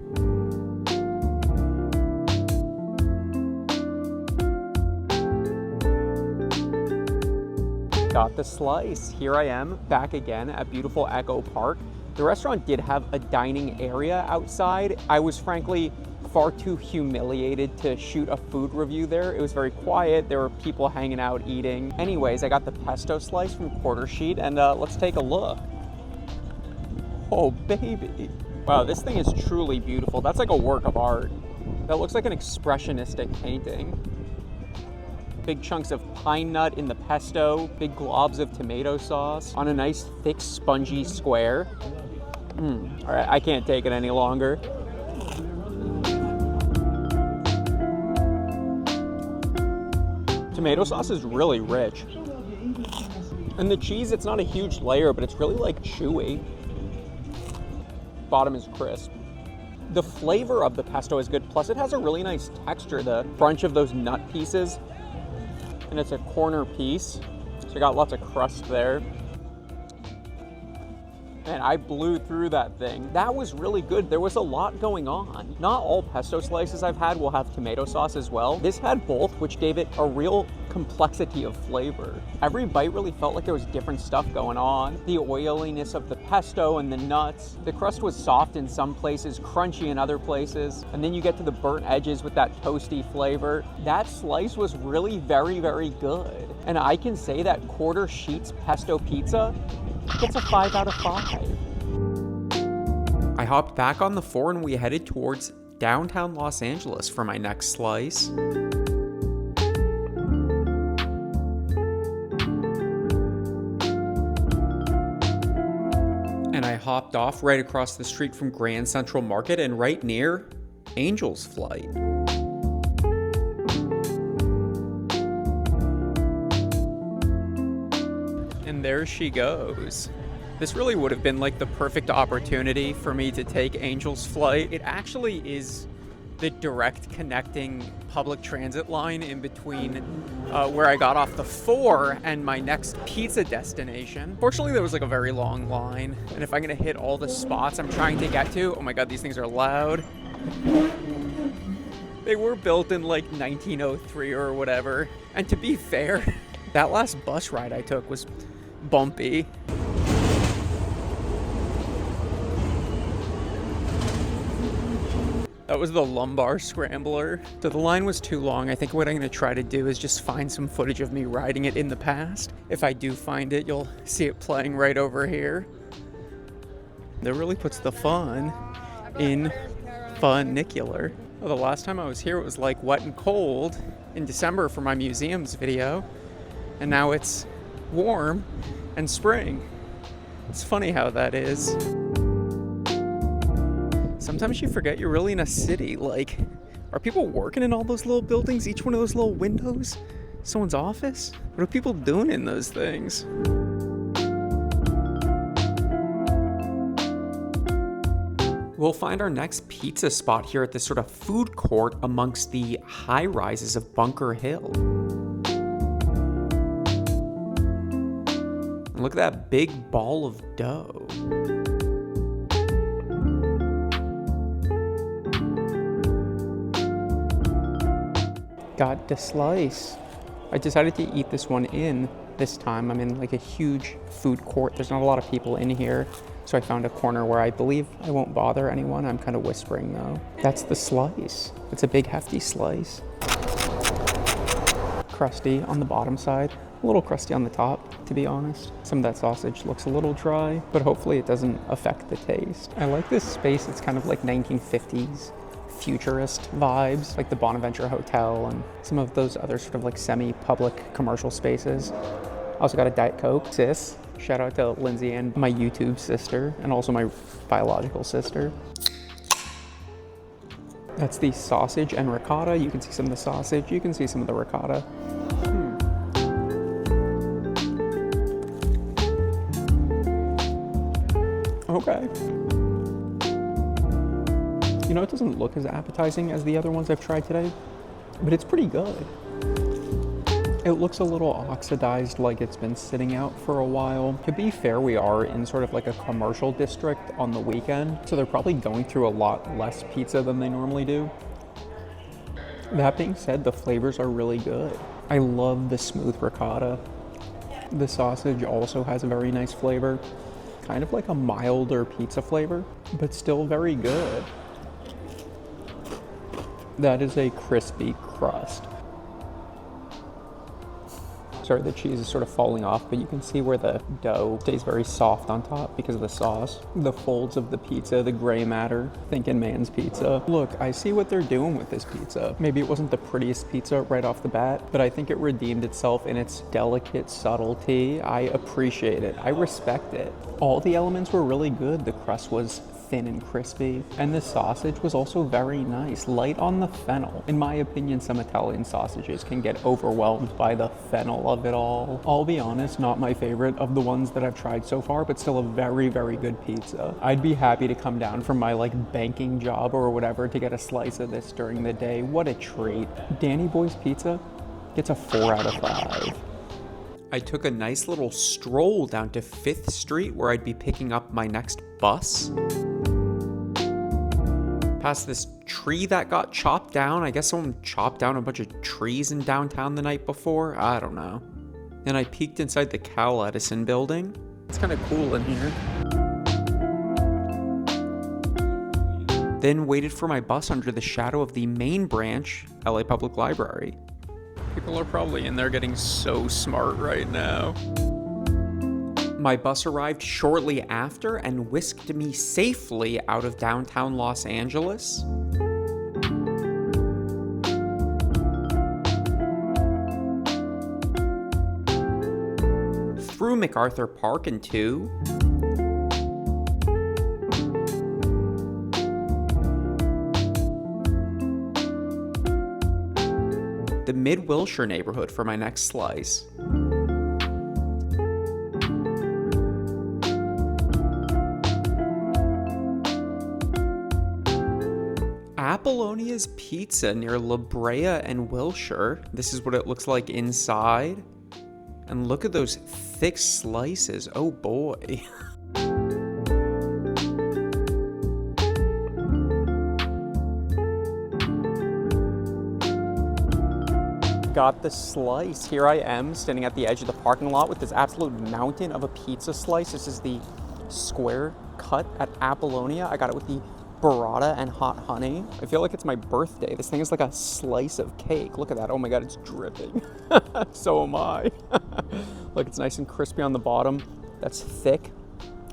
Got the slice. Here I am, back again at beautiful Echo Park. The restaurant did have a dining area outside. I was frankly far too humiliated to shoot a food review there. It was very quiet. There were people hanging out eating. Anyways, I got the pesto slice from Quarter Sheet, and let's take a look. Oh, baby. Wow, this thing is truly beautiful. That's like a work of art. That looks like an expressionistic painting. Big chunks of pine nut in the pesto, big globs of tomato sauce on a nice thick spongy square. All right, I can't take it any longer. Tomato sauce is really rich. And the cheese, it's not a huge layer, but it's really like chewy. Bottom is crisp. The flavor of the pesto is good, plus it has a really nice texture, the crunch of those nut pieces. And it's a corner piece, so I got lots of crust there. Man, I blew through that thing. That was really good. There was a lot going on. Not all pesto slices I've had will have tomato sauce as well. This had both, which gave it a real complexity of flavor. Every bite really felt like there was different stuff going on. The oiliness of the pesto and the nuts. The crust was soft in some places, crunchy in other places. And then you get to the burnt edges with that toasty flavor. That slice was really very, very good. And I can say that Quarter Sheets pesto pizza gets a 5 out of 5. I hopped back on the 4 and we headed towards downtown Los Angeles for my next slice. And I hopped off right across the street from Grand Central Market and right near Angel's Flight. And there she goes. This really would have been like the perfect opportunity for me to take Angel's Flight. It actually is the direct connecting public transit line in between where I got off the 4 and my next pizza destination. Fortunately, there was like a very long line, and if I'm gonna hit all the spots I'm trying to get to, oh my god, these things are loud. They were built in like 1903 or whatever, and to be fair, that last bus ride I took was bumpy. That was the lumbar scrambler. So the line was too long. I think what I'm gonna try to do is just find some footage of me riding it in the past. If I do find it, you'll see it playing right over here. That really puts the fun in funicular. Well, the last time I was here, it was like wet and cold in December for my museums video. And now it's warm and spring. It's funny how that is. Sometimes you forget you're really in a city. Like, are people working in all those little buildings? Each one of those little windows? Someone's office? What are people doing in those things? We'll find our next pizza spot here at this sort of food court amongst the high rises of Bunker Hill. And look at that big ball of dough. Got the slice. I decided to eat this one in this time. I'm in like a huge food court. There's not a lot of people in here. So I found a corner where I believe I won't bother anyone. I'm kind of whispering though. That's the slice. It's a big hefty slice. Crusty on the bottom side. A little crusty on the top, to be honest. Some of that sausage looks a little dry, but hopefully it doesn't affect the taste. I like this space. It's kind of like 1950s. Futurist vibes, like the Bonaventure Hotel and some of those other sort of like semi-public commercial spaces. I also got a Diet Coke, sis. Shout out to Lindsay and my YouTube sister, and also my biological sister. That's the sausage and ricotta. You can see some of the sausage, you can see some of the ricotta. Okay. You know, it doesn't look as appetizing as the other ones I've tried today, but it's pretty good. It looks a little oxidized, like it's been sitting out for a while. To be fair, we are in sort of like a commercial district on the weekend, so they're probably going through a lot less pizza than they normally do. That being said, the flavors are really good. I love the smooth ricotta. The sausage also has a very nice flavor, kind of like a milder pizza flavor, but still very good. That is a crispy crust. Sorry, the cheese is sort of falling off, but you can see where the dough stays very soft on top because of the sauce. The folds of the pizza, the gray matter, thinking man's pizza. Look, I see what they're doing with this pizza. Maybe it wasn't the prettiest pizza right off the bat, but I think it redeemed itself in its delicate subtlety. I appreciate it. I respect it. All the elements were really good. The crust was thin and crispy, and the sausage was also very nice, light on the fennel. In my opinion, some Italian sausages can get overwhelmed by the fennel of it all. I'll be honest, not my favorite of the ones that I've tried so far, but still a very, very good pizza. I'd be happy to come down from my like banking job or whatever to get a slice of this during the day. What a treat. Danny Boy's Pizza gets a 4 out of 5. I took a nice little stroll down to 5th Street where I'd be picking up my next bus. Past this tree that got chopped down. I guess someone chopped down a bunch of trees in downtown the night before. I don't know. Then I peeked inside the Cal Edison building. It's kind of cool in here. Then waited for my bus under the shadow of the main branch, LA Public Library. People are probably in there getting so smart right now. My bus arrived shortly after and whisked me safely out of downtown Los Angeles. Through MacArthur Park and to the Mid-Wilshire neighborhood for my next slice. Apollonia's Pizza near La Brea and Wilshire. This is what it looks like inside. And look at those thick slices. Oh boy. Got the slice. Here I am standing at the edge of the parking lot with this absolute mountain of a pizza slice. This is the square cut at Apollonia. I got it with the burrata and hot honey. I feel like it's my birthday. This thing is like a slice of cake. Look at that. Oh my God, it's dripping. So am I. Look, it's nice and crispy on the bottom. That's thick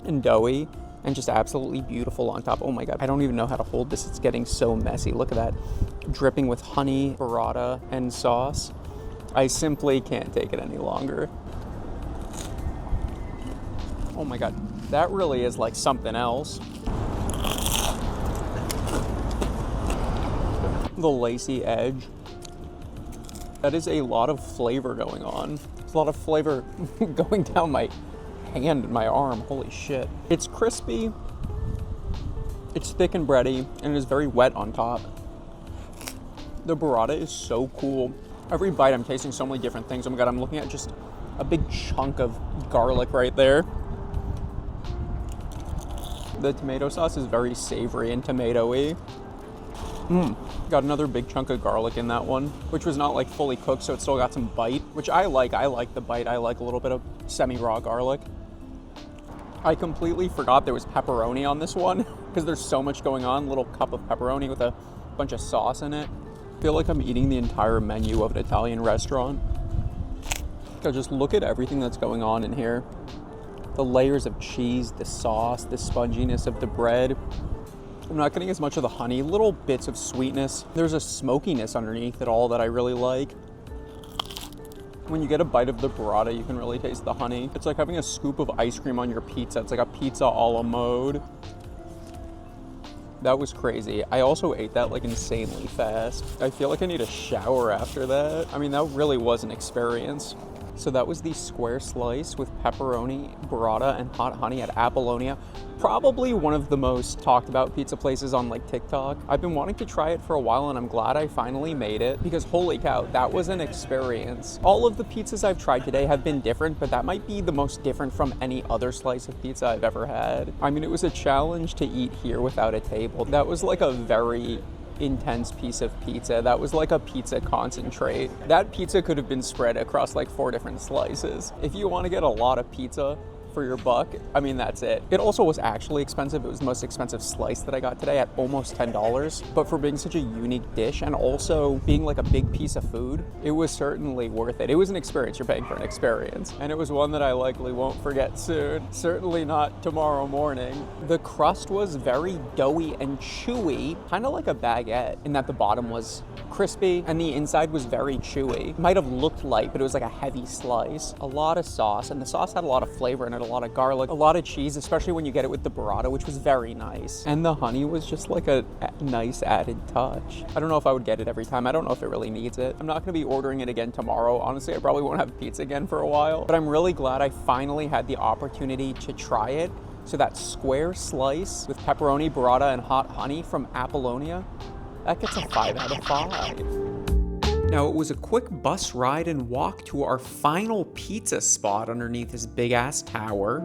and doughy and just absolutely beautiful on top. Oh my God, I don't even know how to hold this. It's getting so messy. Look at that. Dripping with honey, burrata, and sauce. I simply can't take it any longer. Oh my God, that really is like something else. The lacy edge. That is a lot of flavor going on. There's a lot of flavor going down my hand and my arm. Holy shit. It's crispy, it's thick and bready, and it is very wet on top. The burrata is so cool. Every bite I'm tasting so many different things. Oh my God, I'm looking at just a big chunk of garlic right there. The tomato sauce is very savory and tomatoey. Got another big chunk of garlic in that one, which was not like fully cooked, so it still got some bite, which I like. I like the bite. I like a little bit of semi-raw garlic. I completely forgot there was pepperoni on this one because there's so much going on. Little cup of pepperoni with a bunch of sauce in it. I feel like I'm eating the entire menu of an Italian restaurant. Just look at everything that's going on in here. The layers of cheese, the sauce, the sponginess of the bread. I'm not getting as much of the honey, little bits of sweetness. There's a smokiness underneath it all that I really like. When you get a bite of the burrata, you can really taste the honey. It's like having a scoop of ice cream on your pizza. It's like a pizza a la mode. That was crazy. I also ate that like insanely fast. I feel like I need a shower after that. I mean, that really was an experience. So that was the square slice with pepperoni, burrata, and hot honey at Apollonia. Probably one of the most talked about pizza places on like TikTok. I've been wanting to try it for a while and I'm glad I finally made it because holy cow, that was an experience. All of the pizzas I've tried today have been different, but that might be the most different from any other slice of pizza I've ever had. I mean, it was a challenge to eat here without a table. That was like a very intense piece of pizza. That was like a pizza concentrate. That pizza could have been spread across like 4 different slices. If you want to get a lot of pizza for your buck, I mean, that's it. It also was actually expensive. It was the most expensive slice that I got today at almost $10. But for being such a unique dish and also being like a big piece of food, it was certainly worth it. It was an experience. You're paying for an experience. And it was one that I likely won't forget soon. Certainly not tomorrow morning. The crust was very doughy and chewy, kind of like a baguette, in that the bottom was crispy and the inside was very chewy. It might have looked light, but it was like a heavy slice. A lot of sauce, and the sauce had a lot of flavor in it. A lot of garlic, a lot of cheese, especially when you get it with the burrata, which was very nice. And the honey was just like a nice added touch. I don't know if I would get it every time. I don't know if it really needs it. I'm not going to be ordering it again tomorrow. Honestly, I probably won't have pizza again for a while, but I'm really glad I finally had the opportunity to try it. So that square slice with pepperoni, burrata, and hot honey from Apollonia, that gets a 5 out of 5. Now, it was a quick bus ride and walk to our final pizza spot underneath this big-ass tower.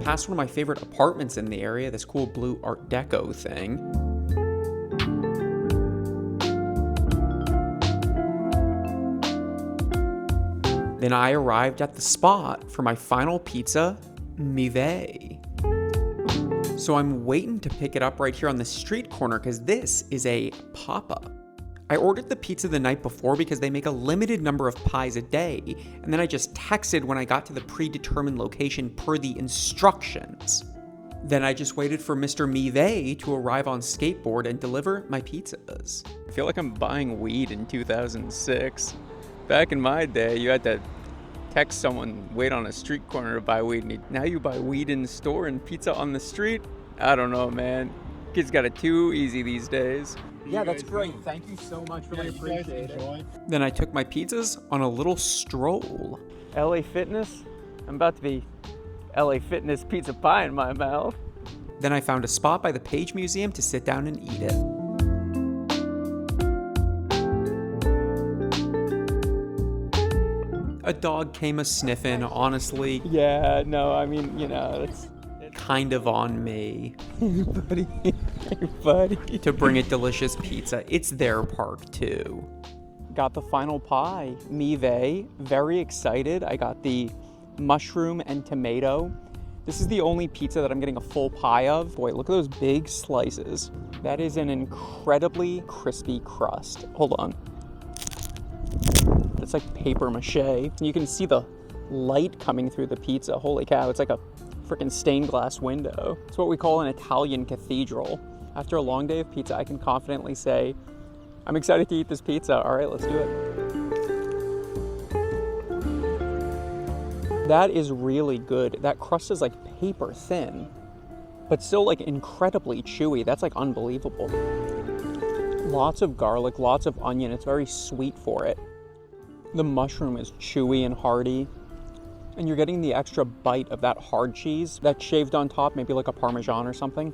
Past one of my favorite apartments in the area, this cool blue Art Deco thing. Then I arrived at the spot for my final pizza, Mive. So I'm waiting to pick it up right here on the street corner because this is a pop-up. I ordered the pizza the night before because they make a limited number of pies a day, and then I just texted when I got to the predetermined location per the instructions. Then I just waited for Mr. Mive to arrive on skateboard and deliver my pizzas. I feel like I'm buying weed in 2006. Back in my day, you had to text someone, wait on a street corner to buy weed, and now you buy weed in the store and pizza on the street? I don't know, man. Kids got it too easy these days. Yeah, that's great. Thank you so much. Really appreciate it. Then I took my pizzas on a little stroll. LA Fitness? I'm about to be LA Fitness pizza pie in my mouth. Then I found a spot by the Page Museum to sit down and eat it. A dog came a-sniffing, honestly. Yeah, no, I mean, you know, it's kind of on me. Hey, buddy. Hey, buddy. To bring a delicious pizza. It's their park, too. Got the final pie. Mive. Very excited. I got the mushroom and tomato. This is the only pizza that I'm getting a full pie of. Boy, look at those big slices. That is an incredibly crispy crust. Hold on. It's like paper mache. You can see the light coming through the pizza. Holy cow, it's like a freaking stained glass window. It's what we call an Italian cathedral. After a long day of pizza, I can confidently say, I'm excited to eat this pizza. All right, let's do it. That is really good. That crust is like paper thin, but still like incredibly chewy. That's like unbelievable. Lots of garlic, lots of onion. It's very sweet for it. The mushroom is chewy and hearty. And you're getting the extra bite of that hard cheese that's shaved on top, maybe like a Parmesan or something.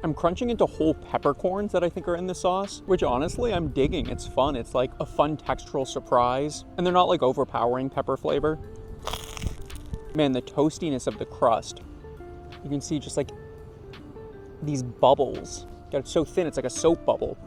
I'm crunching into whole peppercorns that I think are in the sauce, which honestly I'm digging. It's fun. It's like a fun textural surprise. And they're not like overpowering pepper flavor. Man, the toastiness of the crust. You can see just like these bubbles. It's so thin, it's like a soap bubble.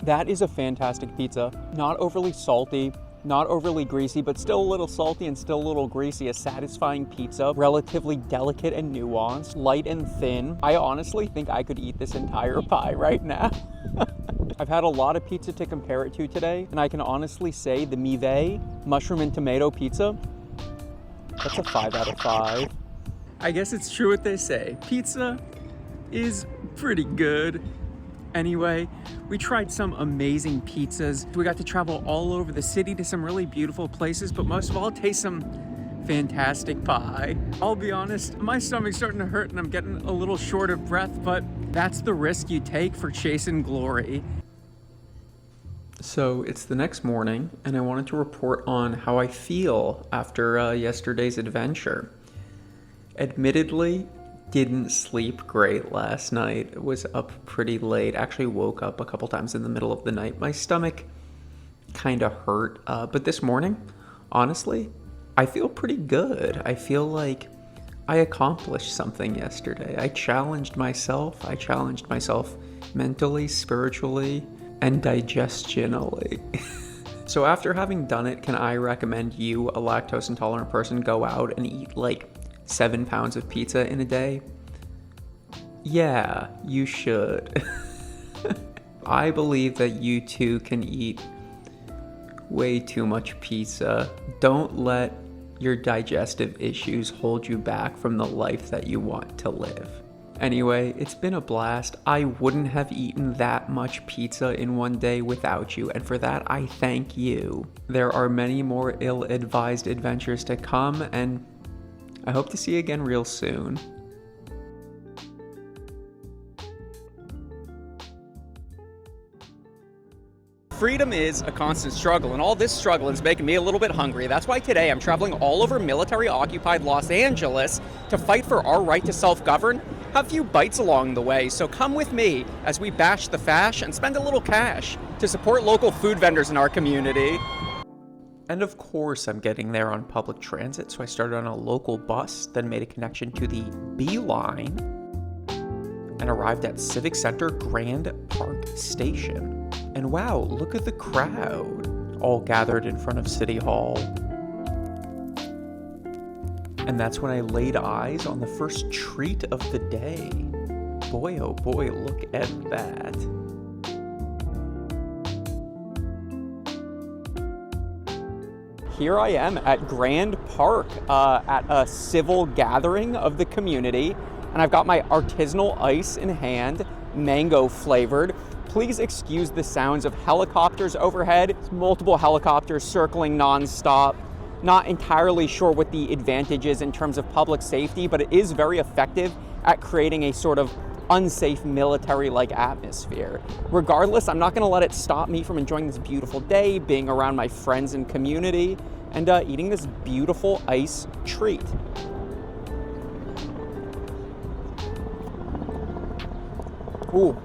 That is a fantastic pizza. Not overly salty, not overly greasy, but still a little salty and still a little greasy. A satisfying pizza, relatively delicate and nuanced, light and thin. I honestly think I could eat this entire pie right now. I've had a lot of pizza to compare it to today, and I can honestly say the Mive mushroom and tomato pizza, that's a 5 out of 5. I guess it's true what they say. Pizza is pretty good. Anyway, we tried some amazing pizzas. We got to travel all over the city to some really beautiful places, but most of all, taste some fantastic pie. I'll be honest, my stomach's starting to hurt and I'm getting a little short of breath, but that's the risk you take for chasing glory. So it's the next morning, and I wanted to report on how I feel after yesterday's adventure. Admittedly, didn't sleep great last night. Was up pretty late. Actually woke up a couple times in the middle of the night. My stomach kind of hurt. But this morning, honestly, I feel pretty good. I feel like I accomplished something yesterday. I challenged myself. I challenged myself mentally, spiritually, and digestionally. So after having done it, can I recommend you, a lactose intolerant person, go out and eat like 7 pounds of pizza in a day? Yeah, you should. I believe that you too can eat way too much pizza. Don't let your digestive issues hold you back from the life that you want to live. Anyway, it's been a blast. I wouldn't have eaten that much pizza in one day without you, and for that I thank you. There are many more ill-advised adventures to come, and I hope to see you again real soon. Freedom is a constant struggle, and all this struggle is making me a little bit hungry. That's why today I'm traveling all over military-occupied Los Angeles to fight for our right to self-govern. Have a few bites along the way, so come with me as we bash the fash and spend a little cash to support local food vendors in our community. And of course I'm getting there on public transit, so I started on a local bus, then made a connection to the B line, and arrived at Civic Center Grand Park Station. And wow, look at the crowd, all gathered in front of City Hall. And that's when I laid eyes on the first treat of the day. Boy, oh boy, look at that. Here I am at Grand Park at a civil gathering of the community, and I've got my artisanal ice in hand, mango flavored. Please excuse the sounds of helicopters overhead. It's multiple helicopters circling nonstop. Not entirely sure what the advantage is in terms of public safety, but it is very effective at creating a sort of unsafe military-like atmosphere. Regardless, I'm not gonna let it stop me from enjoying this beautiful day, being around my friends and community, and eating this beautiful ice treat. Ooh,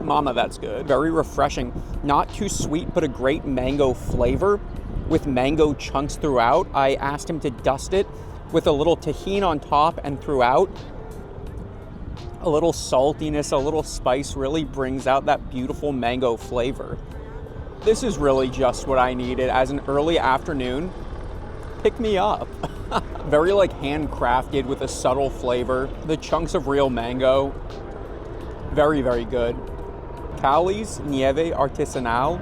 mama, that's good. Very refreshing. Not too sweet, but a great mango flavor with mango chunks throughout. I asked him to dust it with a little tahini on top and throughout. A little saltiness, a little spice really brings out that beautiful mango flavor. This is really just what I needed as an early afternoon pick me up. Very like handcrafted with a subtle flavor. The chunks of real mango. Very, very good. Cali's Nieve Artisanal.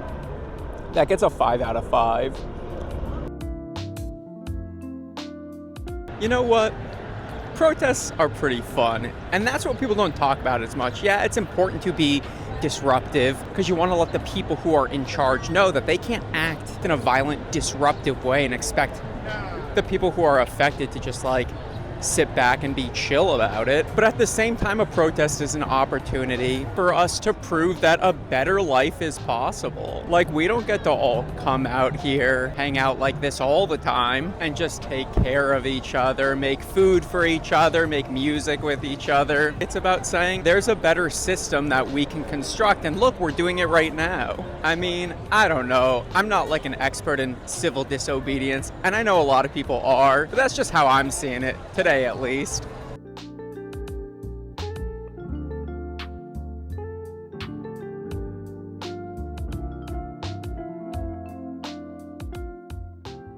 That gets a 5 out of 5. You know what? Protests are pretty fun, and that's what people don't talk about as much. Yeah, it's important to be disruptive because you want to let the people who are in charge know that they can't act in a violent, disruptive way and expect the people who are affected to just like sit back and be chill about it. But at the same time, a protest is an opportunity for us to prove that a better life is possible. Like, we don't get to all come out here, hang out like this all the time, and just take care of each other, make food for each other, make music with each other. It's about saying there's a better system that we can construct, and look, we're doing it right now. I mean, I don't know. I'm not like an expert in civil disobedience, and I know a lot of people are, but that's just how I'm seeing it today, at least.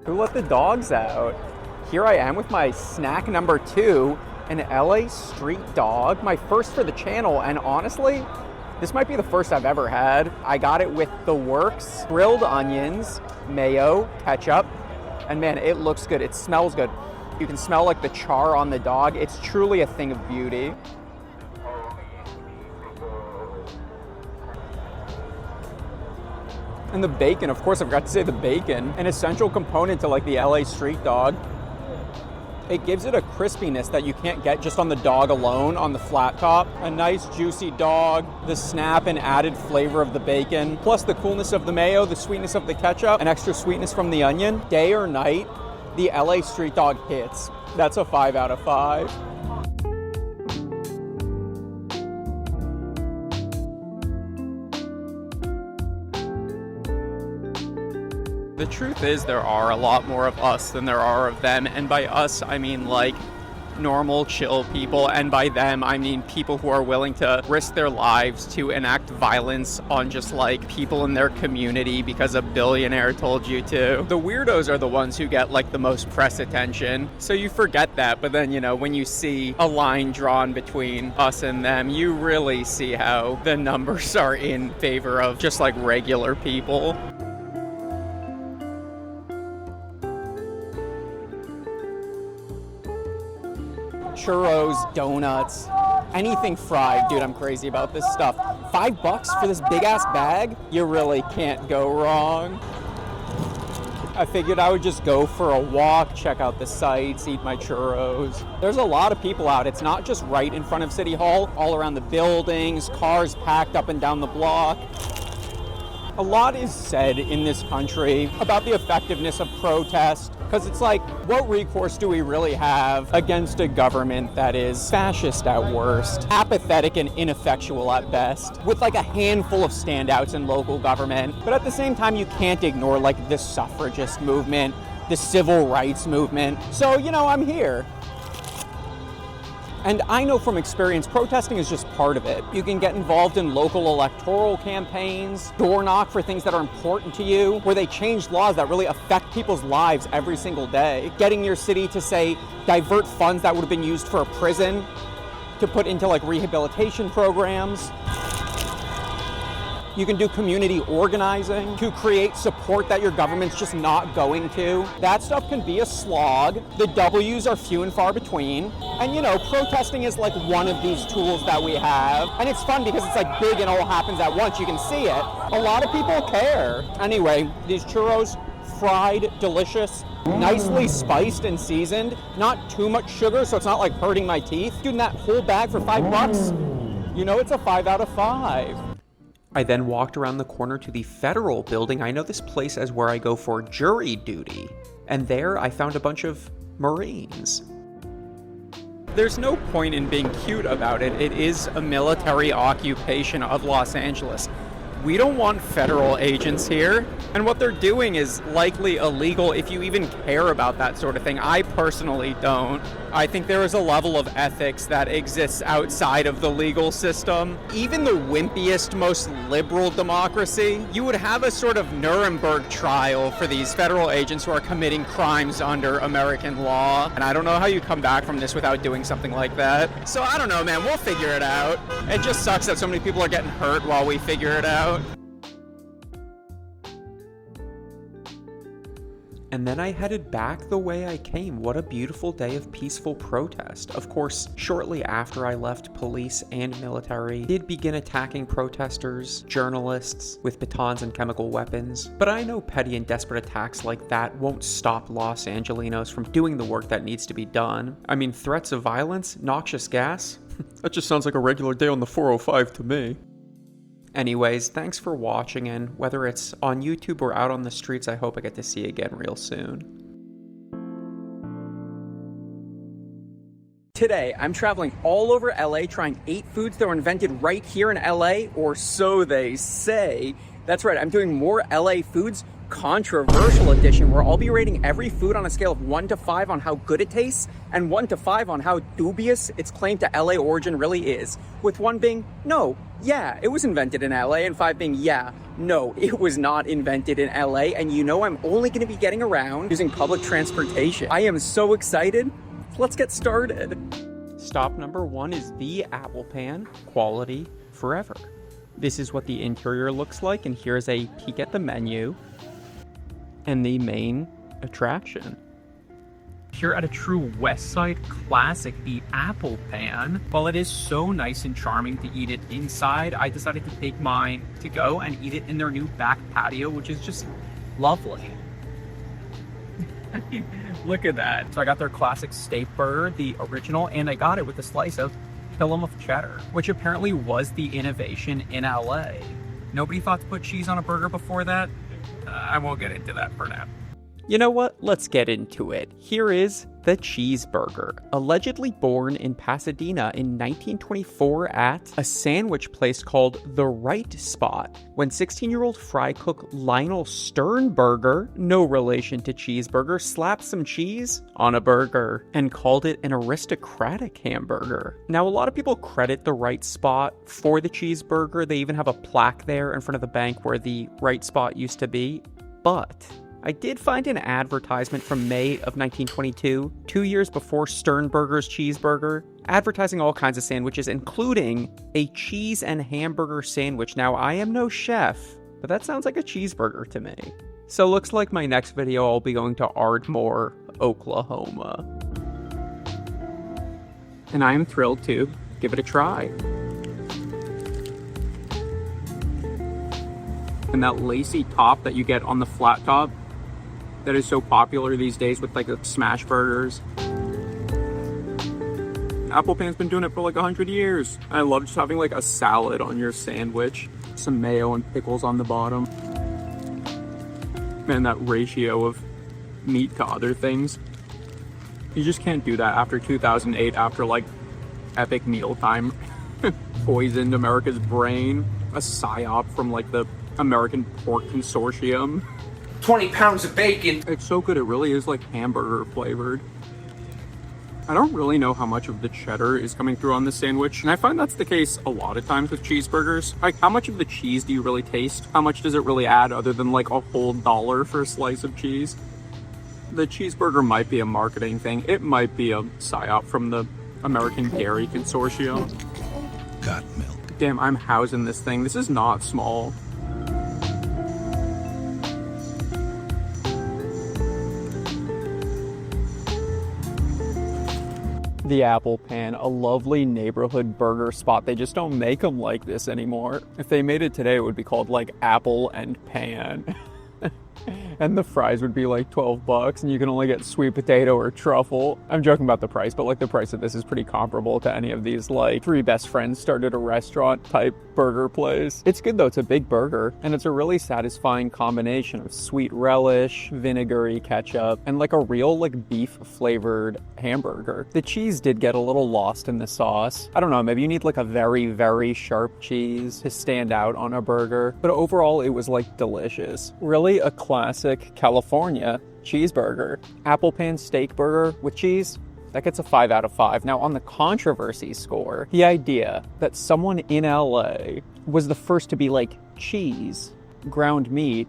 Who let the dogs out? Here I am with my snack number 2, an LA street dog, my first for the channel, and honestly, this might be the first I've ever had. I got it with the works, grilled onions, mayo, ketchup, and man, it looks good, it smells good. You can smell like the char on the dog. It's truly a thing of beauty. And the bacon, of course, I forgot to say the bacon, an essential component to like the LA street dog. It gives it a crispiness that you can't get just on the dog alone on the flat top. A nice juicy dog, the snap and added flavor of the bacon, plus the coolness of the mayo, the sweetness of the ketchup, and extra sweetness from the onion. Day or night, the LA street dog hits. That's a 5 out of 5. The truth is there are a lot more of us than there are of them, and by us I mean like normal, chill people, and by them I mean people who are willing to risk their lives to enact violence on just like people in their community because a billionaire told you to. The weirdos are the ones who get like the most press attention, so you forget that, but then, you know, when you see a line drawn between us and them, you really see how the numbers are in favor of just like regular people. Churros, donuts, anything fried. Dude, I'm crazy about this stuff. $5 for this big ass bag? You really can't go wrong. I figured I would just go for a walk, check out the sights, eat my churros. There's a lot of people out. It's not just right in front of City Hall, all around the buildings, cars packed up and down the block. A lot is said in this country about the effectiveness of protest, because it's like, what recourse do we really have against a government that is fascist at worst, apathetic and ineffectual at best, with like a handful of standouts in local government? But at the same time, you can't ignore like the suffragist movement, the civil rights movement. So, you know, I'm here. And I know from experience, protesting is just part of it. You can get involved in local electoral campaigns, door knock for things that are important to you, where they change laws that really affect people's lives every single day. Getting your city to, say, divert funds that would have been used for a prison to put into like rehabilitation programs. You can do community organizing to create support that your government's just not going to. That stuff can be a slog. The W's are few and far between. And you know, protesting is like one of these tools that we have. And it's fun because it's like big and all happens at once. You can see it. A lot of people care. Anyway, these churros, fried, delicious, nicely spiced and seasoned. Not too much sugar, so it's not like hurting my teeth. Doing that whole bag for $5, you know it's a 5 out of 5. I then walked around the corner to the Federal Building. I know this place as where I go for jury duty. And there I found a bunch of Marines. There's no point in being cute about it. It is a military occupation of Los Angeles. we don't want federal agents here. And what they're doing is likely illegal if you even care about that sort of thing. I personally don't. I think there is a level of ethics that exists outside of the legal system. Even the wimpiest, most liberal democracy, you would have a sort of Nuremberg trial for these federal agents who are committing crimes under American law. And I don't know how you come back from this without doing something like that. So I don't know, man. We'll figure it out. It just sucks that so many people are getting hurt while we figure it out. And then I headed back the way I came. What a beautiful day of peaceful protest. Of course, shortly after I left, police and military did begin attacking protesters, journalists, with batons and chemical weapons. But I know petty and desperate attacks like that won't stop Los Angelinos from doing the work that needs to be done. I mean, threats of violence, noxious gas? That just sounds like a regular day on the 405 to me. Anyways, thanks for watching, and whether it's on YouTube or out on the streets, I hope I get to see you again real soon. Today, I'm traveling all over LA trying 8 foods that were invented right here in LA, or so they say. That's right, I'm doing more LA foods controversial edition, where I'll be rating every food on a scale of 1 to 5 on how good it tastes, and 1 to 5 on how dubious its claim to LA origin really is. With 1 being, no, yeah, it was invented in LA, and 5 being, yeah, no, it was not invented in LA, and you know I'm only going to be getting around using public transportation. I am so excited. Let's get started. Stop number 1 is the Apple Pan. Quality forever. This is what the interior looks like, and here's a peek at the menu and the main attraction. Here at a true West Side classic, the Apple Pan. While it is so nice and charming to eat it inside, I decided to take mine to go and eat it in their new back patio, which is just lovely. Look at that. So I got their classic steak burger, the original, and I got it with a slice of Plymouth cheddar, which apparently was the innovation in LA. Nobody thought to put cheese on a burger before that? I won't get into that for now. You know what? Let's get into it. Here is the cheeseburger. Allegedly born in Pasadena in 1924 at a sandwich place called The Right Spot, when 16-year-old fry cook Lionel Sternberger, no relation to cheeseburger, slapped some cheese on a burger and called it an aristocratic hamburger. Now, a lot of people credit The Right Spot for the cheeseburger. They even have a plaque there in front of the bank where The Right Spot used to be. But I did find an advertisement from May of 1922, 2 years before Sternberger's cheeseburger, advertising all kinds of sandwiches, including a cheese and hamburger sandwich. Now, I am no chef, but that sounds like a cheeseburger to me. So looks like my next video I'll be going to Ardmore, Oklahoma. And I am thrilled to give it a try. And that lacy top that you get on the flat top that is so popular these days with like the smash burgers. Apple Pan's been doing it for like 100 years. I love just having like a salad on your sandwich, some mayo and pickles on the bottom. Man, that ratio of meat to other things. You just can't do that after 2008, after like epic mealtime poisoned America's brain. A psyop from like the American Pork Consortium. 20 pounds of bacon. It's so good, it really is like hamburger flavored. I don't really know how much of the cheddar is coming through on this sandwich, and I find that's the case a lot of times with cheeseburgers. Like, how much of the cheese do you really taste? How much does it really add other than like a whole $1 for a slice of cheese? The cheeseburger might be a marketing thing. It might be a psyop from the American Dairy Consortium. Got milk. Damn, I'm housing this thing. This is not small. The Apple Pan, a lovely neighborhood burger spot. They just don't make them like this anymore. If they made it today, it would be called like Apple and Pan. And the fries would be like $12 and you can only get sweet potato or truffle. I'm joking about the price, but like the price of this is pretty comparable to any of these like three best friends started a restaurant type burger place. It's good though, it's a big burger and it's a really satisfying combination of sweet relish, vinegary ketchup, and like a real like beef flavored hamburger. The cheese did get a little lost in the sauce. I don't know, maybe you need like a very, very sharp cheese to stand out on a burger, but overall it was like delicious. Really a classic California cheeseburger. Apple pan steak burger with cheese, that gets a 5 out of 5. Now on the controversy score, the idea that someone in LA was the first to be like cheese, ground meat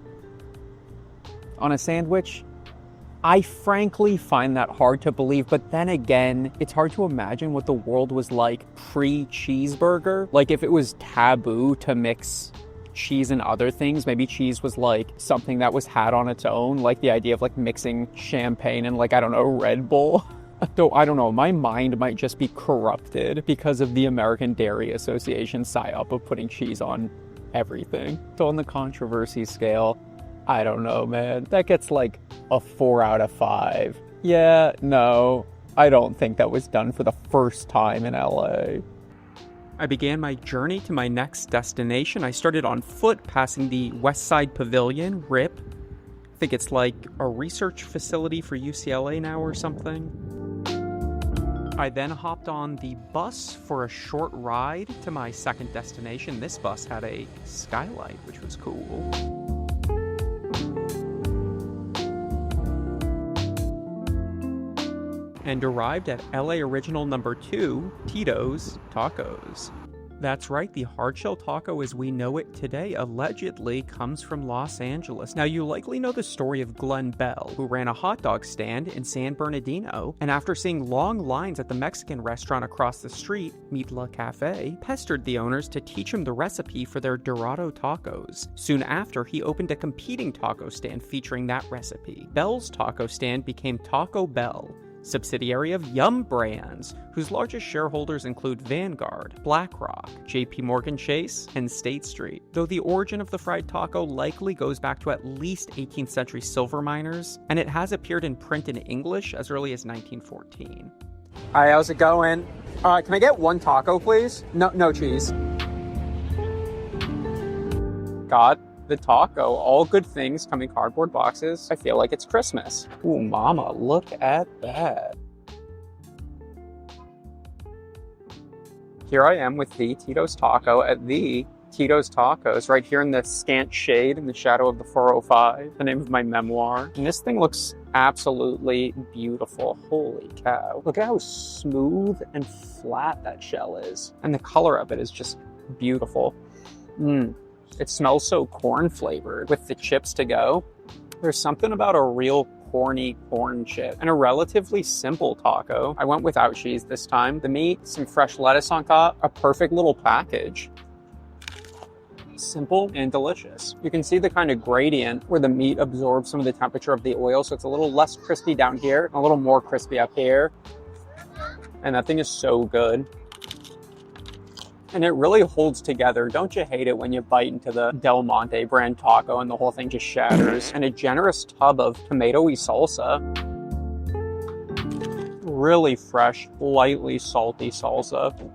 on a sandwich, I frankly find that hard to believe, but then again, it's hard to imagine what the world was like pre-cheeseburger. Like if it was taboo to mix cheese and other things, maybe cheese was like something that was had on its own, like the idea of like mixing champagne and like, I don't know, Red Bull. Though I don't know, my mind might just be corrupted because of the American Dairy Association psyop of putting cheese on everything. So on the controversy scale, I don't know, man. That gets like a 4 out of 5. Yeah, no, I don't think that was done for the first time in LA. I began my journey to my next destination. I started on foot, passing the West Side Pavilion, RIP. I think it's like a research facility for UCLA now or something. I then hopped on the bus for a short ride to my second destination. This bus had a skylight, which was cool. And arrived at LA Original number 2, Tito's Tacos. That's right, the hardshell taco as we know it today allegedly comes from Los Angeles. Now, you likely know the story of Glenn Bell, who ran a hot dog stand in San Bernardino, and after seeing long lines at the Mexican restaurant across the street, Urth Caffé, pestered the owners to teach him the recipe for their Dorado tacos. Soon after, he opened a competing taco stand featuring that recipe. Bell's taco stand became Taco Bell, subsidiary of Yum Brands, whose largest shareholders include Vanguard, BlackRock, JP Morgan Chase, and State Street. Though the origin of the fried taco likely goes back to at least 18th century silver miners, and it has appeared in print in English as early as 1914. Hi, how's it going? Can I get one taco, please? No cheese. Got the taco. All good things come in cardboard boxes. I feel like it's Christmas. Ooh, mama, look at that. Here I am with the Tito's Taco at the Tito's Tacos, right here in the scant shade in the shadow of the 405, the name of my memoir. And this thing looks absolutely beautiful. Holy cow. Look at how smooth and flat that shell is. And the color of it is just beautiful. It smells so corn flavored with the chips to go. There's something about a real corny corn chip and a relatively simple taco. I went without cheese this time. The meat, some fresh lettuce on top, a perfect little package. Simple and delicious. You can see the kind of gradient where the meat absorbs some of the temperature of the oil, so it's a little less crispy down here, a little more crispy up here. And that thing is so good. And it really holds together. Don't you hate it when you bite into the Del Monte brand taco and the whole thing just shatters? And a generous tub of tomatoey salsa. Really fresh, lightly salty salsa.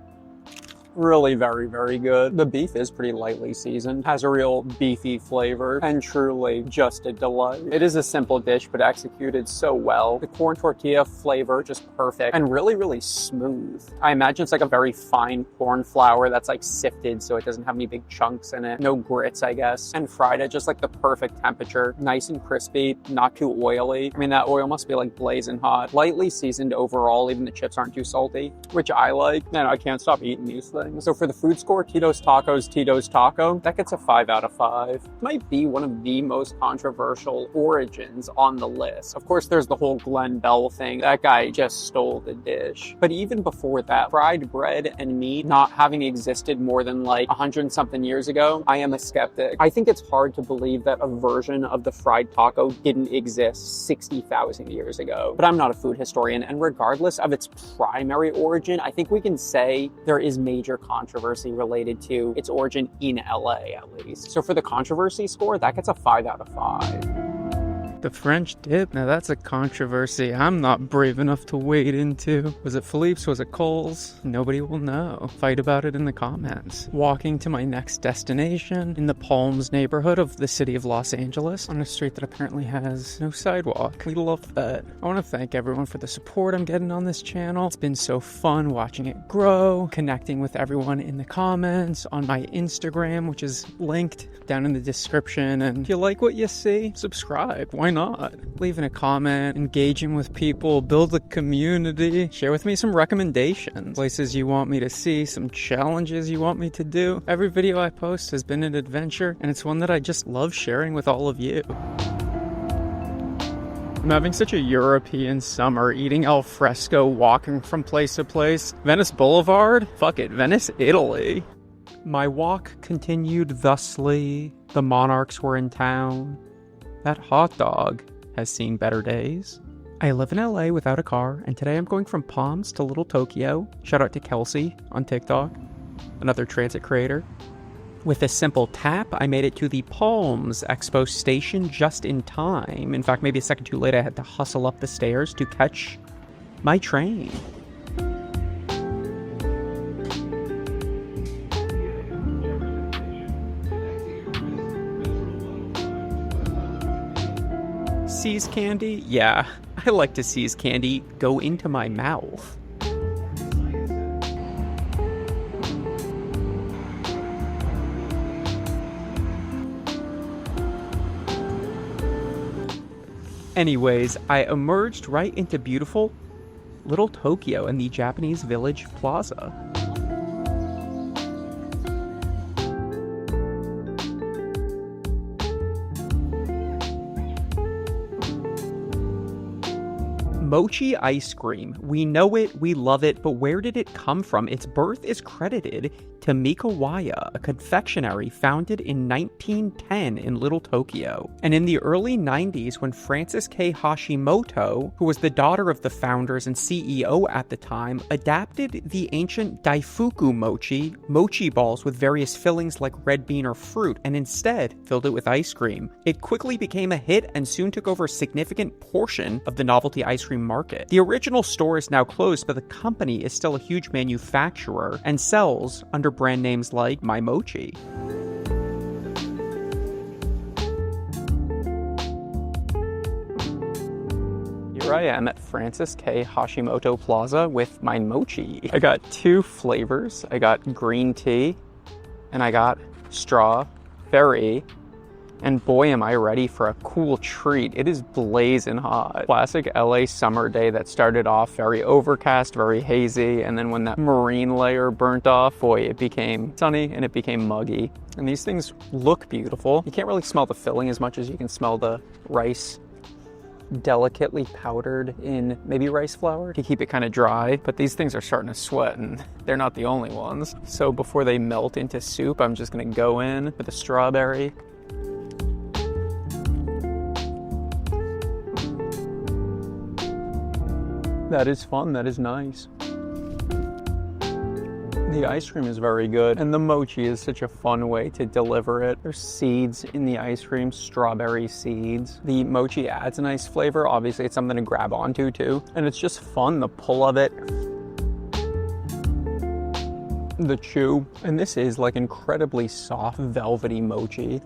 Really very, very good. The beef is pretty lightly seasoned, has a real beefy flavor, and truly just a delight. It is a simple dish, but executed so well. The corn tortilla flavor, just perfect, and really, really smooth. I imagine it's like a very fine corn flour that's like sifted so it doesn't have any big chunks in it. No grits, I guess. And fried at just like the perfect temperature. Nice and crispy, not too oily. I mean, that oil must be like blazing hot. Lightly seasoned overall, even the chips aren't too salty, which I like. Man, I can't stop eating these things. So for the food score, Tito's Tacos, Tito's Taco, that gets a 5 out of 5. Might be one of the most controversial origins on the list. Of course, there's the whole Glenn Bell thing. That guy just stole the dish. But even before that, fried bread and meat not having existed more than like 100-something years ago, I am a skeptic. I think it's hard to believe that a version of the fried taco didn't exist 60,000 years ago. But I'm not a food historian, and regardless of its primary origin, I think we can say there is major controversy related to its origin in LA, at least. So for the controversy score, that gets a 5 out of 5. The French dip? Now that's a controversy I'm not brave enough to wade into. Was it Philippe's? Was it Cole's? Nobody will know. Fight about it in the comments. Walking to my next destination in the Palms neighborhood of the city of Los Angeles on a street that apparently has no sidewalk. We love that. I want to thank everyone for the support I'm getting on this channel. It's been so fun watching it grow, connecting with everyone in the comments, on my Instagram, which is linked down in the description. And if you like what you see, subscribe. Why not? Leaving a comment, engaging with people, build a community, share with me some recommendations, places you want me to see, some challenges you want me to do. Every video I post has been an adventure, and it's one that I just love sharing with all of you. I'm having such a European summer, eating al fresco, walking from place to place. Venice Boulevard? Fuck it, Venice, Italy. My walk continued thusly. The monarchs were in town. That hot dog has seen better days. I live in LA without a car, and today I'm going from Palms to Little Tokyo. Shout out to Kelsey on TikTok, another transit creator. With a simple tap, I made it to the Palms Expo station just in time. In fact, maybe a second too late, I had to hustle up the stairs to catch my train. Seize candy? Yeah, I like to seize candy go into my mouth. Anyways, I emerged right into beautiful Little Tokyo in the Japanese Village Plaza. Mochi Ice Cream. We know it, we love it, but where did it come from? Its birth is credited to Mikawaya, a confectionery founded in 1910 in Little Tokyo. And in the early 90s, when Frances K. Hashimoto, who was the daughter of the founders and CEO at the time, adapted the ancient Daifuku mochi balls with various fillings like red bean or fruit, and instead filled it with ice cream. It quickly became a hit and soon took over a significant portion of the novelty ice cream market. The original store is now closed, but the company is still a huge manufacturer and sells under brand names like My Mochi. Here I am at Frances K. Hashimoto Plaza with my mochi. I got two flavors. I got green tea and I got strawberry. And boy, am I ready for a cool treat. It is blazing hot. Classic LA summer day that started off very overcast, very hazy, and then when that marine layer burnt off, boy, it became sunny and it became muggy. And these things look beautiful. You can't really smell the filling as much as you can smell the rice delicately powdered in maybe rice flour to keep it kind of dry. But these things are starting to sweat and they're not the only ones. So before they melt into soup, I'm just gonna go in with a strawberry. That is fun, that is nice. The ice cream is very good, and the mochi is such a fun way to deliver it. There's seeds in the ice cream, strawberry seeds. The mochi adds a nice flavor. Obviously, it's something to grab onto too, and it's just fun, the pull of it. The chew, and this is like incredibly soft, velvety mochi.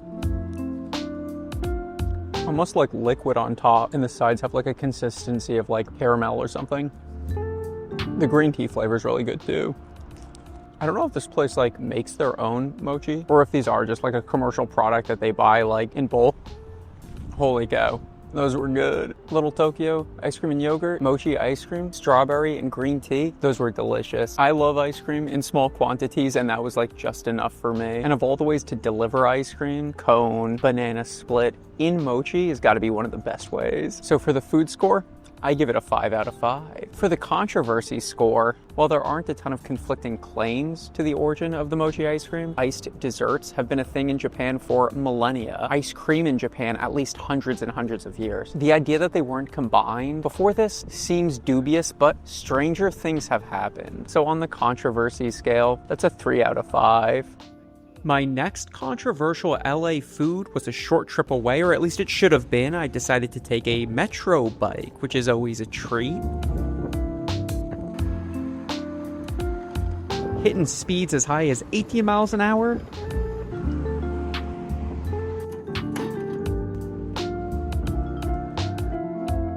Almost like liquid on top, and the sides have like a consistency of like caramel or something. The green tea flavor is really good too. I don't know if this place like makes their own mochi or if these are just like a commercial product that they buy like in bulk. Holy cow. Those were good. Little Tokyo, ice cream and yogurt, mochi ice cream, strawberry and green tea. Those were delicious. I love ice cream in small quantities, and that was like just enough for me. And of all the ways to deliver ice cream, cone, banana split, in mochi has got to be one of the best ways. So for the food score, I give it a 5 out of 5. For the controversy score, while there aren't a ton of conflicting claims to the origin of the mochi ice cream, iced desserts have been a thing in Japan for millennia. Ice cream in Japan at least hundreds and hundreds of years. The idea that they weren't combined before this seems dubious, but stranger things have happened. So on the controversy scale, that's a 3 out of 5. My next controversial LA food was a short trip away, or at least it should have been. I decided to take a metro bike, which is always a treat. Hitting speeds as high as 18 miles an hour.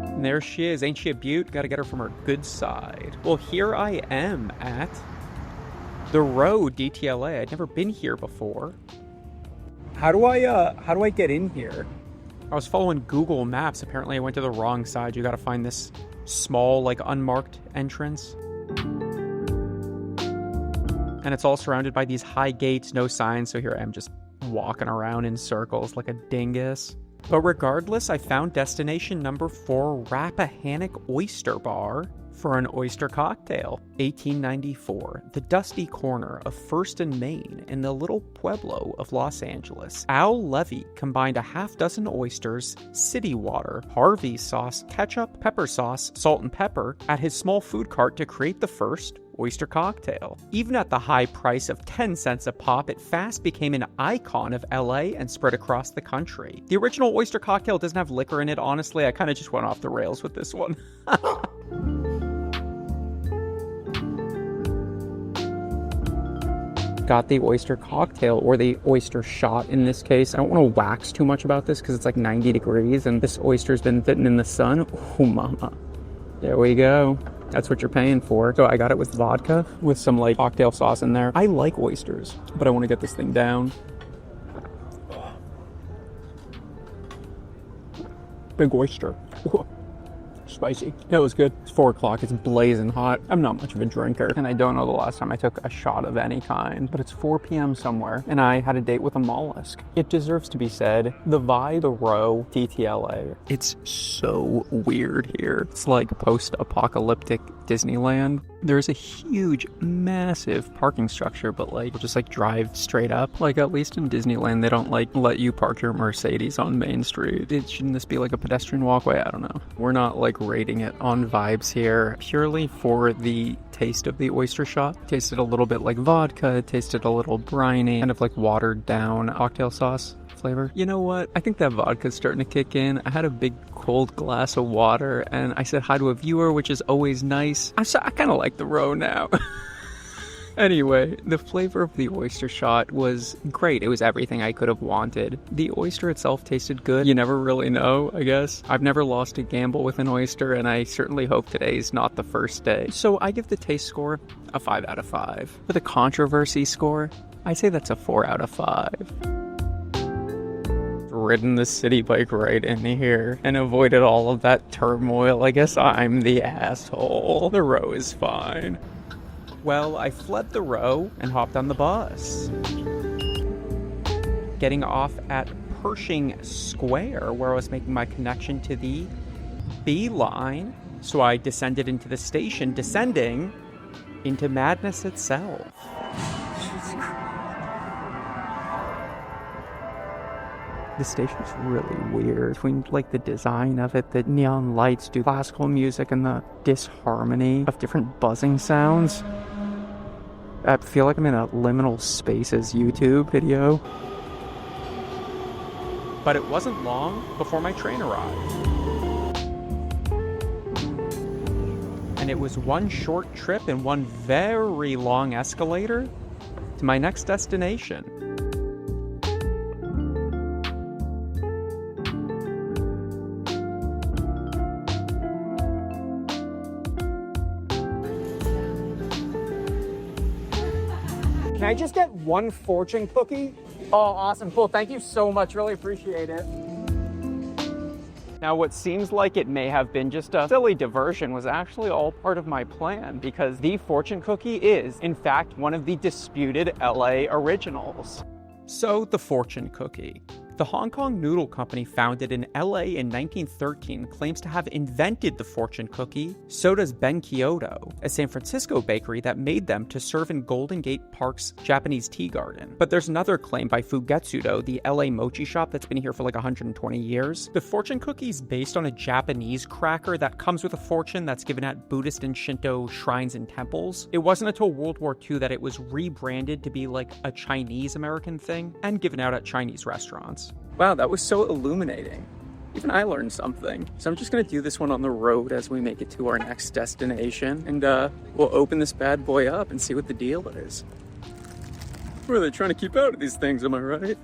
And there she is. Ain't she a beaut? Gotta get her from her good side. Well, here I am at the Row DTLA. I'd never been here before. How do I get in here? I was following Google Maps. Apparently I went to the wrong side. You gotta find this small, like, unmarked entrance. And it's all surrounded by these high gates, no signs, so here I am just walking around in circles like a dingus. But regardless, I found destination number 4, Rappahannock Oyster Bar, for an oyster cocktail. 1894, the dusty corner of 1st and Main in the little pueblo of Los Angeles. Al Levy combined a half-dozen oysters, city water, Harvey's sauce, ketchup, pepper sauce, salt and pepper at his small food cart to create the first oyster cocktail. Even at the high price of 10 cents a pop, it fast became an icon of LA and spread across the country. The original oyster cocktail doesn't have liquor in it, honestly. I kind of just went off the rails with this one. Got the oyster cocktail, or the oyster shot in this case. I don't want to wax too much about this because it's like 90 degrees and this oyster's been sitting in the sun. Oh mama. There we go. That's what you're paying for. So I got it with vodka with some like cocktail sauce in there. I like oysters, but I want to get this thing down. Big oyster. Spicy. It was good. It's 4 o'clock. It's blazing hot. I'm not much of a drinker, and I don't know the last time I took a shot of any kind, but it's 4 p.m. somewhere, and I had a date with a mollusk. It deserves to be said. The vibe, the Row, DTLA, it's so weird here. It's like post-apocalyptic Disneyland. There's a huge, massive parking structure, but like, we'll just like drive straight up. Like, at least in Disneyland, they don't like let you park your Mercedes on Main Street. Shouldn't this be like a pedestrian walkway? I don't know. We're not like rating it on vibes here, purely for the taste of the oyster shot. Tasted a little bit like vodka, tasted a little briny, kind of like watered down cocktail sauce flavor. You know what? I think that vodka's starting to kick in. I had a big cold glass of water and I said hi to a viewer, which is always nice. I kind of like the Row now. Anyway, the flavor of the oyster shot was great. It was everything I could have wanted. The oyster itself tasted good. You never really know, I guess. I've never lost a gamble with an oyster, and I certainly hope today's not the first day. So I give the taste score a 5 out of 5. For the controversy score, I say that's a 4 out of 5. Ridden the city bike right in here and avoided all of that turmoil. I guess I'm the asshole. The Row is fine. Well, I fled the Row and hopped on the bus. Getting off at Pershing Square, where I was making my connection to the B line. So I descended into the station, descending into madness itself. The station's really weird. Between like the design of it, the neon lights do classical music, and the disharmony of different buzzing sounds. I feel like I'm in a Liminal Spaces YouTube video. But it wasn't long before my train arrived. And it was one short trip and one very long escalator to my next destination. Can I just get one fortune cookie? Oh, awesome. Cool. Thank you so much. Really appreciate it. Now, what seems like it may have been just a silly diversion was actually all part of my plan, because the fortune cookie is, in fact, one of the disputed LA originals. So, the fortune cookie. The Hong Kong Noodle Company, founded in LA in 1913, claims to have invented the fortune cookie. So does Ben Kyoto, a San Francisco bakery that made them to serve in Golden Gate Park's Japanese tea garden. But there's another claim by Fugetsudo, the LA mochi shop that's been here for like 120 years. The fortune cookie is based on a Japanese cracker that comes with a fortune that's given at Buddhist and Shinto shrines and temples. It wasn't until World War II that it was rebranded to be like a Chinese-American thing and given out at Chinese restaurants. Wow, that was so illuminating. Even I learned something. So I'm just gonna do this one on the road as we make it to our next destination. And we'll open this bad boy up and see what the deal is. What are they trying to keep out of these things, am I right?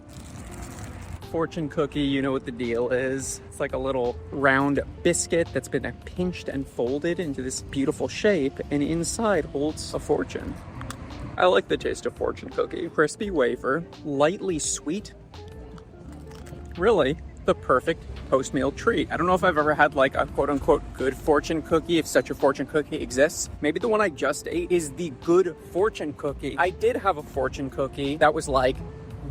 Fortune cookie, you know what the deal is. It's like a little round biscuit that's been pinched and folded into this beautiful shape, and inside holds a fortune. I like the taste of fortune cookie. Crispy wafer, lightly sweet. Really, the perfect post-meal treat. I don't know if I've ever had like a quote-unquote good fortune cookie, if such a fortune cookie exists. Maybe the one I just ate is the good fortune cookie. I did have a fortune cookie that was like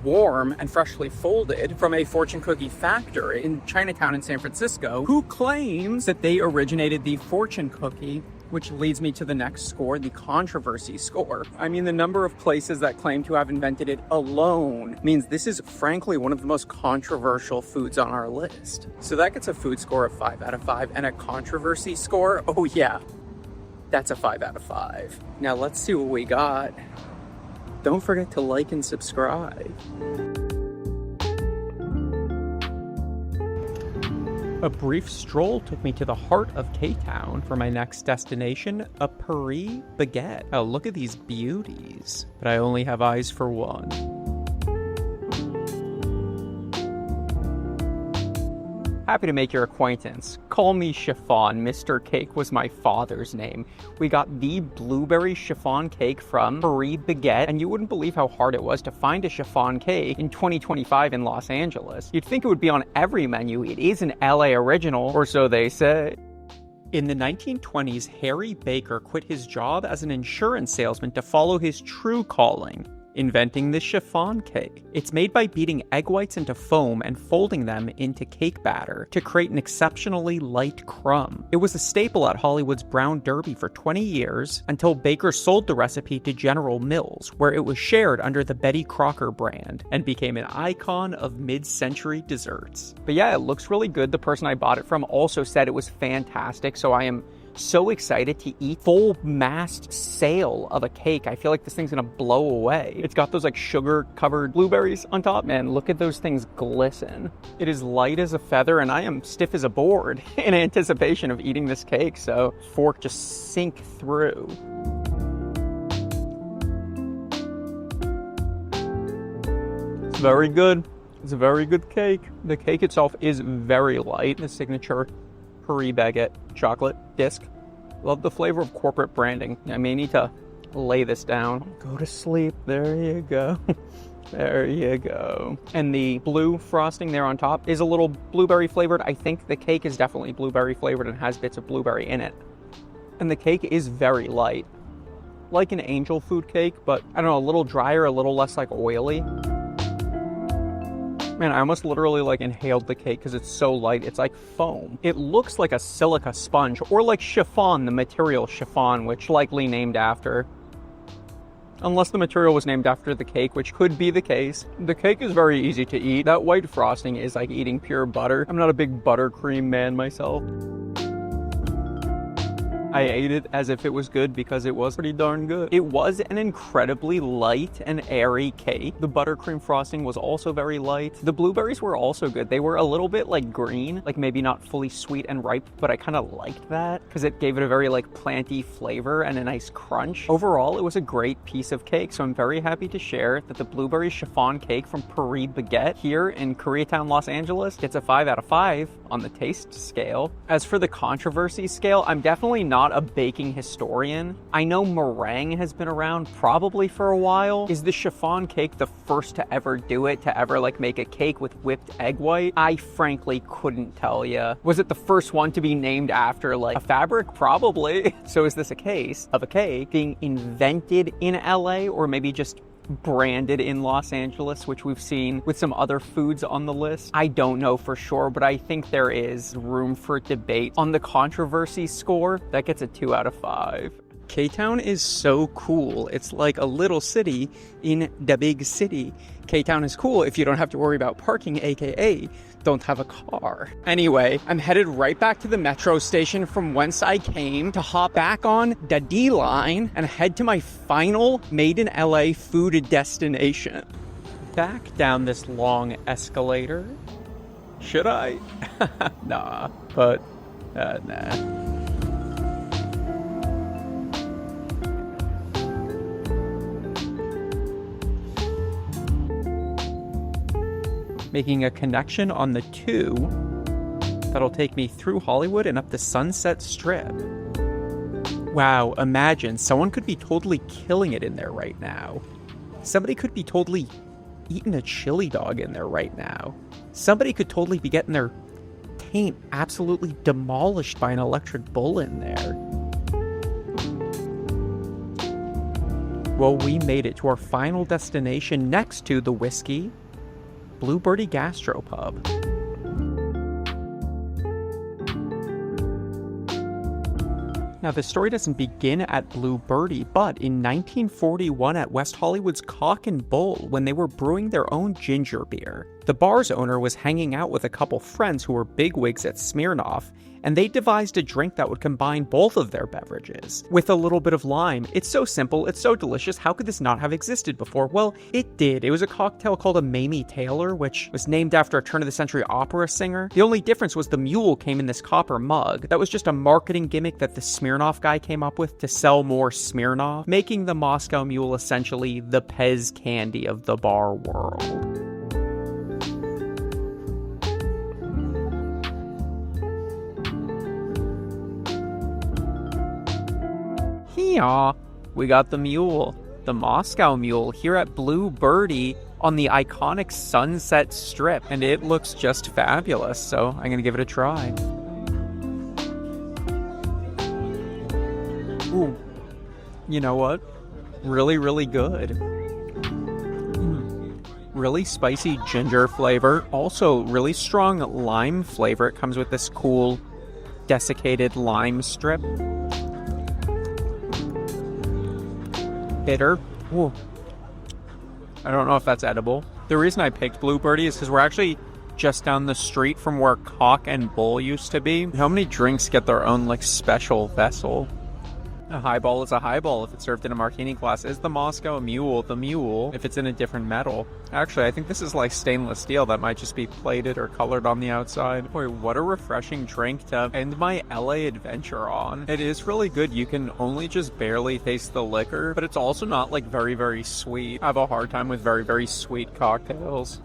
warm and freshly folded from a fortune cookie factory in Chinatown in San Francisco, who claims that they originated the fortune cookie, which leads me to the next score, the controversy score. I mean, the number of places that claim to have invented it alone means this is frankly one of the most controversial foods on our list. So that gets a food score of 5 out of 5, and a controversy score, oh yeah, that's a 5 out of 5. Now let's see what we got. Don't forget to like and subscribe. A brief stroll took me to the heart of K-Town for my next destination, a Paris baguette. Oh, look at these beauties. But I only have eyes for one. Happy to make your acquaintance. Call me Chiffon. Mr. Cake was my father's name. We got the blueberry chiffon cake from Paris Baguette, and you wouldn't believe how hard it was to find a chiffon cake in 2025 in Los Angeles. You'd think it would be on every menu. It is an LA original, or so they say. In the 1920s, Harry Baker quit his job as an insurance salesman to follow his true calling, inventing the chiffon cake. It's made by beating egg whites into foam and folding them into cake batter to create an exceptionally light crumb. It was a staple at Hollywood's Brown Derby for 20 years until Baker sold the recipe to General Mills, where it was shared under the Betty Crocker brand and became an icon of mid-century desserts. But yeah, it looks really good. The person I bought it from also said it was fantastic, so I am so excited to eat full mast sail of a cake. I feel like this thing's gonna blow away. It's got those like sugar covered blueberries on top. Man, look at those things glisten. It is light as a feather and I am stiff as a board in anticipation of eating this cake, so fork just sink through. It's very good. It's a very good cake. The cake itself is very light. The signature Paris baguette chocolate disc. Love the flavor of corporate branding. I may need to lay this down. Go to sleep. There you go. There you go. And the blue frosting there on top is a little blueberry flavored. I think the cake is definitely blueberry flavored and has bits of blueberry in it. And the cake is very light. Like an angel food cake, but I don't know, a little drier, a little less like oily. Man, I almost literally like inhaled the cake because it's so light. It's like foam. It looks like a silica sponge, or like chiffon, the material chiffon, which likely named after. Unless the material was named after the cake, which could be the case. The cake is very easy to eat. That white frosting is like eating pure butter. I'm not a big buttercream man myself. I ate it as if it was good because it was pretty darn good. It was an incredibly light and airy cake. The buttercream frosting was also very light. The blueberries were also good. They were a little bit like green, like maybe not fully sweet and ripe, but I kind of liked that because it gave it a very like planty flavor and a nice crunch. Overall, it was a great piece of cake, so I'm very happy to share that the blueberry chiffon cake from Paris Baguette here in Koreatown, Los Angeles gets a 5 out of 5 on the taste scale. As for the controversy scale, I'm definitely not a baking historian. I know meringue has been around probably for a while. Is the chiffon cake the first to ever do it, to ever like make a cake with whipped egg white? I frankly couldn't tell you. Was it the first one to be named after like a fabric? Probably. So is this a case of a cake being invented in LA, or maybe just branded in Los Angeles, which we've seen with some other foods on the list. I don't know for sure, but I think there is room for debate. On the controversy score, that gets a 2 out of 5. K-Town is so cool. It's like a little city in the big city. K-Town is cool if you don't have to worry about parking, aka don't have a car. Anyway, I'm headed right back to the metro station from whence I came to hop back on the D line and head to my final made in LA food destination. Back down this long escalator. Should I? Nah, but nah. Making a connection on the 2 that'll take me through Hollywood and up the Sunset Strip. Wow, imagine, someone could be totally killing it in there right now. Somebody could be totally eating a chili dog in there right now. Somebody could totally be getting their taint absolutely demolished by an electric bull in there. Well, we made it to our final destination next to the Whiskey Blue Birdie Gastropub. Now, the story doesn't begin at Blue Birdie, but in 1941 at West Hollywood's Cock and Bull, when they were brewing their own ginger beer. The bar's owner was hanging out with a couple friends who were bigwigs at Smirnoff, and they devised a drink that would combine both of their beverages with a little bit of lime. It's so simple, it's so delicious, how could this not have existed before? Well, it did. It was a cocktail called a Mamie Taylor, which was named after a turn-of-the-century opera singer. The only difference was the mule came in this copper mug. That was just a marketing gimmick that the Smirnoff guy came up with to sell more Smirnoff, making the Moscow Mule essentially the Pez candy of the bar world. Yeah, we got the mule, the Moscow Mule, here at Blue Birdie on the iconic Sunset Strip, and it looks just fabulous, so I'm gonna give it a try. Ooh, you know what? Really, really good. Really spicy ginger flavor, also really strong lime flavor. It comes with this cool desiccated lime strip. Bitter. Ooh. I don't know if that's edible. The reason I picked Blue Birdie is because we're actually just down the street from where Cock and Bull used to be. How many drinks get their own, like, special vessel? A highball is a highball if it's served in a martini glass. Is the Moscow Mule the mule if it's in a different metal? Actually, I think this is like stainless steel that might just be plated or colored on the outside. Boy, what a refreshing drink to end my LA adventure on. It is really good. You can only just barely taste the liquor, but it's also not like very, very sweet. I have a hard time with very, very sweet cocktails.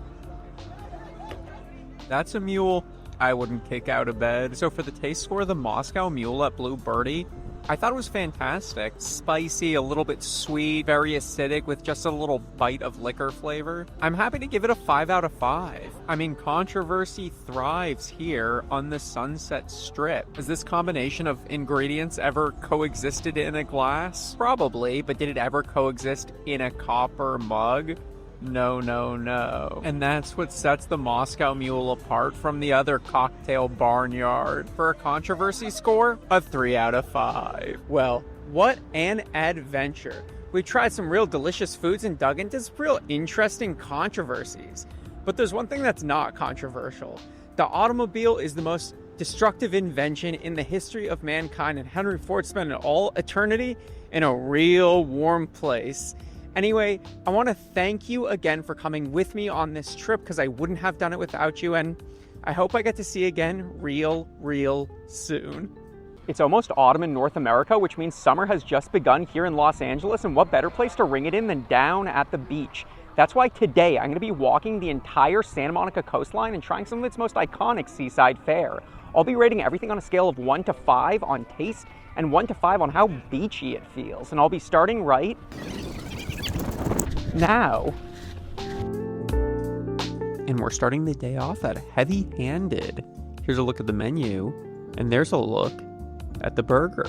That's a mule I wouldn't kick out of bed. So for the taste score, the Moscow Mule at Blue Birdie, I thought it was fantastic. Spicy, a little bit sweet, very acidic with just a little bite of liquor flavor. I'm happy to give it a 5 out of 5. I mean, controversy thrives here on the Sunset Strip. Has this combination of ingredients ever coexisted in a glass? Probably, but did it ever coexist in a copper mug? No, no, no. And that's what sets the Moscow Mule apart from the other cocktail barnyard. For a controversy score, a 3 out of 5. Well, what an adventure. We tried some real delicious foods and dug into some real interesting controversies. But there's one thing that's not controversial. The automobile is the most destructive invention in the history of mankind, and Henry Ford spent all eternity in a real warm place. Anyway, I want to thank you again for coming with me on this trip, because I wouldn't have done it without you, and I hope I get to see you again real soon. It's almost autumn in North America, which means summer has just begun here in Los Angeles, and what better place to ring it in than down at the beach? That's why today I'm going to be walking the entire Santa Monica coastline and trying some of its most iconic seaside fare. I'll be rating everything on a scale of 1 to 5 on taste and 1 to 5 on how beachy it feels, and I'll be starting right now. And we're starting the day off at heavy-handed. Here's a look at the menu, and there's a look at the burger.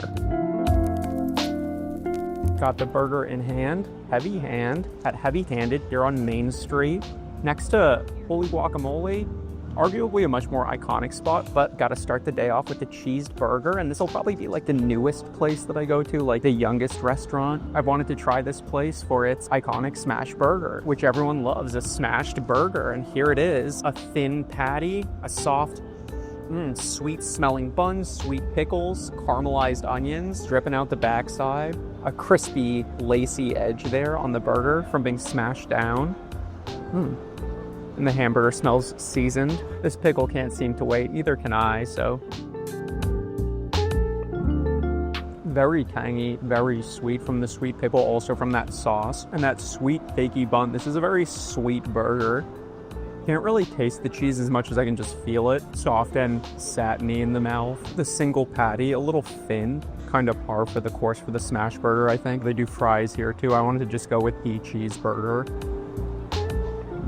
Got the burger in hand, heavy-handed here on Main Street, next to Holy Guacamole. Arguably a much more iconic spot, but gotta start the day off with the cheesed burger, and this will probably be like the newest place that I go to, like the youngest restaurant. I've wanted to try this place for its iconic smash burger, which everyone loves, a smashed burger, and here it is. A thin patty, a soft, sweet smelling bun, sweet pickles, caramelized onions dripping out the backside, a crispy, lacy edge there on the burger from being smashed down. And the hamburger smells seasoned. This pickle can't seem to wait, neither can I, so. Very tangy, very sweet from the sweet pickle, also from that sauce. And that sweet fakey bun. This is a very sweet burger. Can't really taste the cheese as much as I can just feel it. Soft and satiny in the mouth. The single patty, a little thin. Kind of par for the course for the smash burger, I think. They do fries here too. I wanted to just go with the cheeseburger.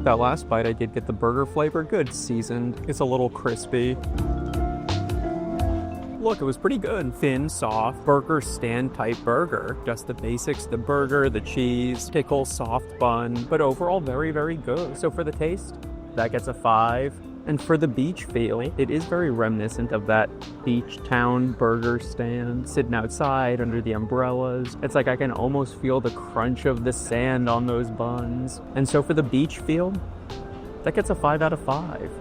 That last bite I did get the burger flavor, good seasoned. It's a little crispy. Look, it was pretty good. Thin, soft, burger stand type burger. Just the basics, the burger, the cheese, pickle, soft bun, but overall very, very good. So for the taste, that gets a 5. And for the beach feel, it is very reminiscent of that beach town burger stand, sitting outside under the umbrellas. It's like I can almost feel the crunch of the sand on those buns. And so for the beach feel, that gets a 5 out of 5.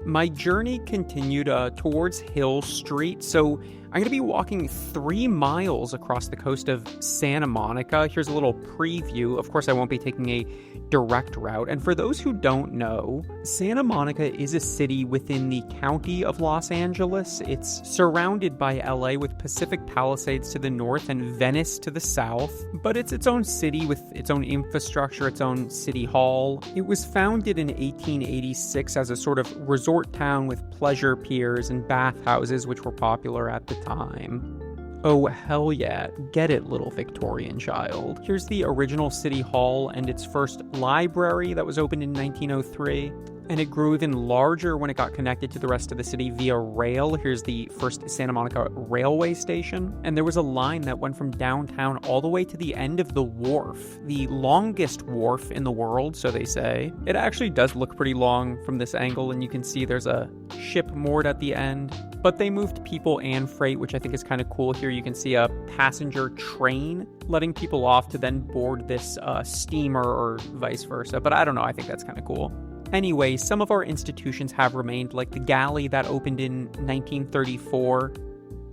My journey continued towards Hill Street, so I'm going to be walking 3 miles across the coast of Santa Monica. Here's a little preview. Of course, I won't be taking a direct route. And for those who don't know, Santa Monica is a city within the county of Los Angeles. It's surrounded by LA with Pacific Palisades to the north and Venice to the south. But it's its own city with its own infrastructure, its own city hall. It was founded in 1886 as a sort of resort town with pleasure piers and bathhouses, which were popular at the time. Oh, hell yeah. Get it, little Victorian child. Here's the original City Hall and its first library that was opened in 1903. And it grew even larger when it got connected to the rest of the city via rail. Here's the first Santa Monica railway station. And there was a line that went from downtown all the way to the end of the wharf. The longest wharf in the world, so they say. It actually does look pretty long from this angle, and you can see there's a ship moored at the end. But they moved people and freight, which I think is kind of cool. Here you can see a passenger train letting people off to then board this steamer or vice versa. But I don't know, I think that's kind of cool. Anyway, some of our institutions have remained, like the galley that opened in 1934,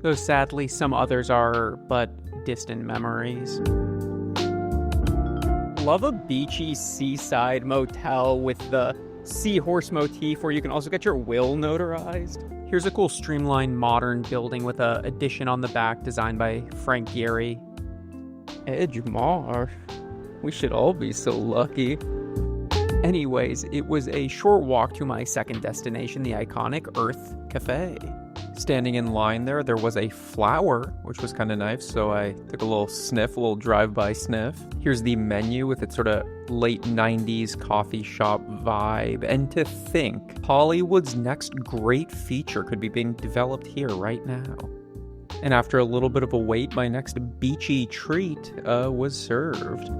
though sadly some others are but distant memories. Love a beachy seaside motel with the seahorse motif where you can also get your will notarized. Here's a cool streamlined modern building with an addition on the back designed by Frank Gehry. Edge Marsh. We should all be so lucky. Anyways, it was a short walk to my second destination, the iconic Urth Caffé. Standing in line there was a flower, which was kind of nice, so I took a little sniff, a little drive-by sniff. Here's the menu with its sort of late 90s coffee shop vibe. And to think, Hollywood's next great feature could be being developed here right now. And after a little bit of a wait, my next beachy treat was served.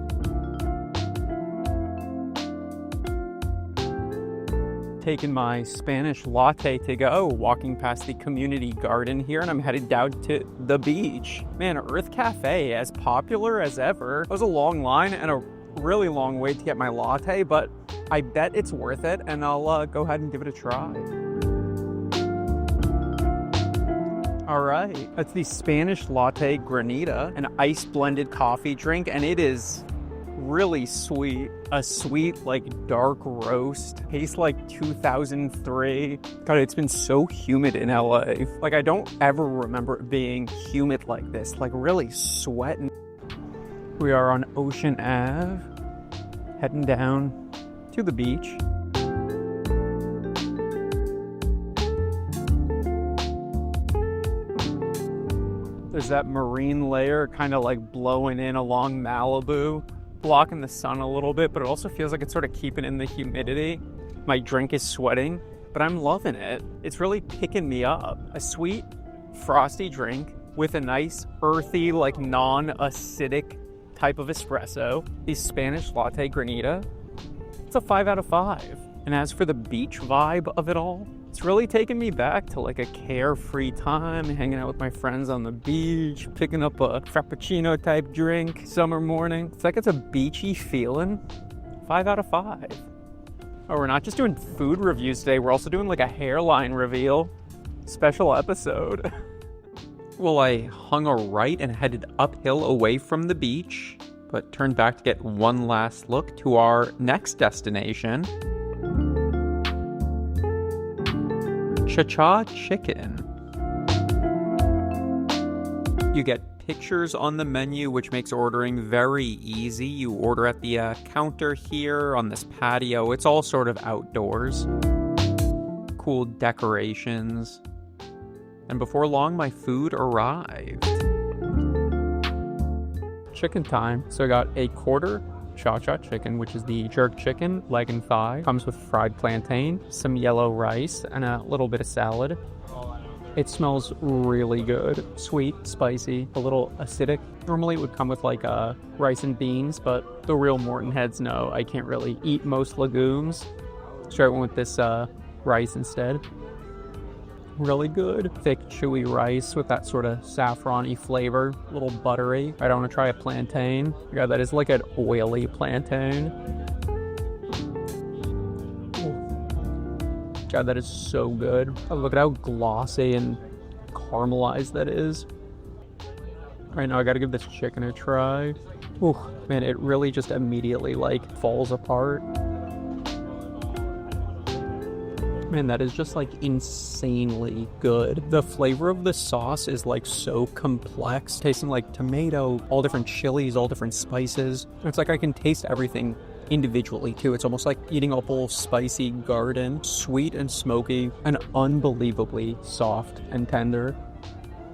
Taking my Spanish latte to go, walking past the community garden here, and I'm headed down to the beach. Man, Urth Caffé, as popular as ever. It was a long line and a really long wait to get my latte, but I bet it's worth it, and I'll go ahead and give it a try. All right, that's the Spanish latte granita, an ice blended coffee drink, and it is really sweet. A sweet, like, dark roast. Tastes like 2003. God, it's been so humid in LA. Like, I don't ever remember it being humid like this. Like, really sweating. We are on Ocean Ave, heading down to the beach. There's that marine layer kind of like blowing in along Malibu, blocking the sun a little bit, but it also feels like it's sort of keeping in the humidity. My drink is sweating, but I'm loving it. It's really picking me up. A sweet, frosty drink with a nice earthy, like non-acidic type of espresso. The Spanish latte granita, it's a 5 out of 5. And as for the beach vibe of it all, it's really taken me back to like a carefree time, hanging out with my friends on the beach, picking up a frappuccino type drink, summer morning. It's like it's a beachy feeling. 5 out of 5. Oh, we're not just doing food reviews today, we're also doing like a hairline reveal. Special episode. Well, I hung a right and headed uphill away from the beach, but turned back to get one last look to our next destination. Cha-Cha Chicken. You get pictures on the menu, which makes ordering very easy. You order at the counter here on this patio. It's all sort of outdoors. Cool decorations. And before long, my food arrived. Chicken time. So I got a quarter Cha-Cha chicken, which is the jerk chicken, leg and thigh. Comes with fried plantain, some yellow rice, and a little bit of salad. It smells really good. Sweet, spicy, a little acidic. Normally it would come with like rice and beans, but the real Morton heads know I can't really eat most legumes. So I went with this rice instead. Really good. Thick, chewy rice with that sort of saffron-y flavor. A little buttery. I don't want to try a plantain. Yeah, that is like an oily plantain. God, that is so good. Oh, look at how glossy and caramelized that is. Right now, I gotta give this chicken a try. Ooh, man, it really just immediately like falls apart. Man, that is just like insanely good. The flavor of the sauce is like so complex, tasting like tomato, all different chilies, all different spices. It's like I can taste everything individually too. It's almost like eating a whole spicy garden, sweet and smoky, and unbelievably soft and tender.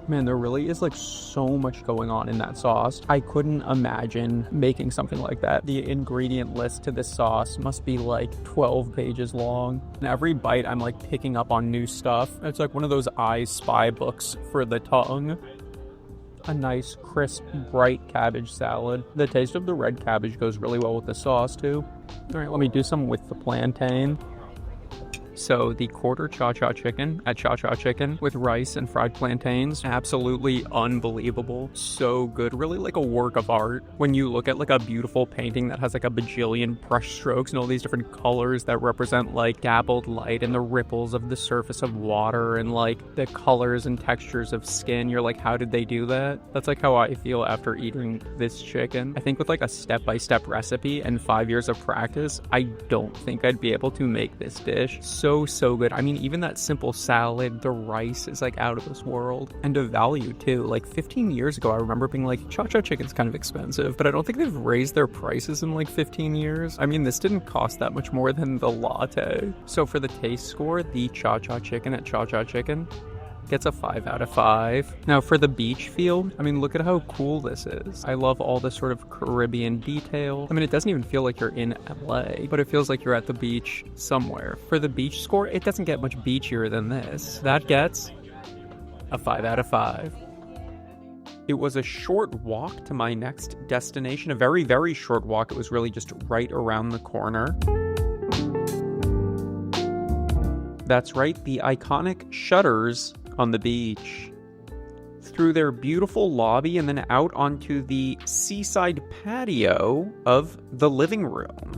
Man, there really is like so much going on in that sauce. I couldn't imagine making something like that. The ingredient list to this sauce must be like 12 pages long. And every bite, I'm like picking up on new stuff. It's like one of those I Spy books for the tongue. A nice, crisp, bright cabbage salad. The taste of the red cabbage goes really well with the sauce too. All right, let me do some with the plantain. So the quarter Cha-Cha chicken at Cha-Cha Chicken with rice and fried plantains, absolutely unbelievable. So good, really like a work of art. When you look at like a beautiful painting that has like a bajillion brush strokes and all these different colors that represent like dappled light and the ripples of the surface of water and like the colors and textures of skin, you're like, how did they do that? That's like how I feel after eating this chicken. I think with like a step-by-step recipe and 5 years of practice, I don't think I'd be able to make this dish. So good. I mean, even that simple salad, the rice is like out of this world. And the value too. Like 15 years ago, I remember being like, Cha-Cha chicken's kind of expensive, but I don't think they've raised their prices in like 15 years. I mean, this didn't cost that much more than the latte. So for the taste score, the Cha-Cha chicken at Cha-Cha Chicken gets a 5 out of 5. Now for the beach feel, I mean, look at how cool this is. I love all this sort of Caribbean detail. I mean, it doesn't even feel like you're in LA, but it feels like you're at the beach somewhere. For the beach score, it doesn't get much beachier than this. That gets a 5 out of 5. It was a short walk to my next destination, a very, very short walk. It was really just right around the corner. That's right, the iconic Shutters on the beach. Through their beautiful lobby and then out onto the seaside patio of the living room.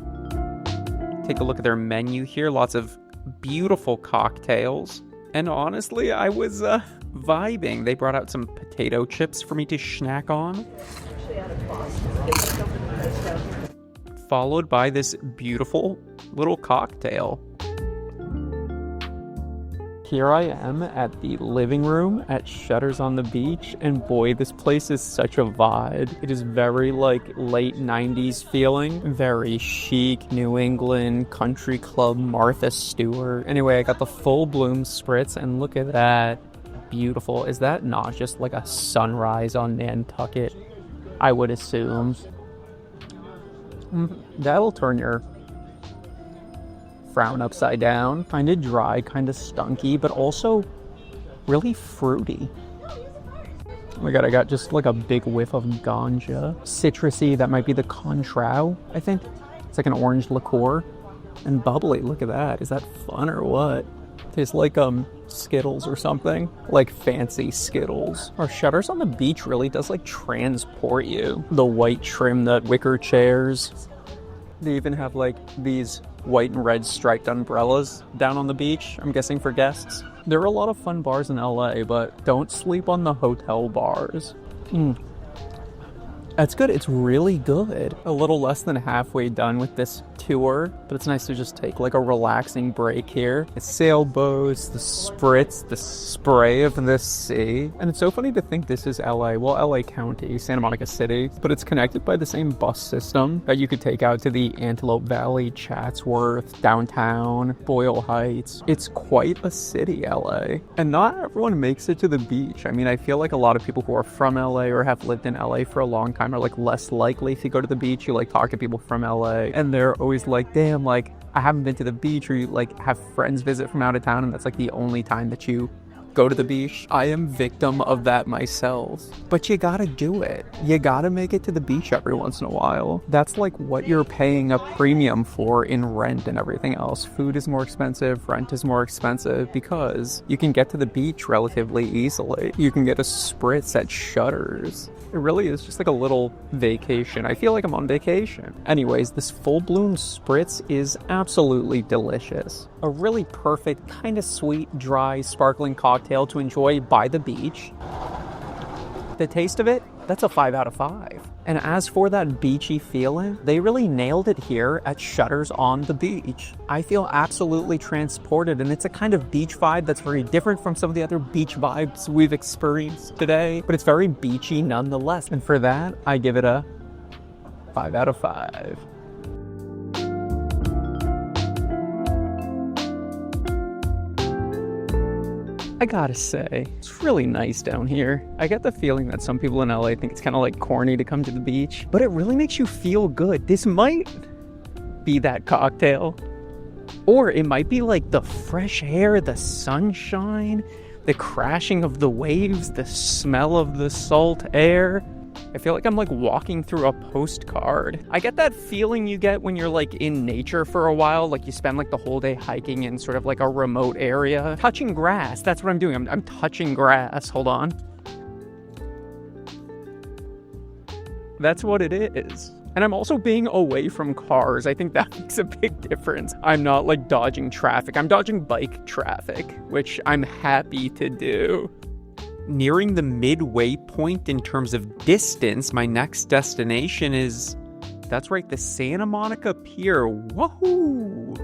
Take a look at their menu here. Lots of beautiful cocktails. And honestly, I was vibing. They brought out some potato chips for me to snack on. Followed by this beautiful little cocktail. Here I am at the living room at Shutters on the Beach, and boy, this place is such a vibe. It is very like late 90s feeling, very chic, New England, country club, Martha Stewart. Anyway, I got the full bloom spritz, and look at that. Beautiful. Is that not just like a sunrise on Nantucket? I would assume. That'll turn your frown upside down. Kind of dry, kind of stunky, but also really fruity. Oh my god, I got just like a big whiff of ganja. Citrusy, that might be the Contrao, I think. It's like an orange liqueur. And bubbly, look at that. Is that fun or what? Tastes like Skittles or something. Like fancy Skittles. Our Shutters on the Beach really does like transport you. The white trim, the wicker chairs. They even have like these white and red striped umbrellas down on the beach, I'm guessing for guests. There are a lot of fun bars in LA, but don't sleep on the hotel bars. That's good. It's really good. A little less than halfway done with this tour, but it's nice to just take like a relaxing break here. The sailboats, the spritz, the spray of the sea. And it's so funny to think this is LA. Well, LA County, Santa Monica City, but it's connected by the same bus system that you could take out to the Antelope Valley, Chatsworth, downtown, Boyle Heights. It's quite a city, LA. And not everyone makes it to the beach. I mean, I feel like a lot of people who are from LA or have lived in LA for a long time are like less likely to go to the beach. You like talk to people from LA and they're always like, damn, like I haven't been to the beach, or you like have friends visit from out of town and that's like the only time that you go to the beach. I am victim of that myself, but you gotta do it. You gotta make it to the beach every once in a while. That's like what you're paying a premium for in rent and everything else. Food is more expensive, rent is more expensive because you can get to the beach relatively easily. You can get a spritz at Shutters. It really is just like a little vacation. I feel like I'm on vacation. Anyways, this full bloom spritz is absolutely delicious. A really perfect, kind of sweet, dry, sparkling cocktail to enjoy by the beach. The taste of it, that's a 5 out of 5. And as for that beachy feeling, they really nailed it here at Shutters on the Beach. I feel absolutely transported, and it's a kind of beach vibe that's very different from some of the other beach vibes we've experienced today, but it's very beachy nonetheless. And for that, I give it a 5 out of 5. I gotta say, it's really nice down here. I get the feeling that some people in LA think it's kind of like corny to come to the beach, but it really makes you feel good. This might be that cocktail, or it might be like the fresh air, the sunshine, the crashing of the waves, the smell of the salt air. I feel like I'm like walking through a postcard. I get that feeling you get when you're like in nature for a while, like you spend like the whole day hiking in sort of like a remote area. Touching grass, that's what I'm doing. I'm touching grass. Hold on. That's what it is. And I'm also being away from cars. I think that makes a big difference. I'm not like dodging traffic. I'm dodging bike traffic, which I'm happy to do. Nearing the midway point in terms of distance, my next destination is, that's right, the Santa Monica Pier. Woohoo!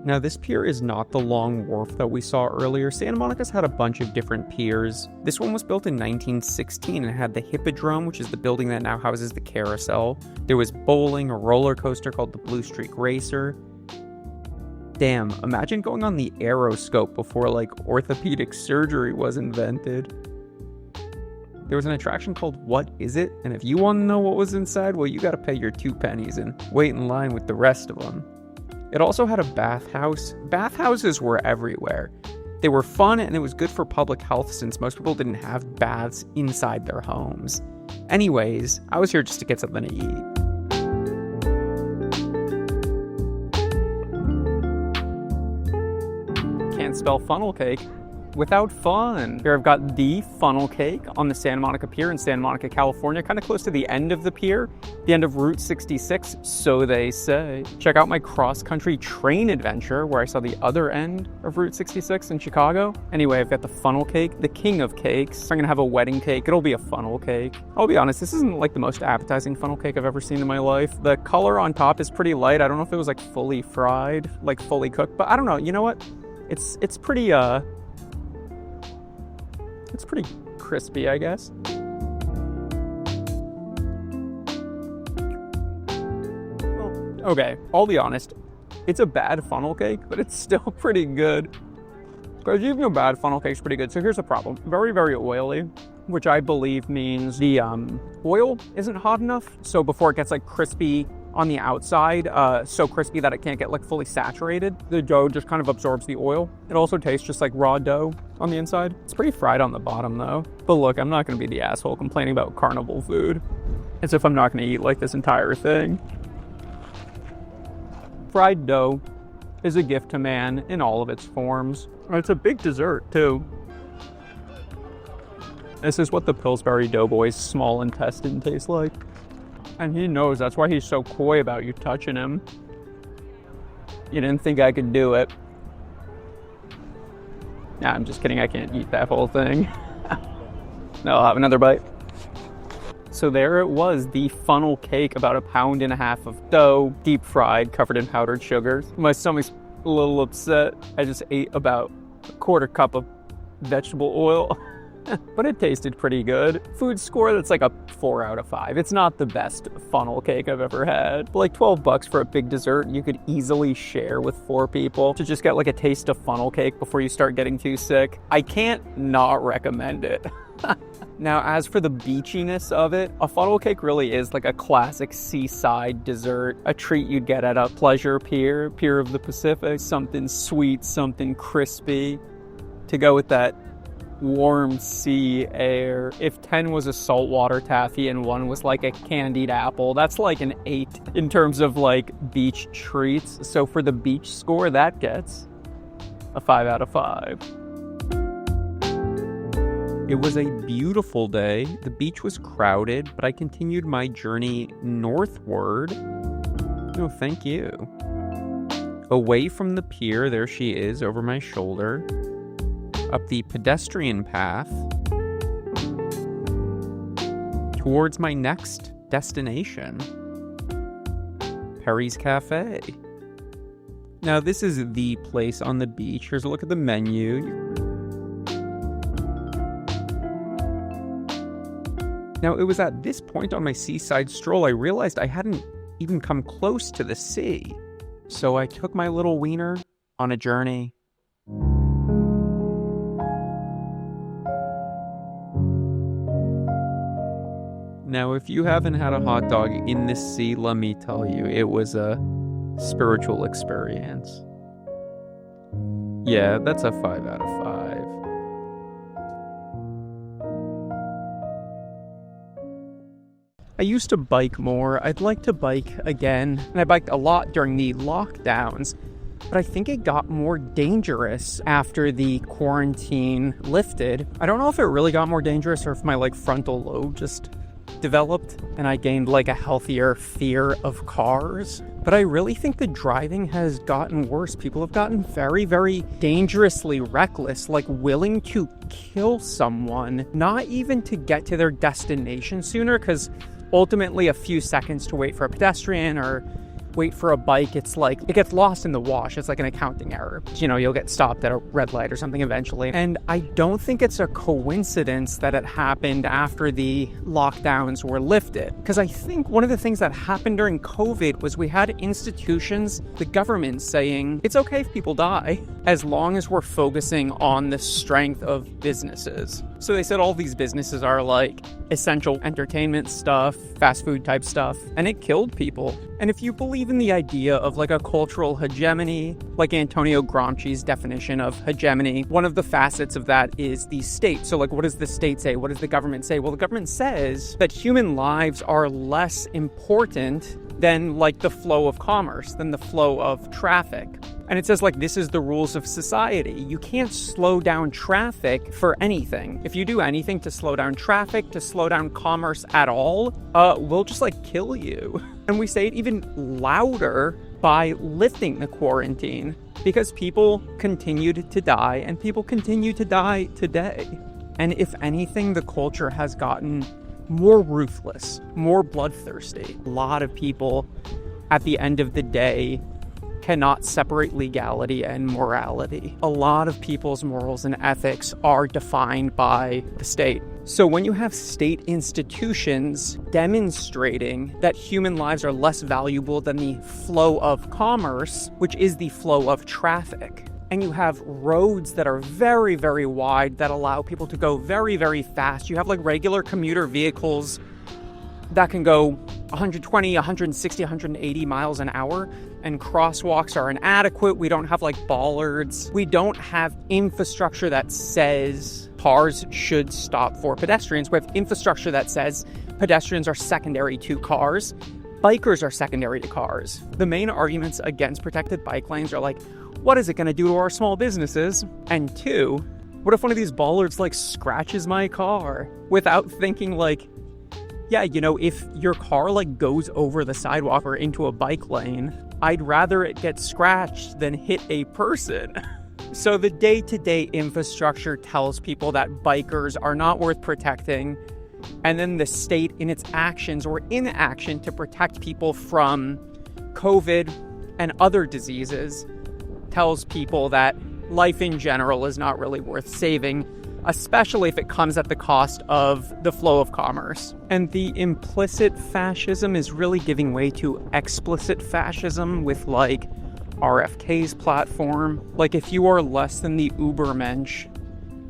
Now, this pier is not the long wharf that we saw earlier. Santa Monica's had a bunch of different piers. This one was built in 1916 and had the Hippodrome, which is the building that now houses the Carousel. There was bowling, a roller coaster called the Blue Streak Racer. Damn, imagine going on the Aeroscope before like orthopedic surgery was invented. There was an attraction called What Is It? And if you want to know what was inside, well, you gotta pay your 2 pennies and wait in line with the rest of them. It also had a bathhouse. Bathhouses were everywhere. They were fun and it was good for public health since most people didn't have baths inside their homes. Anyways, I was here just to get something to eat. Can't spell funnel cake without fun. Here I've got the funnel cake on the Santa Monica Pier in Santa Monica, California, kind of close to the end of the pier, the end of Route 66, so they say. Check out my cross-country train adventure where I saw the other end of Route 66 in Chicago. Anyway, I've got the funnel cake, the king of cakes. I'm gonna have a wedding cake, it'll be a funnel cake. I'll be honest, this isn't like the most appetizing funnel cake I've ever seen in my life. The color on top is pretty light. I don't know if it was like fully fried, like fully cooked, but I don't know, you know what? It's pretty crispy, I guess. Well, okay, I'll be honest. It's a bad funnel cake, but it's still pretty good. Because even a bad funnel cake's pretty good. So here's the problem. Very, very oily, which I believe means the oil isn't hot enough. So before it gets like crispy on the outside, so crispy that it can't get like fully saturated. The dough just kind of absorbs the oil. It also tastes just like raw dough on the inside. It's pretty fried on the bottom though. But look, I'm not gonna be the asshole complaining about carnival food as if I'm not gonna eat like this entire thing. Fried dough is a gift to man in all of its forms. It's a big dessert too. This is what the Pillsbury Doughboy's small intestine tastes like. And he knows, that's why he's so coy about you touching him. You didn't think I could do it. Nah, I'm just kidding, I can't eat that whole thing. No, I'll have another bite. So there it was, the funnel cake, about 1.5 pounds of dough, deep fried, covered in powdered sugars. My stomach's a little upset. I just ate about 1/4 cup of vegetable oil. But it tasted pretty good. Food score, that's like a 4 out of 5. It's not the best funnel cake I've ever had. But like $12 for a big dessert you could easily share with 4 people to just get like a taste of funnel cake before you start getting too sick. I can't not recommend it. Now, as for the beachiness of it, a funnel cake really is like a classic seaside dessert, a treat you'd get at a pleasure pier, Pier of the Pacific, something sweet, something crispy, to go with that warm sea air. If 10 was a saltwater taffy and 1 was like a candied apple, that's like an 8 in terms of like beach treats. So for the beach score, that gets a 5 out of 5. It was a beautiful day. The beach was crowded, but I continued my journey northward. Oh, thank you. Away from the pier, there she is over my shoulder. Up the pedestrian path towards my next destination, Perry's Cafe. Now, this is the place on the beach. Here's a look at the menu. Now, it was at this point on my seaside stroll I realized I hadn't even come close to the sea. So I took my little wiener on a journey. Now, if you haven't had a hot dog in the sea, let me tell you, it was a spiritual experience. Yeah, that's a 5 out of 5. I used to bike more. I'd like to bike again, and I biked a lot during the lockdowns, but I think it got more dangerous after the quarantine lifted. I don't know if it really got more dangerous or if my frontal lobe just developed and I gained a healthier fear of cars. But I really think the driving has gotten worse. People have gotten very, very dangerously reckless, willing to kill someone, not even to get to their destination sooner, because ultimately a few seconds to wait for a pedestrian or wait for a bike, it gets lost in the wash. It's like an accounting error. You'll get stopped at a red light or something eventually. And I don't think it's a coincidence that it happened after the lockdowns were lifted. Because I think one of the things that happened during COVID was we had institutions, the government saying, it's okay if people die, as long as we're focusing on the strength of businesses. So they said all these businesses are essential entertainment stuff, fast food type stuff, and it killed people. And if you believe in the idea of a cultural hegemony, like Antonio Gramsci's definition of hegemony, one of the facets of that is the state. So what does the state say? What does the government say? Well, the government says that human lives are less important than the flow of commerce, than the flow of traffic. And it says this is the rules of society. You can't slow down traffic for anything. If you do anything to slow down traffic, to slow down commerce at all, we'll just kill you. And we say it even louder by lifting the quarantine, because people continued to die and people continue to die today. And if anything, the culture has gotten more ruthless, more bloodthirsty. A lot of people at the end of the day cannot separate legality and morality. A lot of people's morals and ethics are defined by the state. So when you have state institutions demonstrating that human lives are less valuable than the flow of commerce, which is the flow of traffic, and you have roads that are very, very wide that allow people to go very, very fast. You have regular commuter vehicles that can go 120, 160, 180 miles an hour, and crosswalks are inadequate. We don't have like bollards. We don't have infrastructure that says cars should stop for pedestrians. We have infrastructure that says pedestrians are secondary to cars. Bikers are secondary to cars. The main arguments against protected bike lanes are like, what is it going to do to our small businesses? And two, what if one of these bollards like scratches my car? Without thinking like, yeah, you know, if your car like goes over the sidewalk or into a bike lane, I'd rather it get scratched than hit a person. So the day-to-day infrastructure tells people that bikers are not worth protecting. And then the state in its actions or inaction to protect people from COVID and other diseases tells people that life in general is not really worth saving, especially if it comes at the cost of the flow of commerce. And the implicit fascism is really giving way to explicit fascism with like RFK's platform. Like if you are less than the Ubermensch,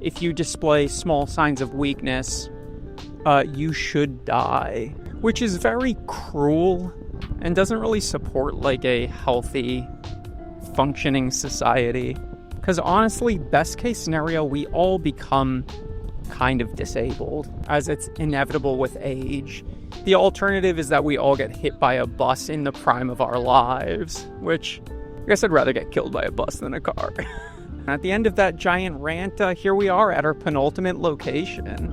if you display small signs of weakness, you should die, which is very cruel and doesn't really support like a healthy, functioning society. Because honestly, best case scenario, we all become kind of disabled, as it's inevitable with age. The alternative is that we all get hit by a bus in the prime of our lives, which I guess I'd rather get killed by a bus than a car. At the end of that giant rant, here we are at our penultimate location.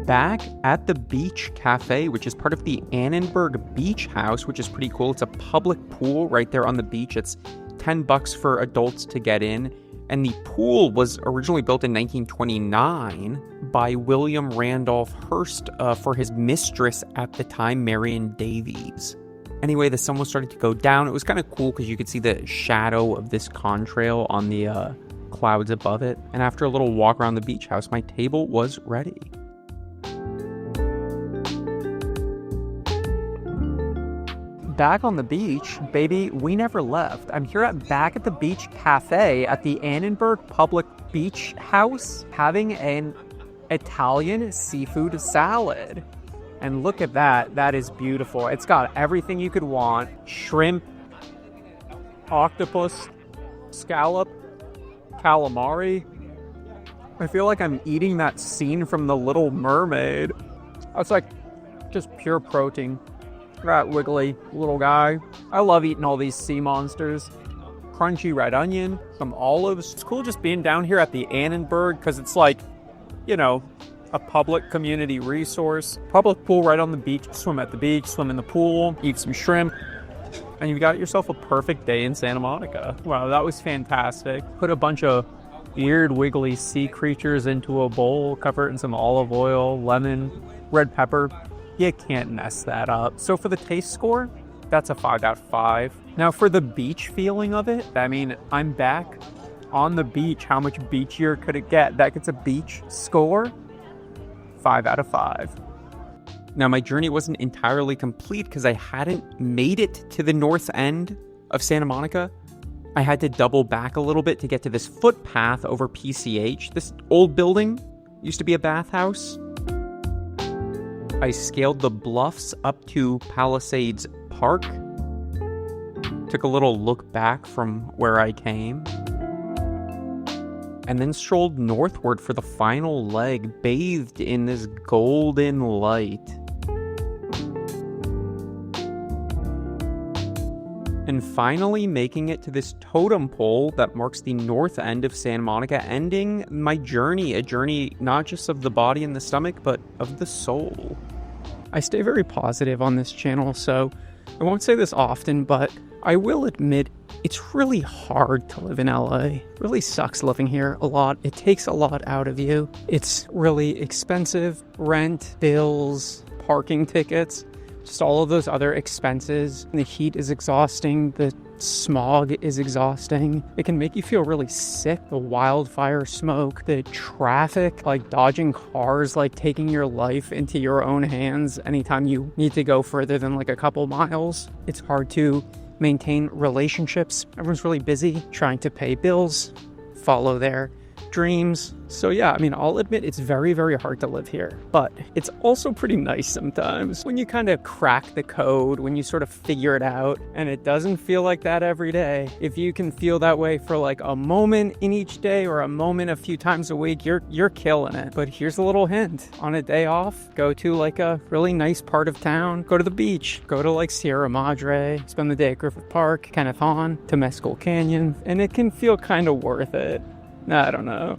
Back at the Beach Cafe, which is part of the Annenberg Beach House, which is pretty cool. It's a public pool right there on the beach. It's $10 for adults to get in. And the pool was originally built in 1929 by William Randolph Hearst for his mistress at the time, Marion Davies. Anyway, the sun was starting to go down. It was kind of cool because you could see the shadow of this contrail on the clouds above it. And after a little walk around the beach house, my table was ready. Back on the beach, baby, we never left. I'm here back at the Beach Cafe at the Annenberg Public Beach House having an Italian seafood salad. And look at that. That is beautiful. It's got everything you could want. Shrimp, octopus, scallop, calamari. I feel like I'm eating that scene from The Little Mermaid. It's like just pure protein. That wiggly little guy. I love eating all these sea monsters. Crunchy red onion, some olives. It's cool just being down here at the Annenberg because it's like, you know, a public community resource. Public pool right on the beach. Swim at the beach, swim in the pool, eat some shrimp. And you've got yourself a perfect day in Santa Monica. Wow, that was fantastic. Put a bunch of weird wiggly sea creatures into a bowl, cover it in some olive oil, lemon, red pepper. You can't mess that up. So for the taste score, that's a 5 out of 5. Now for the beach feeling of it, I mean, I'm back on the beach. How much beachier could it get? That gets a beach score, 5 out of 5. Now my journey wasn't entirely complete because I hadn't made it to the north end of Santa Monica. I had to double back a little bit to get to this footpath over PCH. This old building used to be a bathhouse. I scaled the bluffs up to Palisades Park, took a little look back from where I came, and then strolled northward for the final leg, bathed in this golden light. And finally making it to this totem pole that marks the north end of Santa Monica, ending my journey, a journey not just of the body and the stomach, but of the soul. I stay very positive on this channel, so I won't say this often, but I will admit it's really hard to live in LA. It really sucks living here a lot. It takes a lot out of you. It's really expensive. Rent, bills, parking tickets, just all of those other expenses. The heat is exhausting. The smog is exhausting. It can make you feel really sick. The wildfire smoke, the traffic, like dodging cars, like taking your life into your own hands anytime you need to go further than like a couple miles. It's hard to maintain relationships. Everyone's really busy trying to pay bills, follow their dreams. So yeah, I mean, I'll admit it's very, very hard to live here, but it's also pretty nice sometimes when you kind of crack the code, when you sort of figure it out, and it doesn't feel like that every day. If you can feel that way for like a moment in each day or a moment a few times a week, you're killing it. But here's a little hint. On a day off, go to like a really nice part of town, go to the beach, go to like Sierra Madre, spend the day at Griffith Park, Kenneth Hahn, Temescal Canyon, and it can feel kind of worth it. I don't know.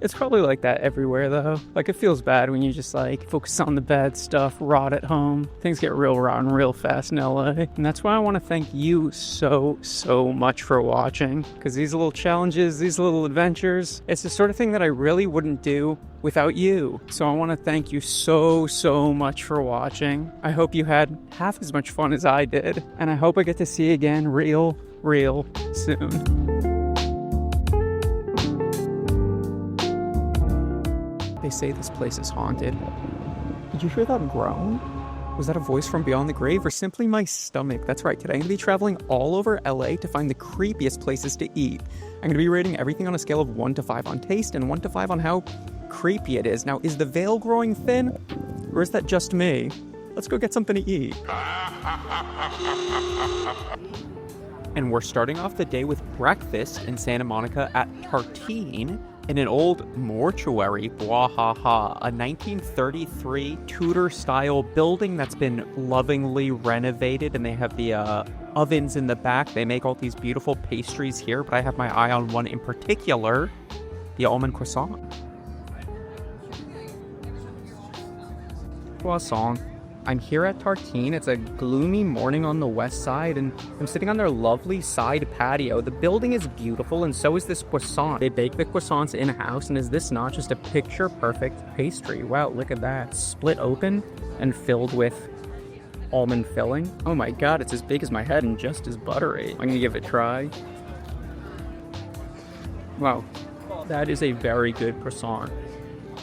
It's probably like that everywhere, though. Like, it feels bad when you just, like, focus on the bad stuff, rot at home. Things get real rotten real fast in LA. And that's why I want to thank you so much for watching. Because these little challenges, these little adventures, it's the sort of thing that I really wouldn't do without you. So I want to thank you so much for watching. I hope you had half as much fun as I did. And I hope I get to see you again real soon. They say this place is haunted. Did you hear that groan? Was that a voice from beyond the grave or simply my stomach? That's right, today I'm going to be traveling all over LA to find the creepiest places to eat. I'm going to be rating everything on a scale of 1 to 5 on taste and 1 to 5 on how creepy it is. Now, is the veil growing thin? Or is that just me? Let's go get something to eat. And we're starting off the day with breakfast in Santa Monica at Tartine, in an old mortuary, bwahaha, a 1933 Tudor-style building that's been lovingly renovated, and they have the ovens in the back. They make all these beautiful pastries here, but I have my eye on one in particular, the almond croissant. Croissant. I'm here at Tartine. It's a gloomy morning on the west side, and I'm sitting on their lovely side patio. The building is beautiful, and so is this croissant. They bake the croissants in-house, and is this not just a picture-perfect pastry? Wow, look at that. Split open and filled with almond filling. Oh my god, it's as big as my head and just as buttery. I'm gonna give it a try. Wow, that is a very good croissant.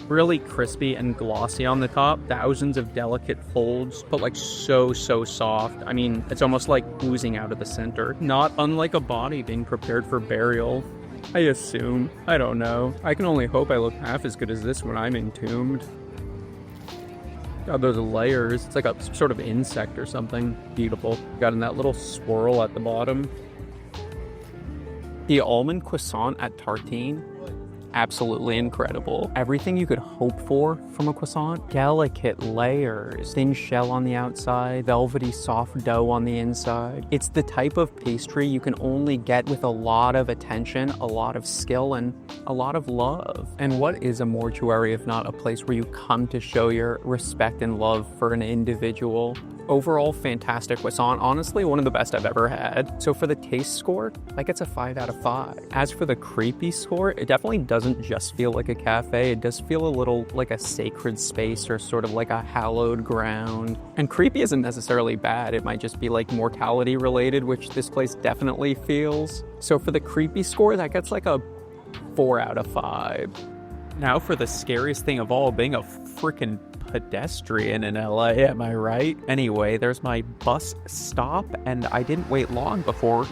Really crispy and glossy on the top, thousands of delicate folds, but like so soft. I mean, it's almost like oozing out of the center. Not unlike a body being prepared for burial, I assume. I don't know. I can only hope I look half as good as this when I'm entombed. God, those layers. It's like a sort of insect or something. Beautiful. Got in that little swirl at the bottom. The almond croissant at Tartine, absolutely incredible. Everything you could hope for from a croissant. Delicate layers, thin shell on the outside, velvety soft dough on the inside. It's the type of pastry you can only get with a lot of attention, a lot of skill, and a lot of love. And what is a mortuary if not a place where you come to show your respect and love for an individual? Overall, fantastic croissant. Honestly, one of the best I've ever had. So for the taste score, that gets a 5 out of 5. As for the creepy score, it definitely doesn't just feel like a cafe. It does feel a little like a sacred space or sort of like a hallowed ground. And creepy isn't necessarily bad. It might just be like mortality related, which this place definitely feels. So for the creepy score, that gets like a 4 out of 5. Now for the scariest thing of all, being a freaking pedestrian in LA, am I right? Anyway, there's my bus stop, and I didn't wait long before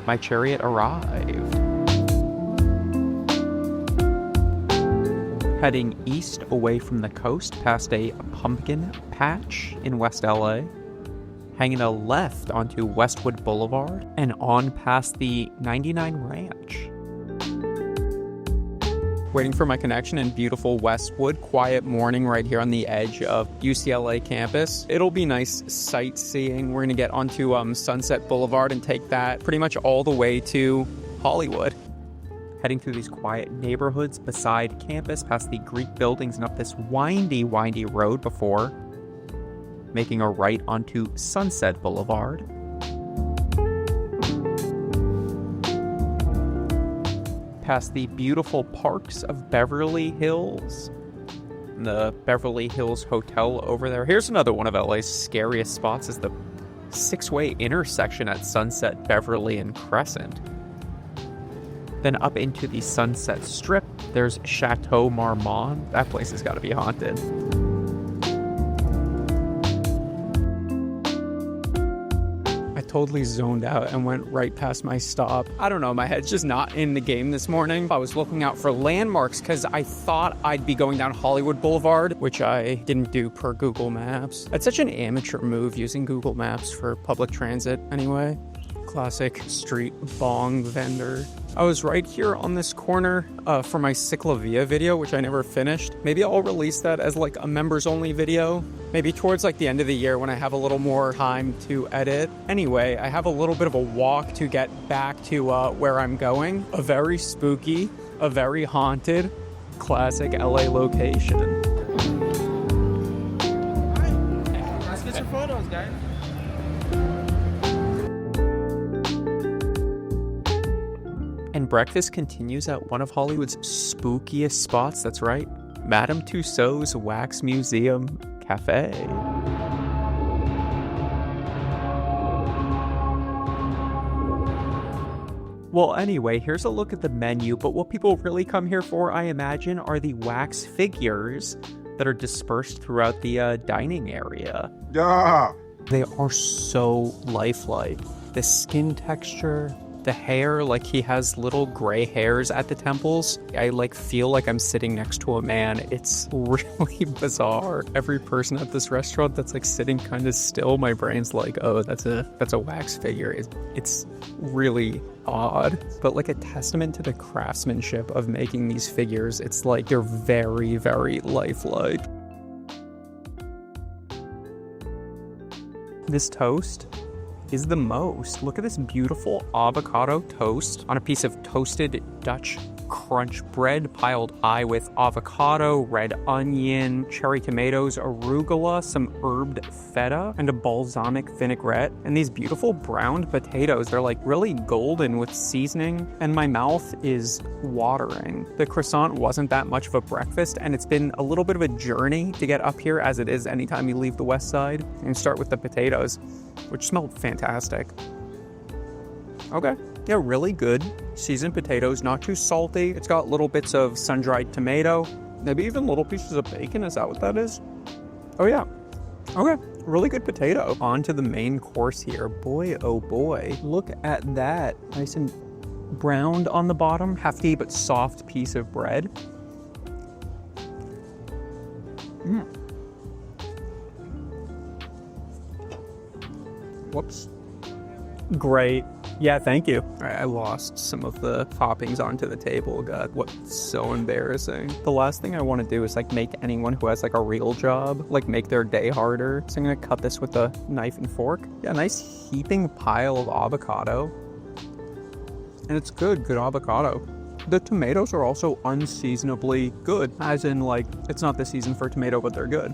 my chariot arrived. Heading east away from the coast past a pumpkin patch in West LA, hanging a left onto Westwood Boulevard, and on past the 99 Ranch. Waiting for my connection in beautiful Westwood. Quiet morning right here on the edge of UCLA campus. It'll be nice sightseeing. We're gonna get onto Sunset Boulevard and take that pretty much all the way to Hollywood. Heading through these quiet neighborhoods beside campus, past the Greek buildings and up this windy road before making a right onto Sunset Boulevard. Past the beautiful parks of Beverly Hills. The Beverly Hills Hotel over there. Here's another one of LA's scariest spots, is the 6-way intersection at Sunset, Beverly, and Crescent. Then up into the Sunset Strip, there's Chateau Marmont. That place has got to be haunted. I totally zoned out and went right past my stop. I don't know, my head's just not in the game this morning. I was looking out for landmarks because I thought I'd be going down Hollywood Boulevard, which I didn't do per Google Maps. It's such an amateur move using Google Maps for public transit anyway. Classic street bong vendor. I was right here on this corner for my Ciclavia video, which I never finished. Maybe I'll release that as like a members only video. Maybe towards like the end of the year when I have a little more time to edit. Anyway, I have a little bit of a walk to get back to where I'm going. A very spooky, a very haunted, classic LA location. Let's get some photos, guys. And breakfast continues at one of Hollywood's spookiest spots, that's right, Madame Tussauds Wax Museum Cafe. Well, anyway, here's a look at the menu, but what people really come here for, I imagine, are the wax figures that are dispersed throughout the dining area. Yeah. They are so lifelike. The skin texture, the hair, like he has little gray hairs at the temples. I like feel like I'm sitting next to a man. It's really bizarre. Every person at this restaurant that's like sitting kind of still, my brain's like, oh, that's a wax figure. It's really odd, but like a testament to the craftsmanship of making these figures. It's like they're very, very lifelike. This toast is the most. Look at this beautiful avocado toast on a piece of toasted Dutch crunch bread piled high with avocado, red onion, cherry tomatoes, arugula, some herbed feta, and a balsamic vinaigrette. And these beautiful browned potatoes, they're like really golden with seasoning, and my mouth is watering. The croissant wasn't that much of a breakfast, and it's been a little bit of a journey to get up here, as it is anytime you leave the west side. And start with the potatoes, which smelled fantastic. Okay. Yeah, really good. Seasoned potatoes, not too salty. It's got little bits of sun-dried tomato, maybe even little pieces of bacon. Is that what that is? Oh, yeah. Okay, really good potato. On to the main course here. Boy, oh boy. Look at that. Nice and browned on the bottom. Hefty but soft piece of bread. Whoops. Great. Yeah, thank you. All right, I lost some of the toppings onto the table. God, what's so embarrassing. The last thing I want to do is like make anyone who has like a real job, like make their day harder. So I'm gonna cut this with a knife and fork. Yeah, nice heaping pile of avocado. And it's good avocado. The tomatoes are also unseasonably good, as in like, it's not the season for tomato, but they're good.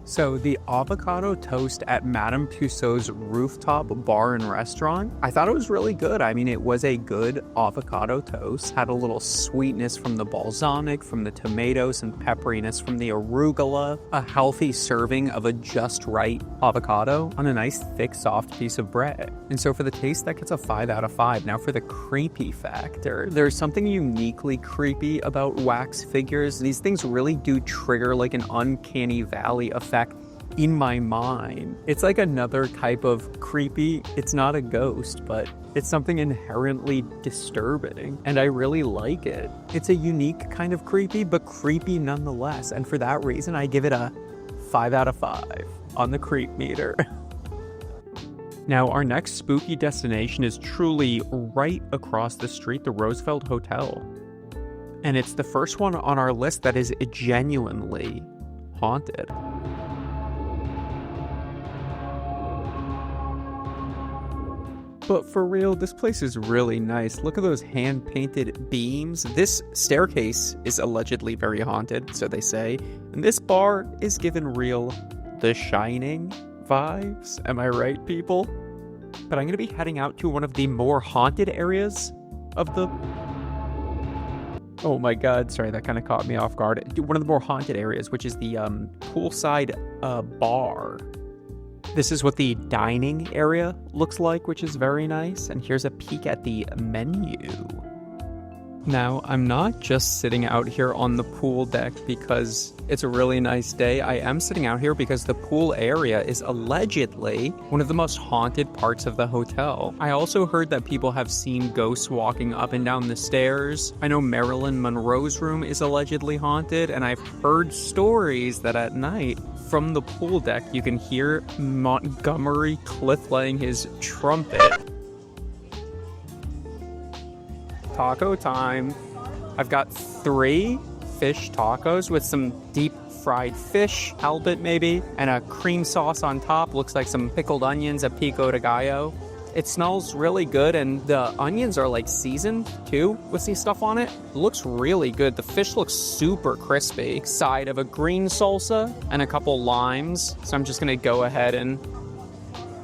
So the avocado toast at Madame Tussauds rooftop bar and restaurant, I thought it was really good. I mean, it was a good avocado toast. Had a little sweetness from the balsamic, from the tomatoes, and pepperiness from the arugula. A healthy serving of a just right avocado on a nice, thick, soft piece of bread. And so for the taste, that gets a 5 out of 5. Now for the creepy factor, there's something uniquely creepy about wax figures. These things really do trigger like an uncanny valley effect in my mind. It's like another type of creepy. It's not a ghost, but it's something inherently disturbing, and I really like it. It's a unique kind of creepy, but creepy nonetheless, and for that reason, I give it a 5 out of 5 on the creep meter. Now, our next spooky destination is truly right across the street, the Roosevelt Hotel. And it's the first one on our list that is genuinely haunted. But for real, this place is really nice. Look at those hand-painted beams. This staircase is allegedly very haunted, so they say. And this bar is given real The Shining vibes. Am I right, people? But I'm going to be heading out to one of the more haunted areas of the... Oh my god, sorry, that kind of caught me off guard. One of the more haunted areas, which is the poolside bar. This is what the dining area looks like, which is very nice. And here's a peek at the menu. Now, I'm not just sitting out here on the pool deck because it's a really nice day. I am sitting out here because the pool area is allegedly one of the most haunted parts of the hotel. I also heard that people have seen ghosts walking up and down the stairs. I know Marilyn Monroe's room is allegedly haunted, and I've heard stories that at night from the pool deck you can hear Montgomery Clift playing his trumpet. Taco time. I've got 3 fish tacos with some deep fried fish, halibut maybe, and a cream sauce on top. Looks like some pickled onions, a pico de gallo. It smells really good, and the onions are like seasoned too with some stuff on it. It looks really good. The fish looks super crispy. Side of a green salsa and a couple limes. So I'm just gonna go ahead and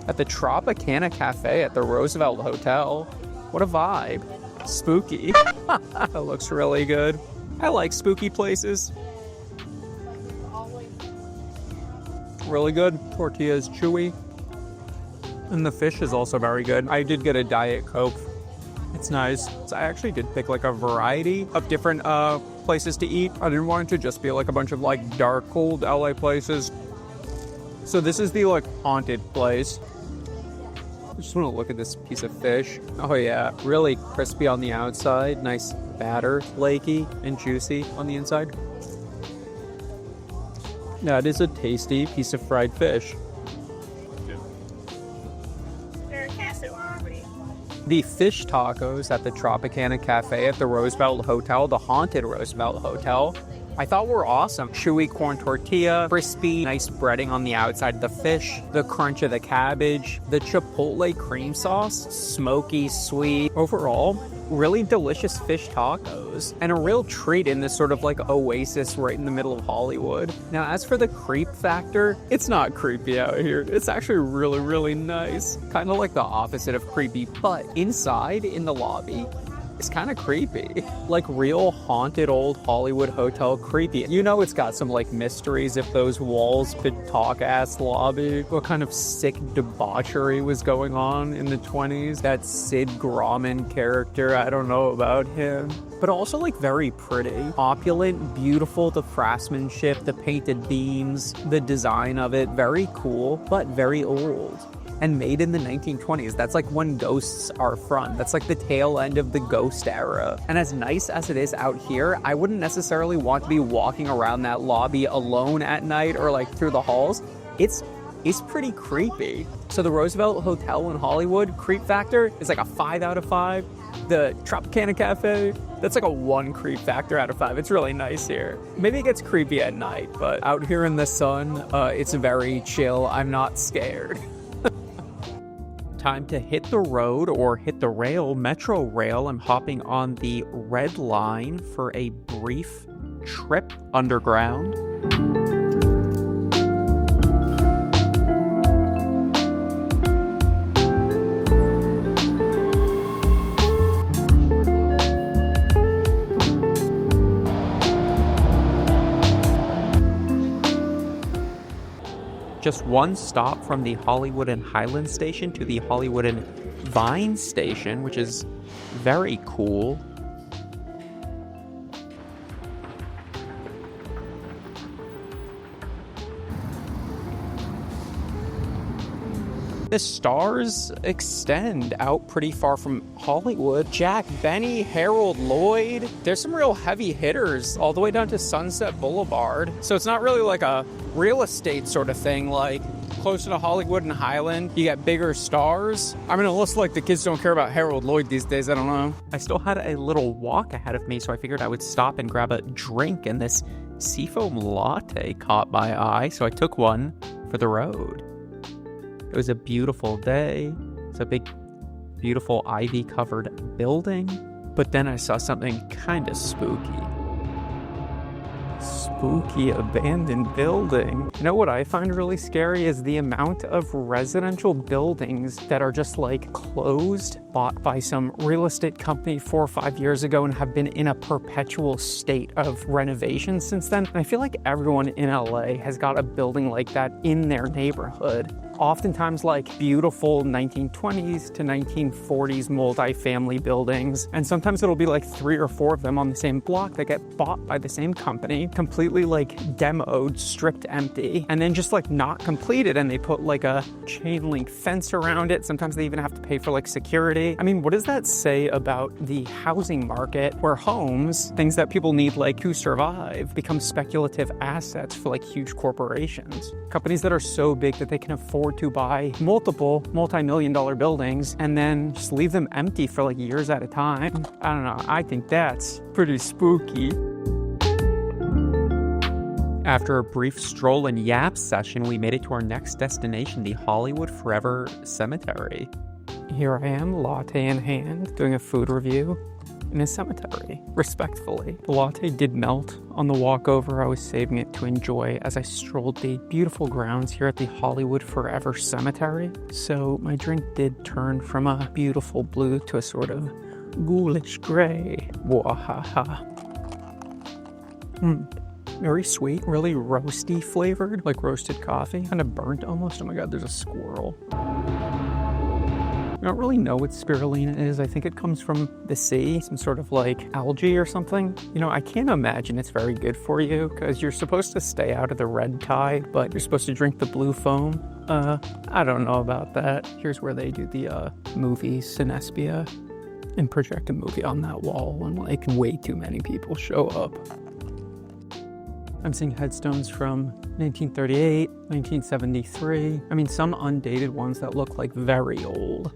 at the Tropicana Cafe at the Roosevelt Hotel. What a vibe. Spooky. That looks really good. I like spooky places. Really good. Tortilla is chewy. And the fish is also very good. I did get a Diet Coke. It's nice. So I actually did pick like a variety of different places to eat. I didn't want it to just be like a bunch of like dark, cold LA places. So this is the like haunted place. I just want to look at this piece of fish. Oh yeah, really crispy on the outside. Nice batter, flaky and juicy on the inside. That is a tasty piece of fried fish. The fish tacos at the Tropicana Cafe at the Roosevelt Hotel, the haunted Roosevelt Hotel, I thought were awesome. Chewy corn tortilla, crispy, nice breading on the outside of the fish, the crunch of the cabbage, the chipotle cream sauce, smoky, sweet. Overall, really delicious fish tacos, and a real treat in this sort of like oasis right in the middle of Hollywood. Now, as for the creep factor, it's not creepy out here. It's actually really, really nice. Kind of like the opposite of creepy, but inside in the lobby, it's kind of creepy. Like real haunted old Hollywood hotel creepy. You know it's got some like mysteries if those walls could talk ass lobby. What kind of sick debauchery was going on in the 20s? That Sid Grauman character, I don't know about him. But also like very pretty. Opulent, beautiful, the craftsmanship, the painted beams, the design of it, very cool, but very old. And made in the 1920s. That's like when ghosts are from. That's like the tail end of the ghost era. And as nice as it is out here, I wouldn't necessarily want to be walking around that lobby alone at night or like through the halls. It's pretty creepy. So the Roosevelt Hotel in Hollywood, creep factor is like a 5 out of 5. The Tropicana Cafe, that's like a 1 creep factor out of 5. It's really nice here. Maybe it gets creepy at night, but out here in the sun, it's very chill. I'm not scared. Time to hit the road or hit the rail, Metro Rail. I'm hopping on the Red Line for a brief trip underground. Just one stop from the Hollywood and Highland station to the Hollywood and Vine station, which is very cool. The stars extend out pretty far from Hollywood. Jack Benny, Harold Lloyd. There's some real heavy hitters all the way down to Sunset Boulevard. So it's not really like a real estate sort of thing. Like closer to Hollywood and Highland, you get bigger stars. I mean, it looks like the kids don't care about Harold Lloyd these days. I don't know. I still had a little walk ahead of me, so I figured I would stop and grab a drink, and this seafoam latte caught my eye, so I took one for the road. It was a beautiful day. It's a big, beautiful ivy-covered building. But then I saw something kind of spooky. Spooky abandoned building. You know what I find really scary is the amount of residential buildings that are just like closed bought by some real estate company 4 or 5 years ago and have been in a perpetual state of renovation since then. And I feel like everyone in LA has got a building like that in their neighborhood. Oftentimes like beautiful 1920s to 1940s multi-family buildings. And sometimes it'll be like 3 or 4 of them on the same block that get bought by the same company, completely like demoed, stripped empty, and then just like not completed. And they put like a chain link fence around it. Sometimes they even have to pay for like security. I mean, what does that say about the housing market where homes, things that people need like to survive, become speculative assets for like huge corporations? Companies that are so big that they can afford to buy multiple multi-million-dollar buildings and then just leave them empty for like years at a time. I don't know. I think that's pretty spooky. After a brief stroll and yap session, we made it to our next destination, the Hollywood Forever Cemetery. Here I am, latte in hand, doing a food review in a cemetery, respectfully. The latte did melt on the walk over. I was saving it to enjoy as I strolled the beautiful grounds here at the Hollywood Forever Cemetery. So my drink did turn from a beautiful blue to a sort of ghoulish gray. Wahaha. Very sweet, really roasty flavored, like roasted coffee. Kind of burnt almost. Oh my god, there's a squirrel. I don't really know what spirulina is. I think it comes from the sea, some sort of like algae or something. You know, I can't imagine it's very good for you because you're supposed to stay out of the red tide, but you're supposed to drink the blue foam. I don't know about that. Here's where they do the movie Cinespia and project a movie on that wall and like way too many people show up. I'm seeing headstones from 1938, 1973. I mean, some undated ones that look like very old.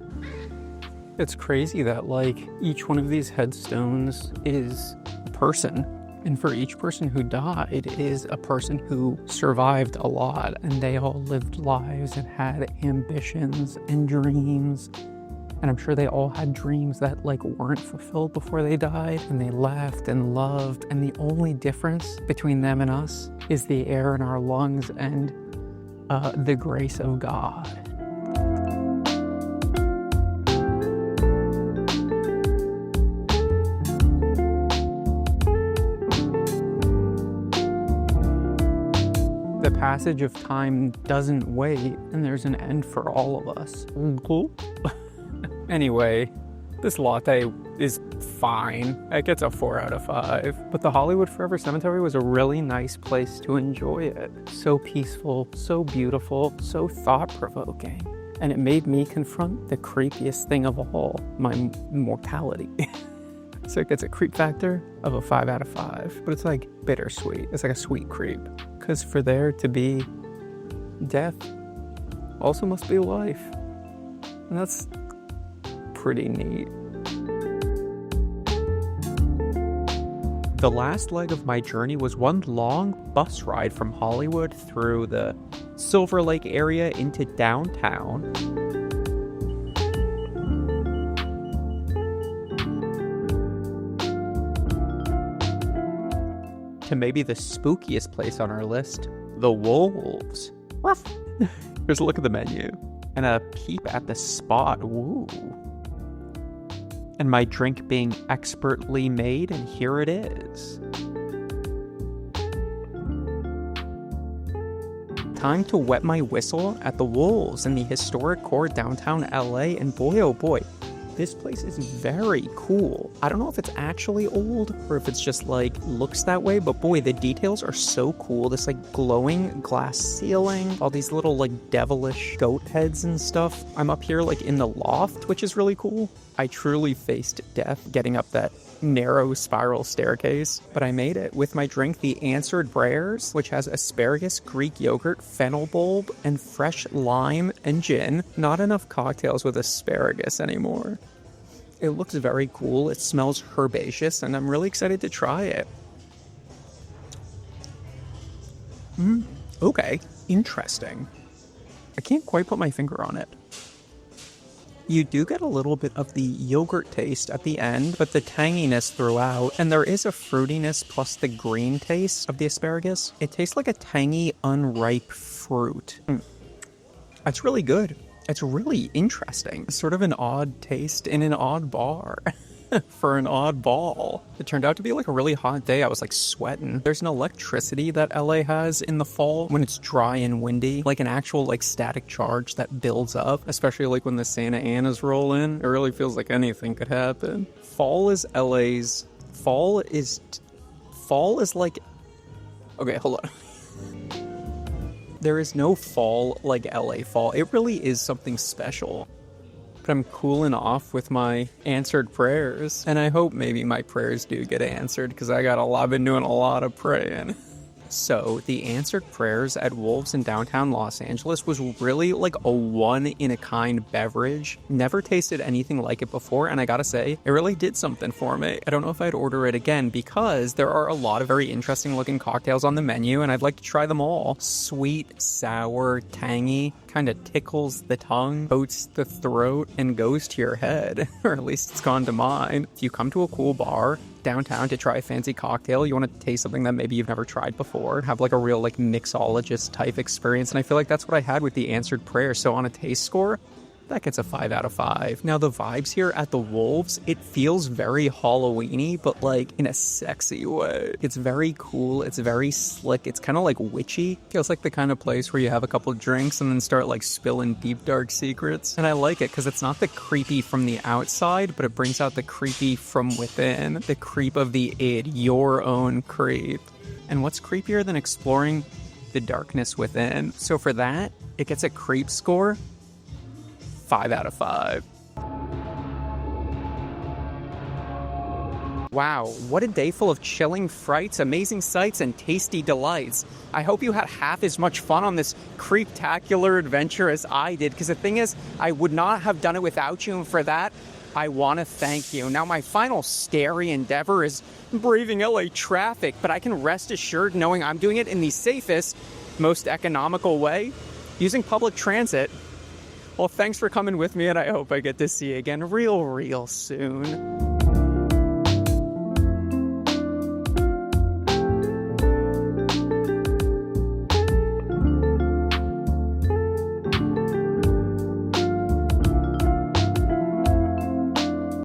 It's crazy that like each one of these headstones is a person. And for each person who died is a person who survived a lot. And they all lived lives and had ambitions and dreams. And I'm sure they all had dreams that like weren't fulfilled before they died, and they laughed and loved. And the only difference between them and us is the air in our lungs and the grace of God. The passage of time doesn't wait, and there's an end for all of us. Cool. Anyway, this latte is fine. It gets a 4 out of 5. But the Hollywood Forever Cemetery was a really nice place to enjoy it. So peaceful, so beautiful, so thought-provoking. And it made me confront the creepiest thing of all, my mortality. So it gets a creep factor of a 5 out of 5. But it's like bittersweet. It's like a sweet creep. Because for there to be death also must be life. And that's pretty neat. The last leg of my journey was one long bus ride from Hollywood through the Silver Lake area into downtown. To maybe the spookiest place on our list, the Wolves. Here's a look at the menu and a peep at the spot. Ooh. And my drink being expertly made, and here it is. Time to wet my whistle at the Wolves in the historic core downtown LA, and boy oh boy, this place is very cool. I don't know if it's actually old or if it's just like looks that way, but boy, the details are so cool. This like glowing glass ceiling, all these little like devilish goat heads and stuff. I'm up here like in the loft, which is really cool. I truly faced death getting up that narrow spiral staircase, but I made it with my drink, the Answered Prayers, which has asparagus, Greek yogurt, fennel bulb, and fresh lime and gin. Not enough cocktails with asparagus anymore. It looks very cool. It smells herbaceous, and I'm really excited to try it. Okay, interesting. I can't quite put my finger on it. You do get a little bit of the yogurt taste at the end, but the tanginess throughout, and there is a fruitiness plus the green taste of the asparagus. It tastes like a tangy, unripe fruit. It's really good. It's really interesting. Sort of an odd taste in an odd bar. For an odd ball. It turned out to be like a really hot day. I was like sweating. There's an electricity that LA has in the fall when it's dry and windy, like an actual like static charge that builds up, especially like when the Santa Anas roll in. It really feels like anything could happen. Fall is like, okay, hold on. There is no fall like LA fall. It really is something special. But I'm cooling off with my answered prayers. And I hope maybe my prayers do get answered because I've been doing a lot of praying. So the answered prayers at Wolves in downtown Los Angeles was really like a one-in-a-kind beverage. Never tasted anything like it before, and I gotta say, it really did something for me. I don't know if I'd order it again because there are a lot of very interesting looking cocktails on the menu, and I'd like to try them all. Sweet, sour, tangy, kind of tickles the tongue, coats the throat, and goes to your head. Or at least it's gone to mine. If you come to a cool bar downtown to try a fancy cocktail, you want to taste something that maybe you've never tried before, have like a real like mixologist type experience, and I feel like that's what I had with the answered prayer. So on a taste score, that gets a 5 out of 5. Now the vibes here at the Wolves, it feels very Halloween-y, but like in a sexy way. It's very cool, it's very slick, it's kind of like witchy. Feels like the kind of place where you have a couple drinks and then start like spilling deep dark secrets. And I like it because it's not the creepy from the outside, but it brings out the creepy from within. The creep of the id, your own creep. And what's creepier than exploring the darkness within? So for that, it gets a creep score 5 out of 5. Wow, what a day full of chilling frights, amazing sights, and tasty delights. I hope you had half as much fun on this creeptacular adventure as I did, because the thing is, I would not have done it without you, and for that, I want to thank you. Now, my final scary endeavor is braving LA traffic, but I can rest assured knowing I'm doing it in the safest, most economical way, using public transit. Well, thanks for coming with me, and I hope I get to see you again real soon.